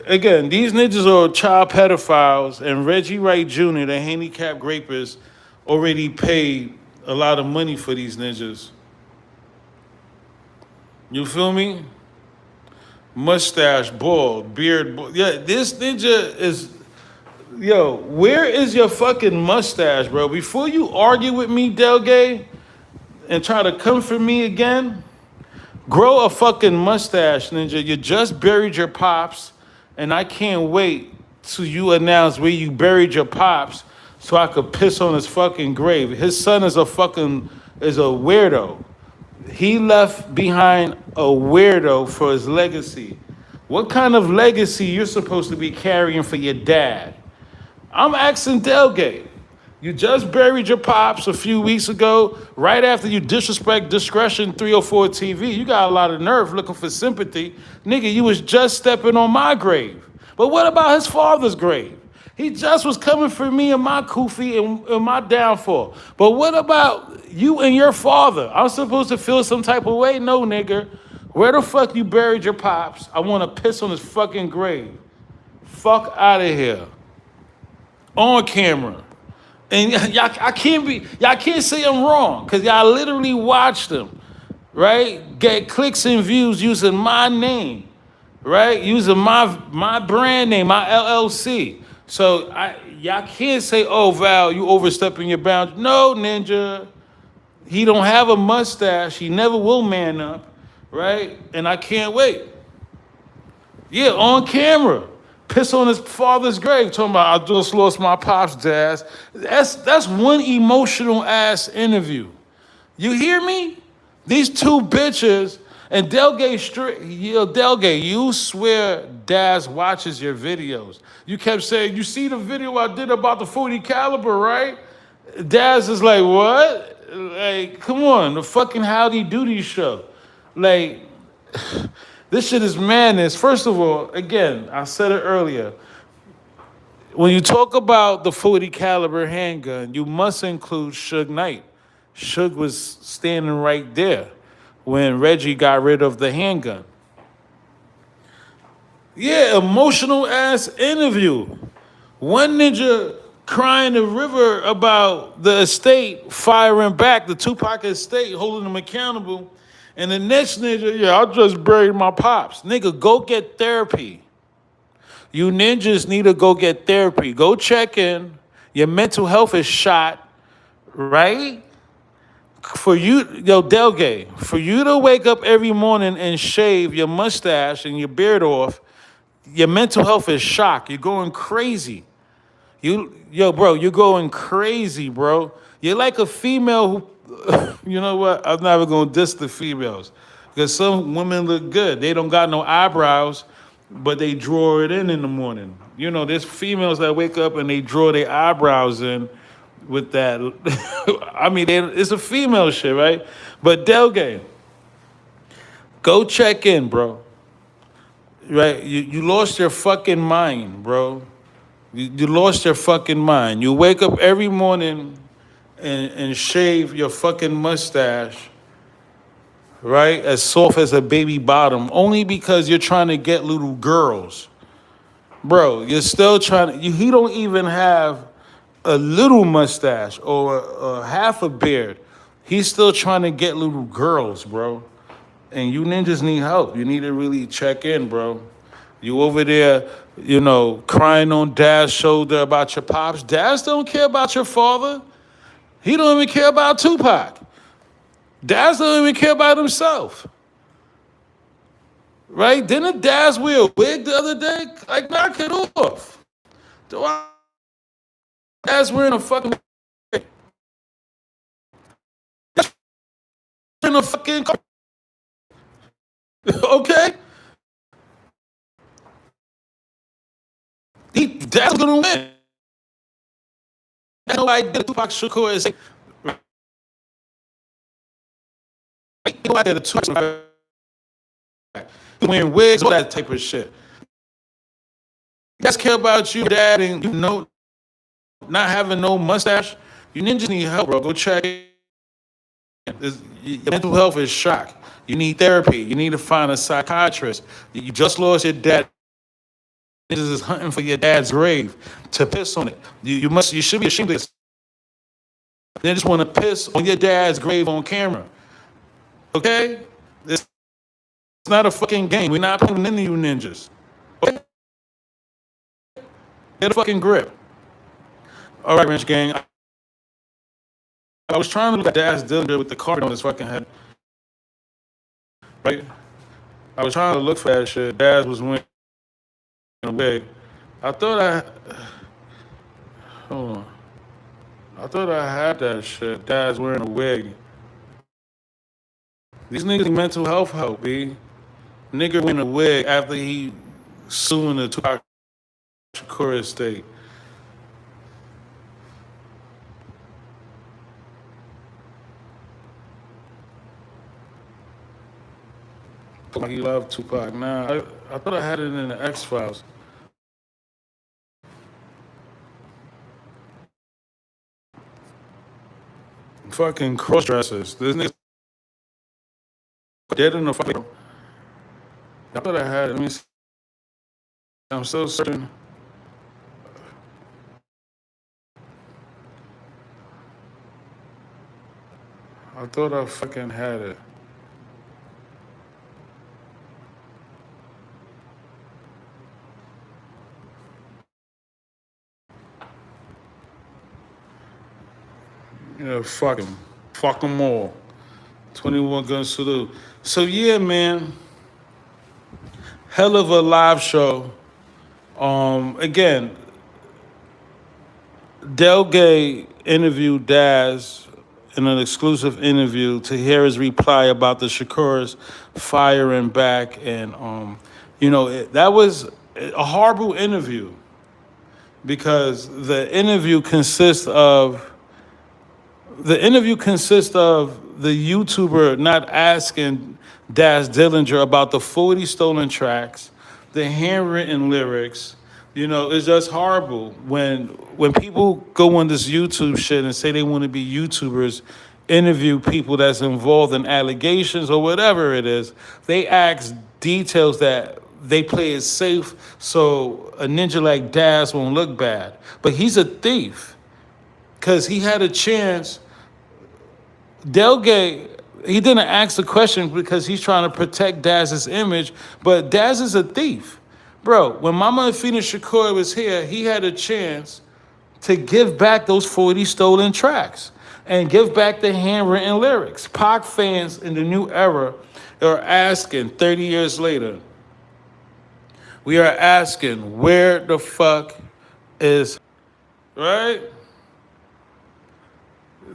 again, these niggas are child pedophiles, and Reggie Wright Jr., the handicapped rapist, already paid a lot of money for these ninjas. You feel me? Mustache, bald, beard, bald. Yeah, this ninja is... Yo, where is your fucking mustache, bro? Before you argue with me, Delgate, and try to come for me again, grow a fucking mustache, ninja. You just buried your pops, and I can't wait till you announce where you buried your pops so I could piss on his fucking grave. His son is a weirdo. He left behind a weirdo for his legacy. What kind of legacy you're supposed to be carrying for your dad? I'm asking Delgate. You just buried your pops a few weeks ago, right after you disrespect discretion 304 TV. You got a lot of nerve looking for sympathy. Nigga, you was just stepping on my grave. But what about his father's grave? He just was coming for me and my kufi and my downfall. But what about you and your father? I'm supposed to feel some type of way? No, nigga. Where the fuck you buried your pops? I want to piss on his fucking grave. Fuck out of here. On camera. And y'all can't say I'm wrong, because y'all literally watched them, right? Get clicks and views using my name, right? Using my brand name, my LLC. So y'all can't say, oh, Val, you overstepping your bounds. No, Ninja. He don't have a mustache. He never will man up, right? And I can't wait. Yeah, on camera. Piss on his father's grave, talking about I just lost my pops, Daz. That's one emotional ass interview. You hear me? These two bitches, and Delgate, you swear Daz watches your videos. You kept saying, you see the video I did about the 40 caliber, right? Daz is like, what? Like, come on, the fucking Howdy Doody show. Like, this shit is madness. First of all, again, I said it earlier. When you talk about the 40 caliber handgun, you must include Suge Knight. Suge was standing right there when Reggie got rid of the handgun. Yeah, emotional ass interview. One ninja crying the river about the estate firing back, the Tupac estate, holding them accountable. And the next nigga, yeah, I just buried my pops. Nigga, go get therapy. You ninjas need to go get therapy. Go check in. Your mental health is shot, right? For you, Delgate, for you to wake up every morning and shave your mustache and your beard off, your mental health is shot. You're going crazy. Bro, you're going crazy, bro. You're like a female who, you know what? I'm never gonna diss the females, because some women look good. They don't got no eyebrows, but they draw it in the morning. You know, there's females that wake up and they draw their eyebrows in with that. I mean, it's a female shit, right? But Delgate, go check in, bro. Right? You lost your fucking mind, bro. You lost your fucking mind. You wake up every morning and shave your fucking mustache, right? As soft as a baby bottom, only because you're trying to get little girls. Bro, you're still trying to, he don't even have a little mustache or half a beard. He's still trying to get little girls, bro. And you ninjas need help. You need to really check in, bro. You over there, crying on Daz's shoulder about your pops. Daz don't care about your father. He don't even care about Tupac. Daz don't even care about himself. Right? Didn't Daz wear a wig the other day? Like, knock it off. Daz wearing a fucking wig. Daz wearing a fucking okay? Daz gonna win. That's no idea Tupac Shakur is no idea the Tupac wearing wigs, all that type of shit. That's care about you, Dad, and not having no mustache. You ninjas need help, bro. Go check in. Your mental health is shot. You need therapy. You need to find a psychiatrist. You just lost your dad. Niggas is hunting for your dad's grave to piss on it. You should be ashamed of this. They just want to piss on your dad's grave on camera. Okay? It's not a fucking game. We're not playing with any of you ninjas. Okay? Get a fucking grip. All right, Ranch Gang. I was trying to look at Daz Dillinger with the card on his fucking head. Right? I was trying to look for that shit. Daz was wearing a wig. Hold on. I thought I had that shit. Daz wearing a wig. These niggas need mental health help, B. Nigga wearing a wig after he suing the Tupac Shakur estate. Like he loved Tupac. Nah, I thought I had it in the X Files. Fucking cross dressers. This nigga dead in the fight. I thought I had it. Let me see. I'm so certain. I thought I fucking had it. Yeah, fuck him. Fuck them all. 21 gun salute. So yeah, man. Hell of a live show. Again, Del Gay interviewed Daz in an exclusive interview to hear his reply about the Shakur's firing back, and that was a horrible interview because the interview consists of the YouTuber not asking Daz Dillinger about the 40 stolen tracks, the handwritten lyrics. It's just horrible when people go on this YouTube shit and say they want to be YouTubers, interview people that's involved in allegations or whatever it is. They ask details that they play it safe so a ninja like Daz won't look bad. But he's a thief because he had a chance. Delgate, he didn't ask the question because he's trying to protect Daz's image, but Daz is a thief. Bro, when Mama Afina Shakur was here, he had a chance to give back those 40 stolen tracks and give back the handwritten lyrics. Pac fans in the new era are asking 30 years later, we are asking, where the fuck is, right?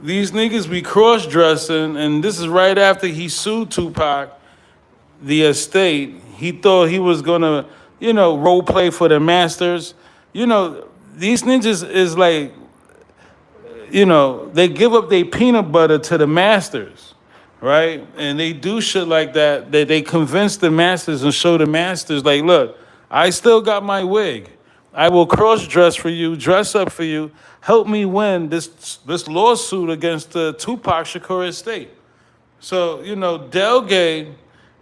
These niggas be cross-dressing, and this is right after he sued Tupac, the estate. He thought he was gonna, role play for the masters. These ninjas is like, they give up their peanut butter to the masters, right? And they do shit like that. They convince the masters and show the masters, like, look, I still got my wig. I will cross-dress for you, dress up for you, help me win this lawsuit against the Tupac Shakur estate. So, Delgate,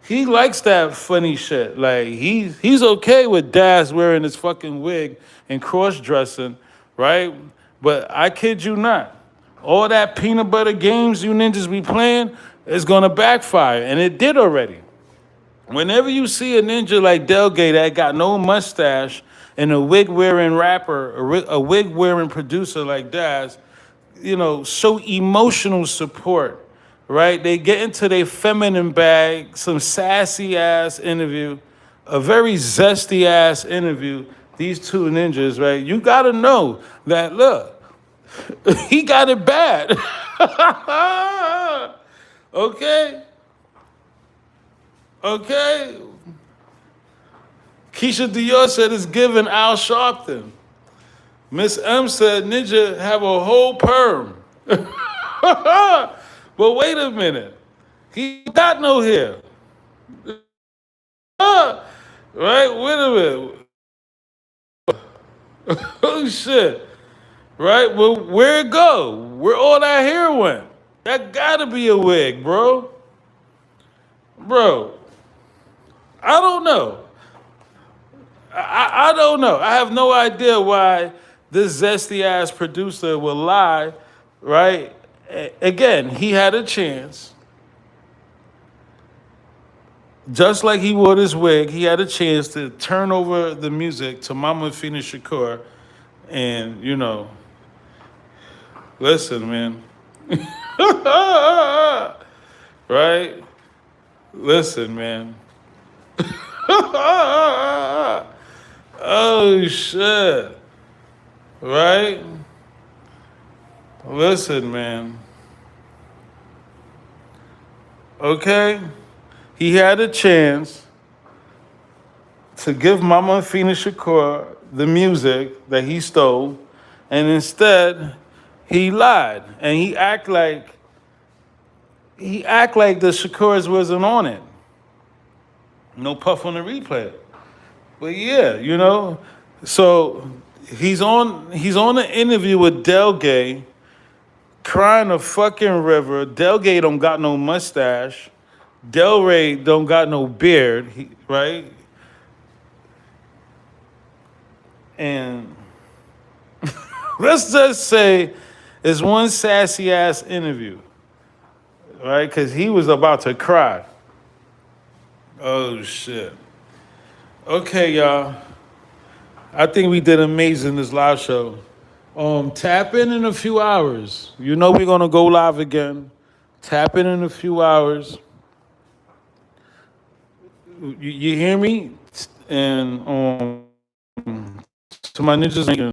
he likes that funny shit. Like, he's okay with Daz wearing his fucking wig and cross-dressing, right? But I kid you not, all that peanut butter games you ninjas be playing is gonna backfire, and it did already. Whenever you see a ninja like Delgate that got no mustache and a wig-wearing rapper, a wig-wearing producer like Daz, show emotional support, right? They get into their feminine bag, some sassy-ass interview, a very zesty-ass interview, these two ninjas, right? You gotta know that, look, he got it bad. Okay? Okay? Keisha Dior said it's giving Al Sharpton. Miss M said Ninja have a whole perm. But wait a minute. He got no hair. Right? Wait a minute. Oh shit. Right? Well, where it go? Where all that hair went? That gotta be a wig, bro. Bro. I don't know. I don't know. I have no idea why this zesty ass producer will lie, right? Again, he had a chance. Just like he wore his wig, he had a chance to turn over the music to Mama Afina Shakur. And, listen, man. Right? Listen, man. Oh, shit. Right? Listen, man. Okay? He had a chance to give Mama Afina Shakur the music that he stole, and instead, he lied. And he act like the Shakurs wasn't on it. No puff on the replay. But yeah, you know, so he's on an interview with Delgay, crying a fucking river. Delgay don't got no mustache. Del Rey don't got no beard, right? And let's just say it's one sassy ass interview, right? Because he was about to cry. Oh shit. Okay, y'all. I think we did amazing this live show. Tap in a few hours. You know we're gonna go live again. Tap in a few hours. You hear me? And to my ninjas.